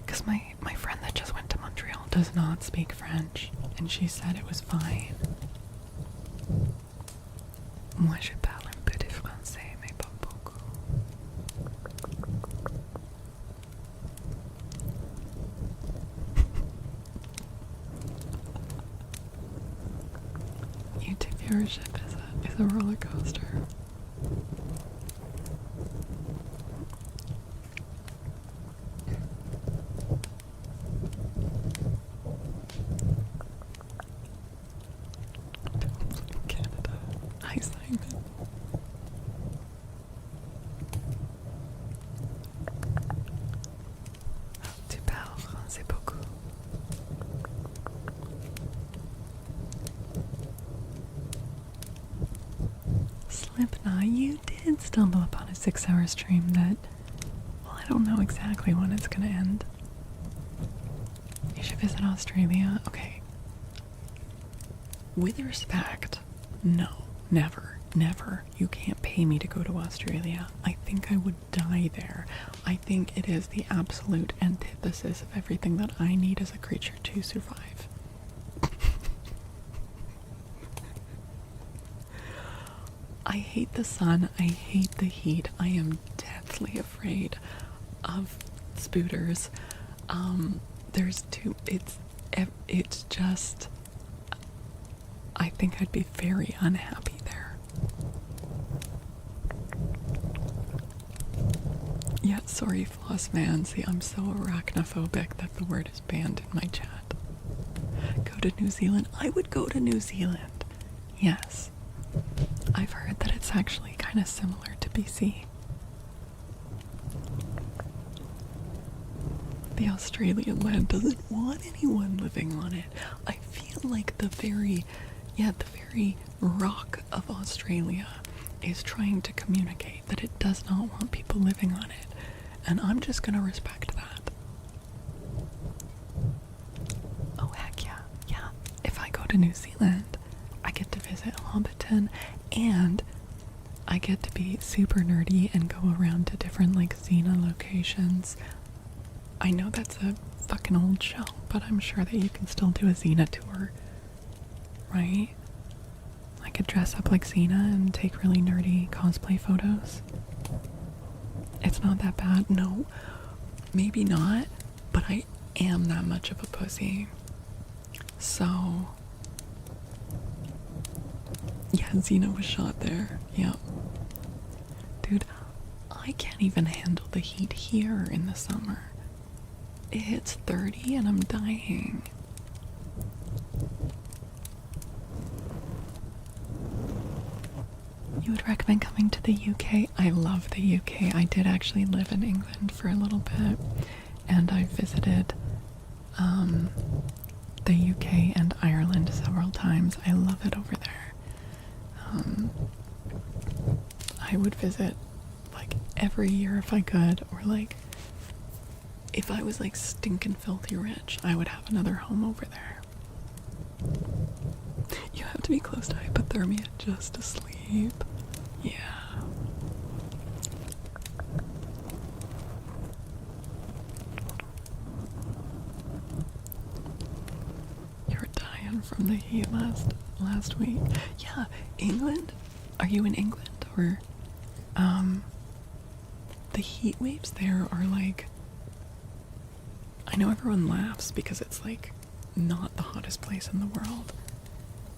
Because my friend that just went to Montreal does not speak French, and she said it was fine. Moi je parle un peu de français, mais pas beaucoup. YouTube viewership is a roller coaster. Canada. Hi, Simon. Tu parles français beaucoup. Slipknot, you did stumble upon a 6-hour stream that, well, I don't know exactly when it's gonna end. You should visit Australia. Okay. With respect, no, never, never. You can't pay me to go to Australia. I think I would die there. I think it is the absolute antithesis of everything that I need as a creature to survive. I hate the sun. I hate the heat. I am deathly afraid of spooters. It's just, I think I'd be very unhappy there. Yeah, sorry, Floss Man. See, I'm so arachnophobic that the word is banned in my chat. Go to New Zealand? I would go to New Zealand. Yes. I've heard that it's actually kind of similar to BC. the Australian land doesn't want anyone living on it. I feel like the very rock of Australia is trying to communicate that it does not want people living on it. And I'm just gonna respect that. Oh heck yeah, yeah. If I go to New Zealand, I get to visit Hobbiton, and I get to be super nerdy and go around to different like Xena locations. I know that's a fucking old show, but I'm sure that you can still do a Xena tour, right? I could dress up like Xena and take really nerdy cosplay photos. It's not that bad. No, maybe not, but I am that much of a pussy. So, yeah, Xena was shot there. Yep. Dude, I can't even handle the heat here in the summer. It hits 30 and I'm dying. You would recommend coming to the UK? I love the UK. I did actually live in England for a little bit, and I visited the UK and Ireland several times. I love it over there. I would visit like every year if I could, or like if I was like stinking filthy rich, I would have another home over there. You have to be close to hypothermia just to sleep. Yeah. You were dying from the heat last week. Yeah, England? Are you in England? Or the heat waves there are like, I know everyone laughs because it's like not the hottest place in the world,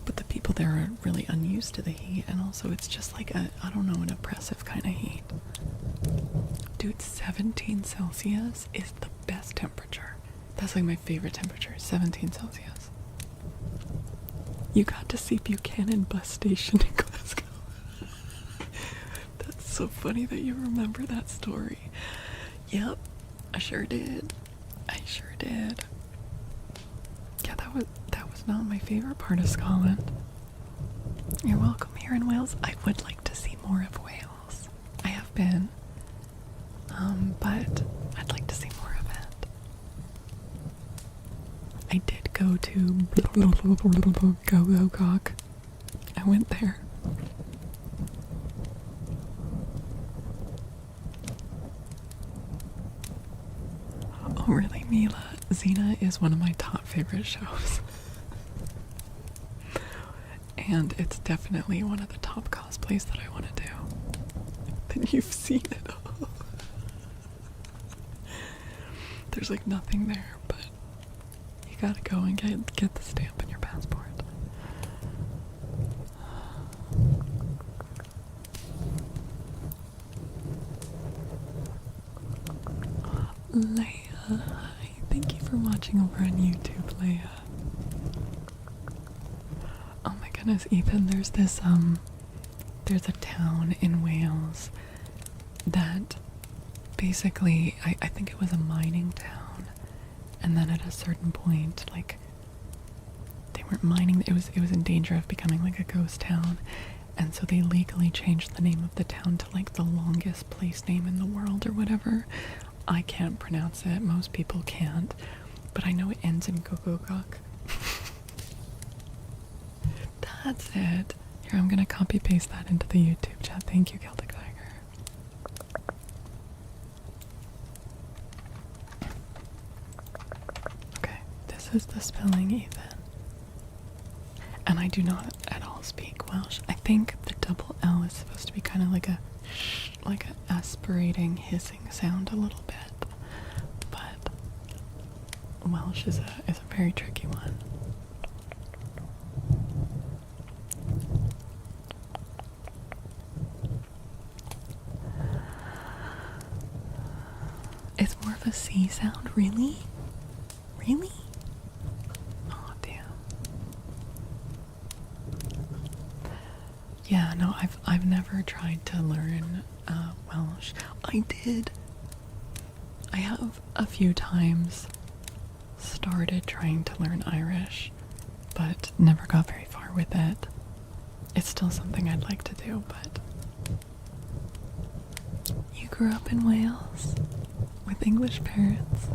but the people there are really unused to the heat, and also it's just like a, I don't know, an oppressive kind of heat. Dude, 17 Celsius is the best temperature. That's like my favorite temperature, 17 Celsius. You got to see Buchanan bus station in Glasgow. That's so funny that you remember that story. Yep, I sure did. I sure did. Yeah, that was not my favorite part of Scotland. You're welcome here in Wales. I would like to see more of Wales. I have been, but I'd like to see more of it. I did go to Go Cock. I went there. Oh really, Mila? Xena is one of my top favorite shows. And it's definitely one of the top cosplays that I want to do. Then you've seen it all. There's like nothing there, but you gotta go and get the stamp in your passport. Leia, hi. Thank you for watching over on YouTube, Leia. Oh my goodness, Ethan, there's this, there's a town in Wales that basically, I think it was a mining town, and then at a certain point, like, they weren't mining, it was in danger of becoming like a ghost town, and so they legally changed the name of the town to like the longest place name in the world or whatever. I can't pronounce it, most people can't, but I know it ends in Gogogok. That's it. Here, I'm gonna copy paste that into the YouTube chat. Thank you, Celtic Tiger. Okay, this is the spelling, Ethan. And I do not at all speak Welsh. I think the double L is supposed to be kind of like an aspirating, hissing sound a little bit. But Welsh is a very tricky one. It's more of a C sound, really? Really? Oh, damn. Yeah, no, I've never tried to learn Welsh. I have a few times started trying to learn Irish, but never got very far with it. It's still something I'd like to do, but... You grew up in Wales with English parents?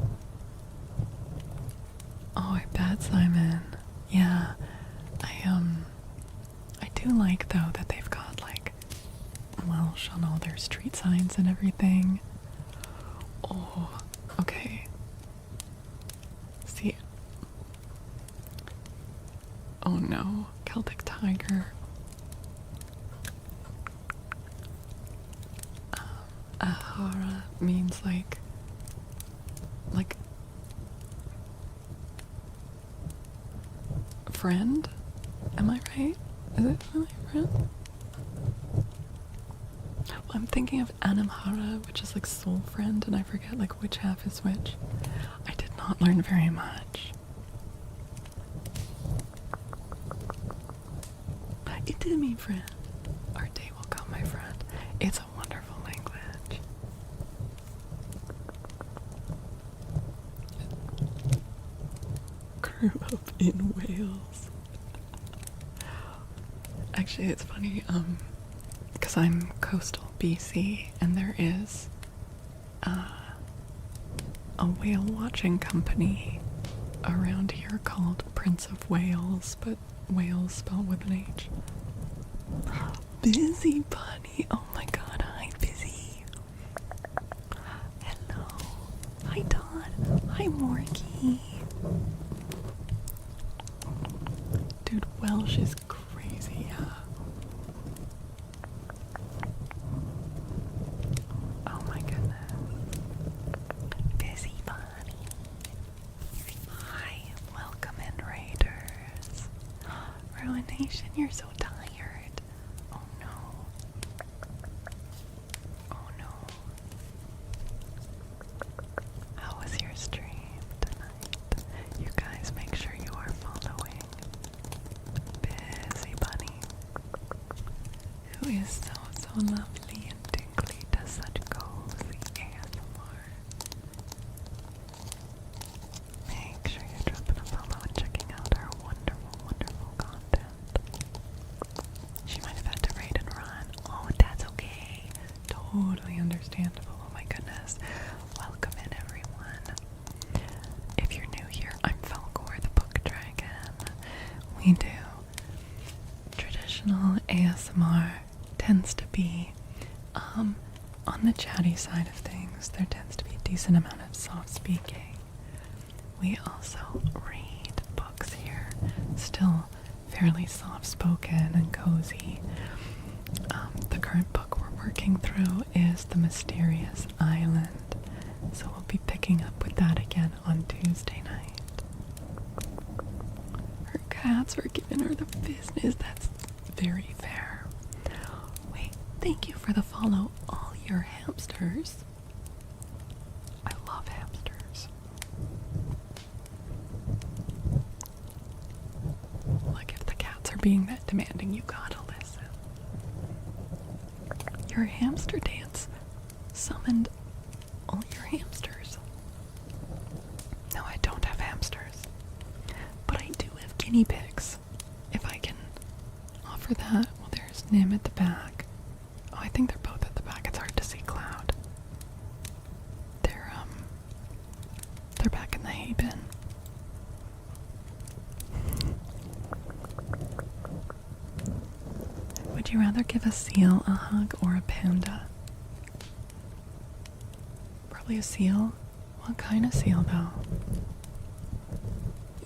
Oh, I bet, Simon. Yeah, I do like, though, that they've got, like, Welsh on all their street signs and everything. Oh, okay. See. Oh no, Celtic Tiger. Ahara means like friend? Am I right? Is it really friend? Well, I'm thinking of Anamhara, which is like soul friend, and I forget like which half is which. I did not learn very much. It did mean friend. Our day will come, my friend. It's a wonderful language. Grew up in Wales. Actually, it's funny, because I'm coastal BC, and there is a whale watching company around here called Prince of Wales, but Wales spelled with an H. Busy Bunny. Oh my god, hi Busy. Hello. Hi Don. Hi Morky. Dude, Welsh is crazy, yeah. Oh my goodness. Busy Bunny. Hi, welcome in Raiders. Ruination, you're so tired. Oh no. Oh no. How was your stream tonight? You guys make sure you are following Busy Bunny, who is so lovely and tinkly, does such cozy ASMR. Make sure you're dropping a follow and checking out her wonderful content. She might have had to raid and run. Oh, that's okay. Totally understandable. Oh my goodness. Welcome in, everyone. If you're new here, I'm Faolkor, the Book Dragon. We do traditional ASMR. Tends to be on the chatty side of things. There tends to be a decent amount of soft speaking. We also read books here, still fairly soft spoken and cozy. The current book we're working through is The Mysterious Island, so we'll be picking up with that again on Tuesday night. Her cats are giving her the business. That's very fair. Wait, thank you for the follow, all your hamsters. I love hamsters. Like, if the cats are being that demanding, you gotta listen. Your hamster dance summoned all your hamsters. No, I don't have hamsters, but I do have guinea pigs. If I can offer that. Well, there's Nim at the back. Oh, I think they're both at the back. It's hard to see Cloud. They're back in the hay bin. Would you rather give a seal a hug or a panda? Probably a seal. What kind of seal, though?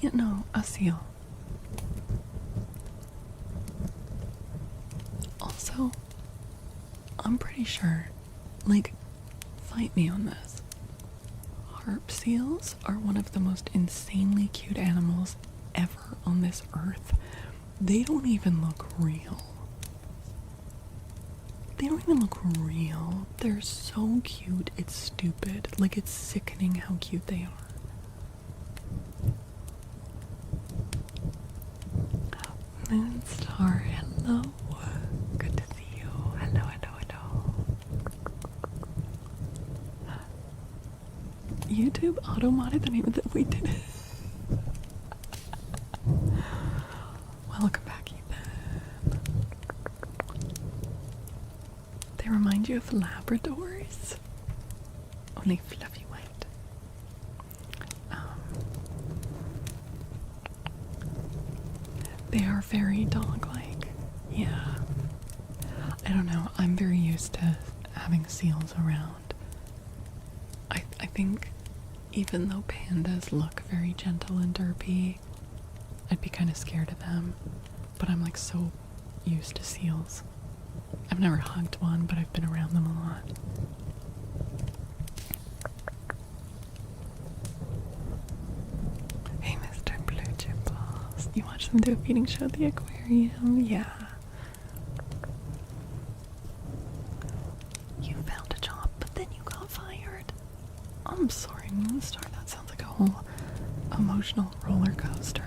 You know, a seal. Also, I'm pretty sure, like, fight me on this. Harp seals are one of the most insanely cute animals ever on this earth. They don't even look real. They don't even look real. They're so cute, it's stupid. Like, it's sickening how cute they are. Moonstar, hello. Good to see you. Hello. YouTube auto-modded the name of the... We did it. Welcome back, Ethan. They remind you of Labradors. Only fluffy white. They are very dog-like. Yeah. I don't know. I'm very used to having seals around. I think even though pandas look very gentle and derpy, I'd be kind of scared of them. But I'm like so used to seals. I've never hugged one, but I've been around them a lot. Hey, Mr. Blue Balls. You watch them do a feeding show at the aquarium? Yeah. You found a job, but then you got fired. I'm sorry, Moonstar. That sounds like a whole emotional roller coaster.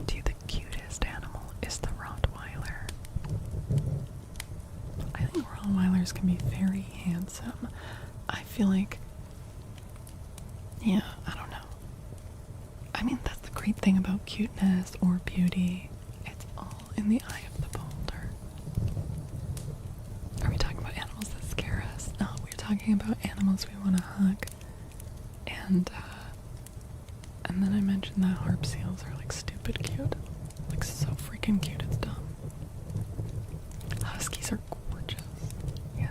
Dude, the cutest animal is the Rottweiler. I think Rottweilers can be very handsome. I feel like, yeah, I don't know. I mean, that's the great thing about cuteness or beauty. It's all in the eye of the beholder. Are we talking about animals that scare us? No, we're talking about animals we want to hug. And then I mentioned that harp seals are like stupid cute. Like so freaking cute, it's dumb. Huskies are gorgeous. Yes.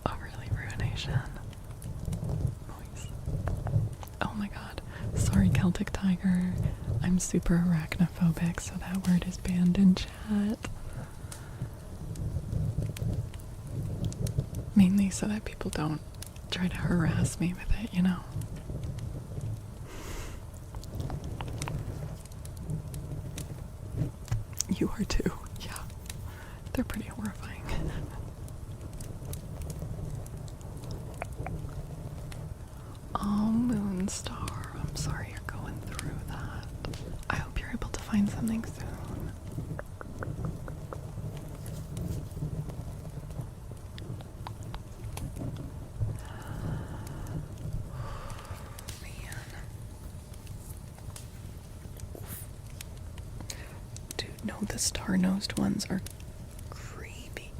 Oh really, Ruination. Noise. Oh my god. Sorry, Celtic Tiger. I'm super arachnophobic, so that word is banned in chat. Mainly so that people don't try to harass me with it, you know? You are too, yeah. They're pretty horrifying. Oh, Moonstar, I'm sorry you're going through that. I hope you're able to find something soon. No, the star-nosed ones are creepy.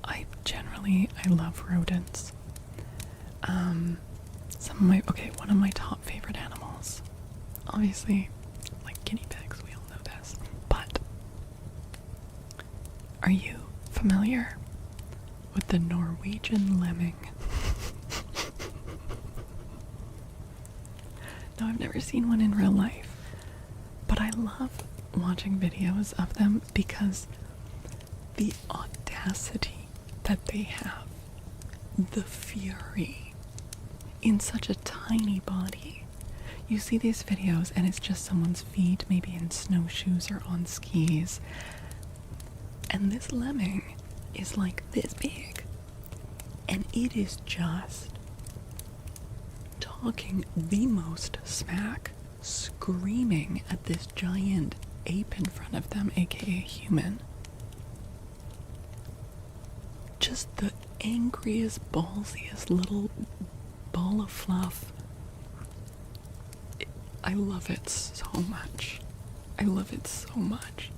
I love rodents. One of my top favorite animals, obviously, like guinea pigs, we all know this, but are you familiar with the Norwegian lemming? No, I've never seen one in real life, but I love watching videos of them because the audacity that they have, the fury in such a tiny body. You see these videos and it's just someone's feet, maybe in snowshoes or on skis, and this lemming is like this big, and it is just talking the most smack, screaming at this giant ape in front of them, aka human. Just the angriest, ballsiest little ball of fluff. I love it so much. I love it so much.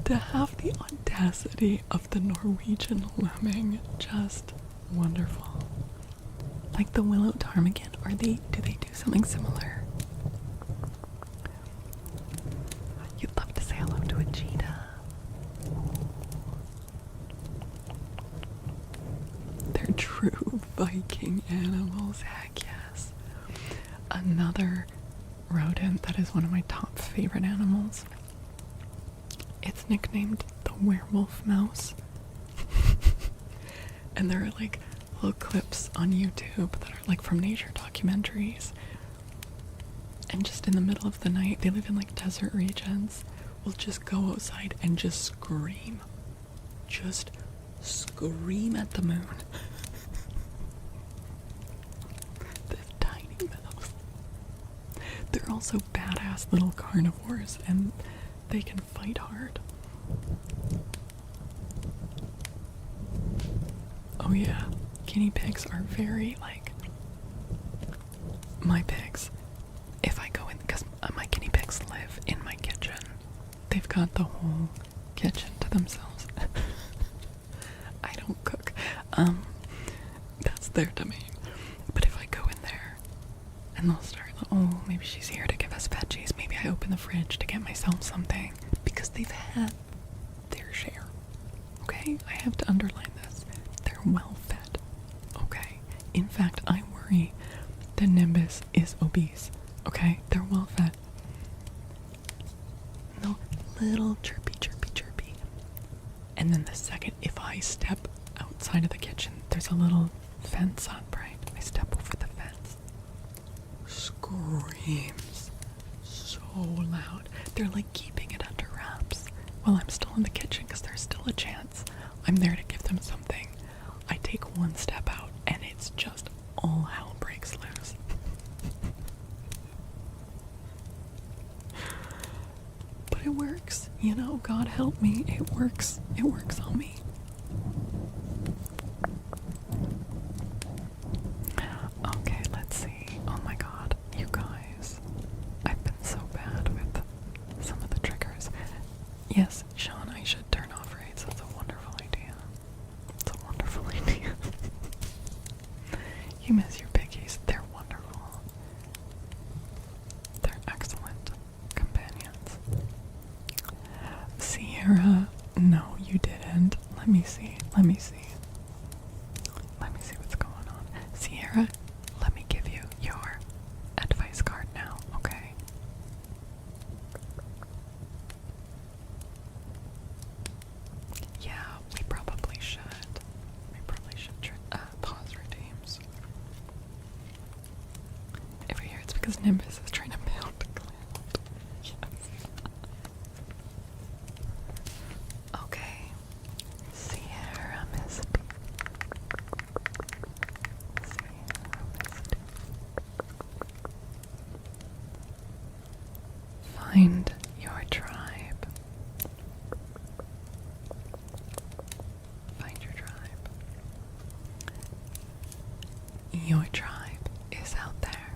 To have the audacity of the Norwegian lemming, just wonderful. Like the willow ptarmigan, do they do something similar? You'd love to say hello to a cheetah. They're true Viking animals, heck yes. Another rodent that is one of my top favorite animals. It's nicknamed the werewolf mouse. And there are like little clips on YouTube that are like from nature documentaries. And just in the middle of the night, they live in like desert regions, will just go outside and just scream. Just scream at the moon. This tiny they're also badass little carnivores, and they can fight hard. Oh yeah, guinea pigs are very, like, my pigs. If I go in, because my guinea pigs live in my kitchen. They've got the whole kitchen to themselves. I don't cook. That's their domain. But if I go in there and they'll start, oh, maybe she's here to give us veggies. Maybe I open the fridge to get myself something. Because they've had their share. Okay? I have to underline this. They're well fed. Okay? In fact, I worry that Nimbus is obese. Okay? They're well fed. No, little chirpy, chirpy, chirpy. And then the second, if I step outside of the kitchen, there's a little fence up, right? I step over the fence. Screams. So loud. They're like keeping it under wraps while I'm still in the kitchen because there's still a chance I'm there to give them something. I take one step out and it's just all hell breaks loose. But it works, you know, God help me, it works on me. Okay, let's see. Oh my god, you guys. I've been so bad with some of the triggers. Yes, Sean, I should turn off raids. That's a wonderful idea. It's a wonderful idea. You miss your piggies. They're wonderful. They're excellent companions. Sierra, no, you didn't. Let me see. Let me see what's going on. Sierra, let me give you your advice card now, okay? Yeah, we probably should. Pause redeems. Every year it's because Nimbus is trying to mount a cloud. Yes. Okay. Sierra Misty. Find your tribe. Find your tribe. Your tribe is out there.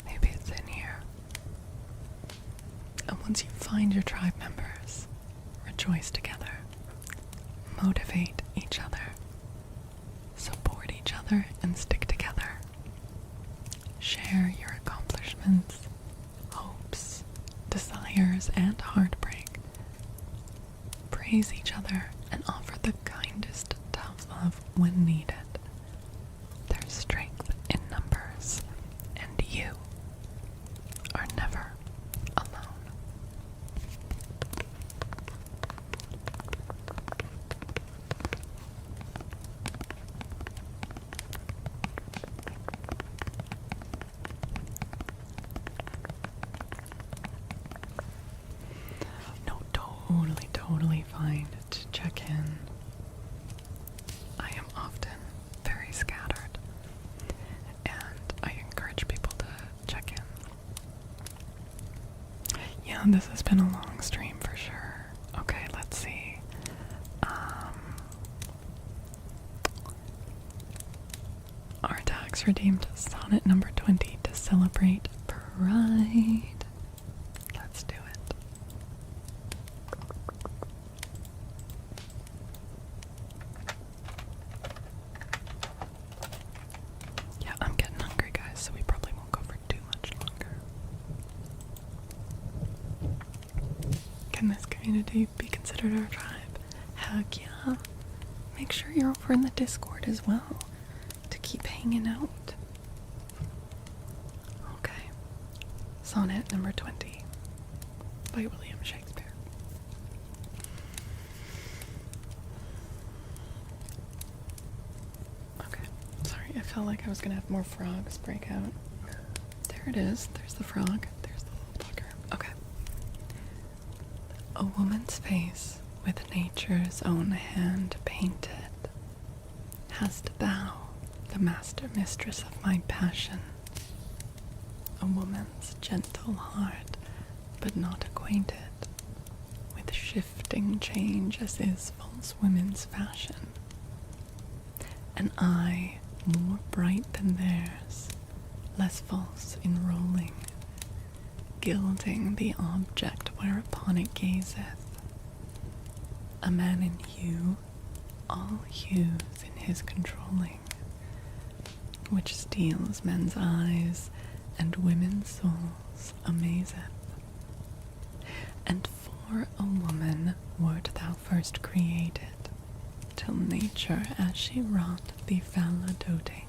Maybe it's in here. And once you find your tribe members, rejoice together. Motivate each other. Support each other and stick together. Share your accomplishments, hopes, desires, and heartbreak. Praise each other and offer the kindest tough love when needed. There's strength in numbers, and you are never alone. No, totally fine to check in. I am often very scattered, and I encourage people to check in. Yeah, this has been a long stream for sure. Okay, let's see. Our tax redeemed sonnet number 20 to celebrate Pride. Let's do it. Yeah, I'm getting hungry, guys, so we probably won't go for too much longer. Can this community be considered our tribe? Heck yeah. Make sure you're over in the Discord as well to keep hanging out. Okay. Sonnet number 20 by William Shakespeare. Okay. Sorry, I felt like I was gonna have more frogs break out. There it is. There's the frog. There's the little bugger. Okay. A woman's face with nature's own hand painted has to bow, the master mistress of my passion. a woman's gentle heart, but not acquainted with shifting change as is false women's fashion. An eye more bright than theirs, less false in rolling, gilding the object whereupon it gazeth. A man in hue, all hues in his controlling, which steals men's eyes and women's souls amazeth. And for a woman wert thou first created, till nature as she wrought thee fell a doting,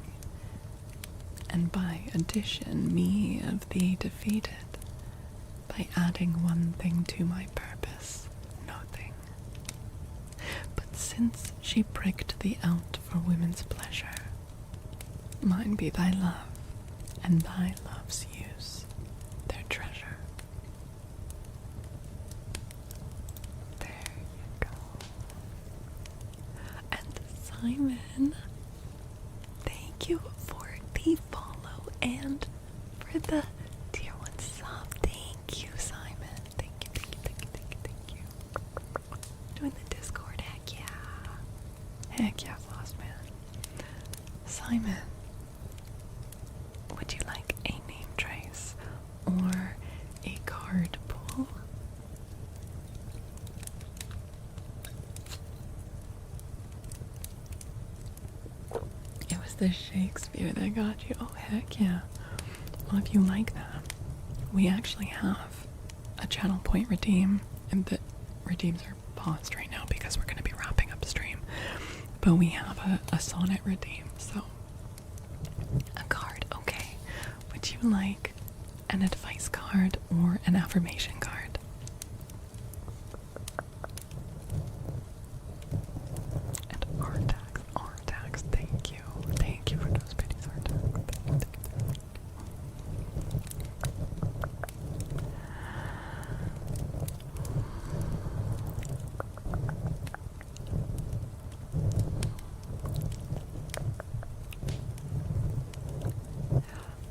and by addition me of thee defeated, by adding one thing to my purpose, nothing. But since she pricked thee out for women's pleasure, mine be thy love, and thy love's use their treasure. There you go. And Simon, thank you for the follow and for the tier 1 sub. Thank you, Simon. Thank you, thank you, thank you, thank you, thank you. Join the Discord, heck yeah. Heck yeah, Floss Man. Simon, would you like a name trace or a card pull? It was the Shakespeare that got you. Oh, heck yeah. Well, if you like that, we actually have a channel point redeem, and the redeems are paused right now because we're going to be wrapping up stream. But we have a sonnet redeem, so a card, okay. Would you like an advice card or an affirmation card? And R-tags, thank you. Thank you for those pennies, R-tags.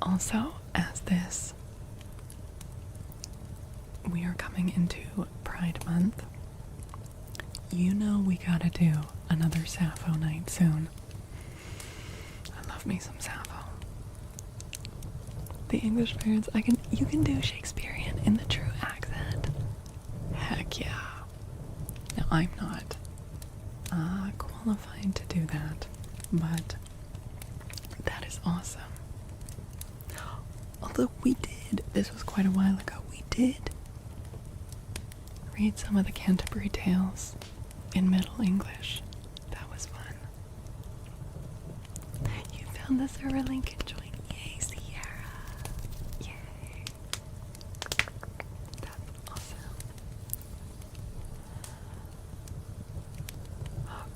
Also, as this, we are coming into Pride Month. You know we gotta do another Sappho night soon. I love me some Sappho. The English parents, you can do Shakespearean in the true accent. Heck yeah. Now I'm not qualified to do that, but that is awesome. Although this was quite a while ago, we did read some of the Canterbury Tales in Middle English. That was fun. You found the server link, enjoying. Yay, Sierra. Yay. That's awesome.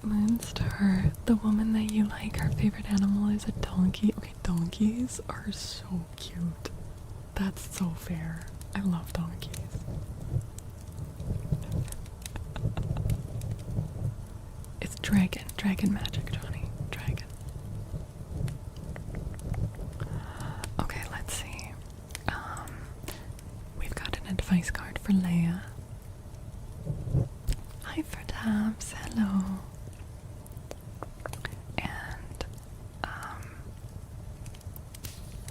Moonstar, the woman that you like, her favorite animal is a donkey. Okay, donkeys are so cute. That's so fair. I love donkeys. It's dragon magic, Johnny. Dragon. Okay, let's see. We've got an advice card for Leia. Hi, Fertabs. Hello. And,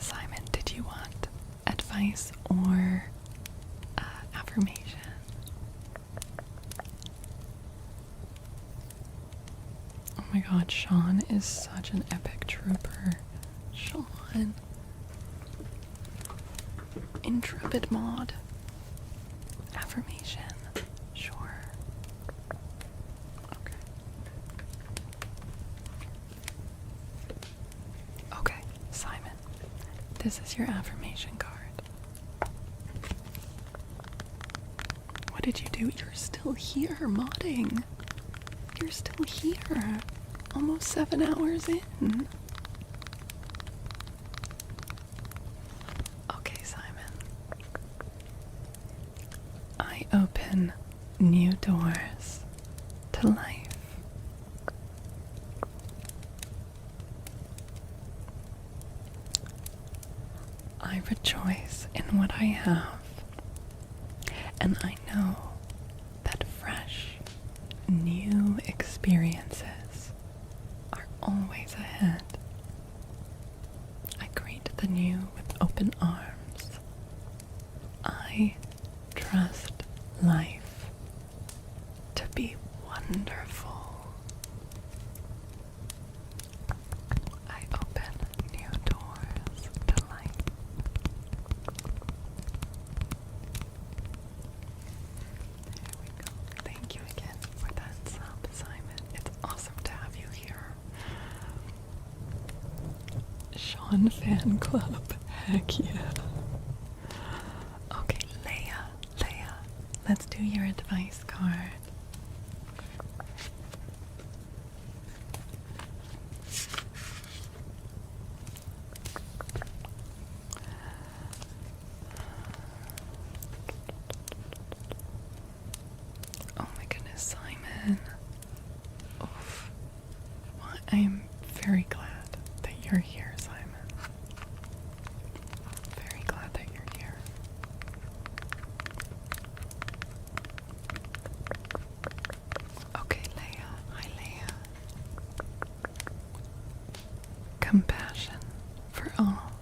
Simon, did you want advice or affirmation? Oh my god, Sean is such an epic trooper. Sean. Intrepid mod. Affirmation. Sure. Okay. Okay, Simon. This is your affirmation card. What did you do? You're still here modding. You're still here. Almost 7 hours in. Okay, Simon. I open new doors to life. I rejoice in what I have, and I know that fresh, new experiences are always ahead. I greet the new with open arms. I trust life to be wonderful. I open new doors to life. There we go. Thank you again for that sub, Simon. It's awesome to have you here. Sean Fan Club. Heck yeah. Okay, Leia, let's do your advice card. Oh my goodness, Simon. Oof. Well, I'm very glad that you're here, Simon. Very glad that you're here. Okay, Leia. Hi, Leia. Compassion for all.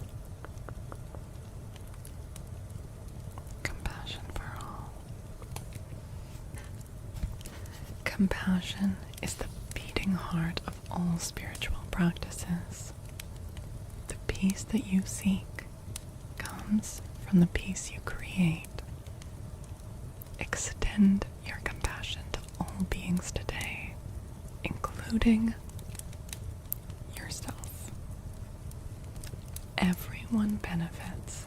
Compassion for all. Compassion is the beating heart of all spiritual practices. The peace that you seek comes from the peace you create. Extend your compassion to all beings today, including yourself. Everyone benefits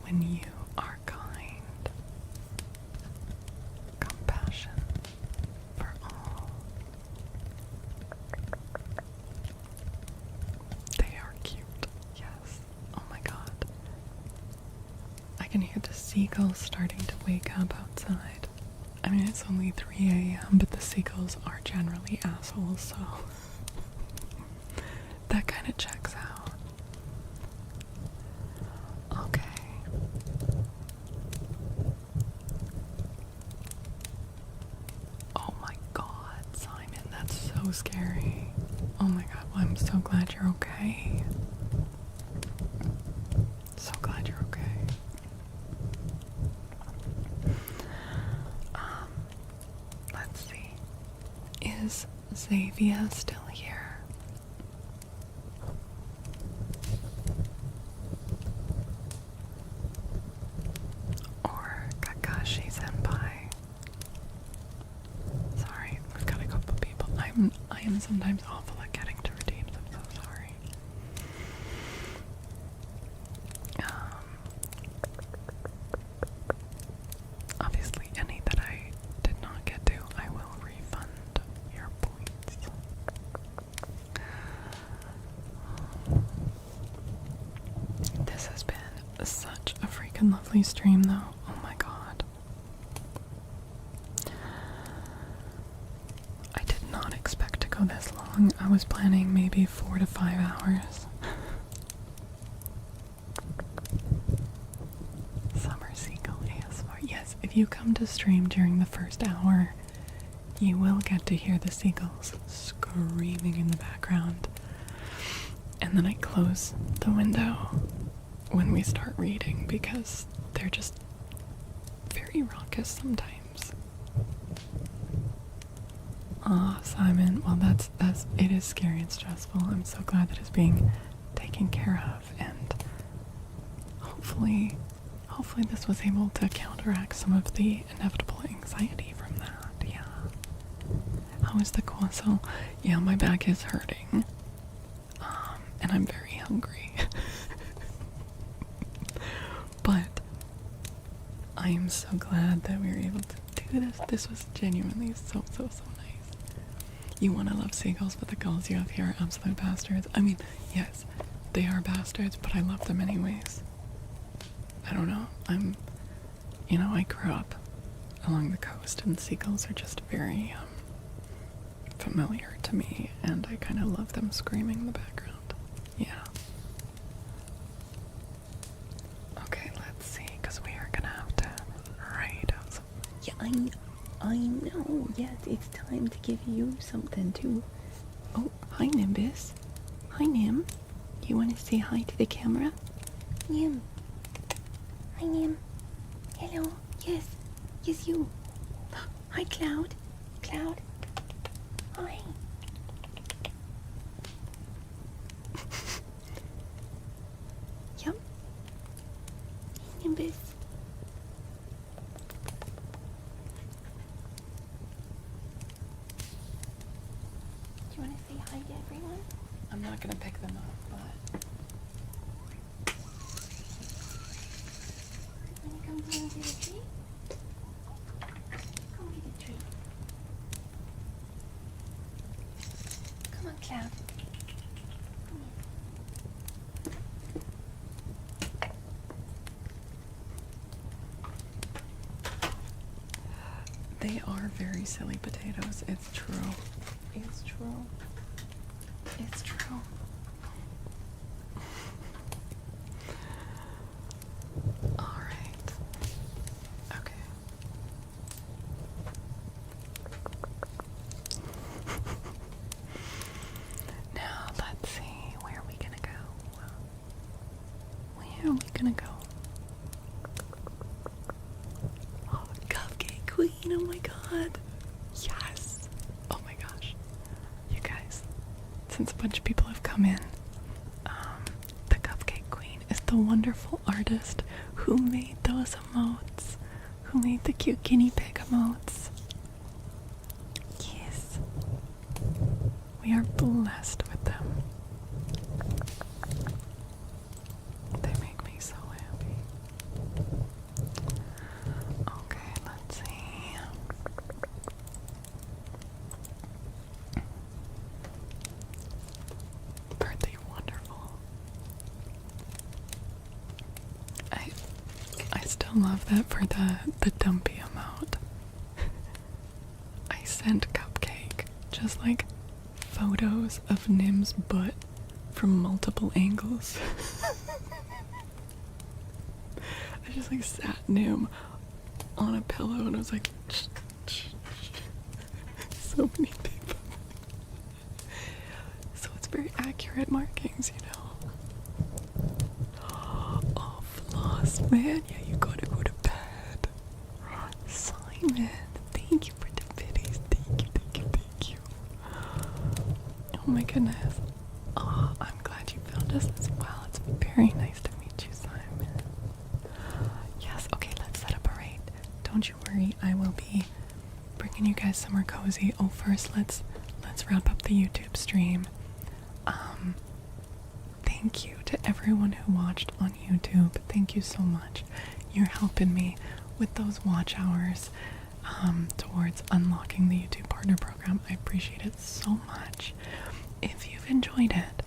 when you are kind. Compassion for all. They are cute. Yes. Oh my god. I can hear the seagulls starting to wake up outside. I mean, it's only 3 a.m., but the seagulls are generally assholes, so that kind of checks out. Okay. Oh my god, Simon, that's so scary. Oh my god, well, I'm so glad you're okay. So glad you're okay. Let's see. Is Xavier still here? Or Kakashi Senpai? Sorry, we've got a couple people. I am sometimes awful at getting to redeems. I'm so sorry. Obviously, any that I did not get to, I will refund your points. This has been such a freaking lovely stream, though. Oh my god. I did not expect to go this long. I was planning maybe 4 to 5 hours. Summer Seagull ASMR. Yes, if you come to stream during the first hour, you will get to hear the seagulls screaming in the background. And then I close the window when we start reading because they're just very raucous sometimes. Ah, Simon, well it is scary and stressful. I'm so glad that it's being taken care of, and hopefully this was able to counteract some of the inevitable anxiety from that. Yeah. How is the croissant? Yeah, my back is hurting. And I'm very hungry. But I am so glad that we were able to do this. This was genuinely so nice. You want to love seagulls, but the gulls you have here are absolute bastards. I mean, yes, they are bastards, but I love them anyways. I don't know. I grew up along the coast, and seagulls are just very familiar to me, and I kind of love them screaming in the background. Yeah. I know. Yes, it's time to give you something too. Oh, hi Nimbus. Hi Nim. You want to say hi to the camera? Nim. Hi, Nim. Hello. Yes. Yes, you. Hi, Cloud. Cloud. Hi. Yep. Hey, Nimbus. Do you want to say hi to everyone? I'm not gonna pick them up, but Want to come home and get a treat? Come get a treat. Come on, Cloud. Come here. they are very silly potatoes. It's true. It's true. It's true. All right. Okay. Now let's see. Where are we gonna go? Where are we gonna go? Oh, Cupcake Queen. Oh my god. Yes. Oh my gosh. You guys, since a bunch of people have come in, the Cupcake Queen is the wonderful artist who made those emotes, who made the cute guinea pig emotes. Yes. We are blessed with them. They make me so happy. Okay, let's see. Aren't they wonderful? I still love that for the dumpy emote. I sent Cupcake just like photos of Nim's butt from multiple angles. I just like sat Nim on a pillow and I was like so many people. So it's very accurate markings, you know. Oh, Floss, man. Yeah, you gotta go to bed. Simon, thank you for the biddies. Thank you, thank you, thank you. Oh my goodness. Oh, I'm glad you found us as well. It's very nice to meet you, Simon. Yes, okay, let's set up a raid. Don't you worry, I will be bringing you guys somewhere cozy. Oh, first, let's wrap up the YouTube stream. Thank you to everyone who watched on YouTube. Thank you so much. You're helping me with those watch hours towards unlocking the YouTube Partner Program. I appreciate it so much. If you've enjoyed it,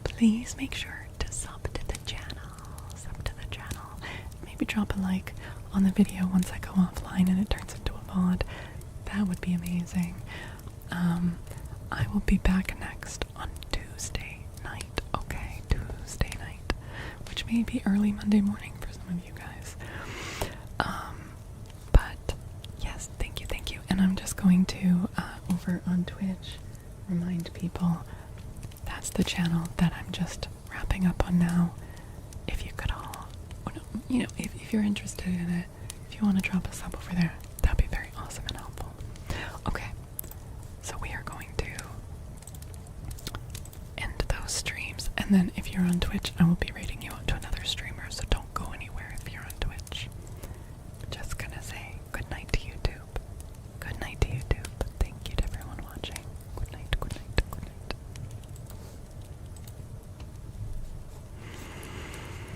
please make sure to sub to the channel. Maybe drop a like on the video once I go offline and it turns into a VOD. That would be amazing. I will be back next on Tuesday night. Okay, Tuesday night, which may be early Monday morning for some of you guys. But yes, thank you. And I'm just going to over on Twitch remind people that's the channel that I'm just wrapping up on now. If you could all, you know, if you're interested in it, if you want to drop a sub over there, that'd be very awesome and helpful. Okay, so we are going to end those streams, and then if you're on Twitch, I will be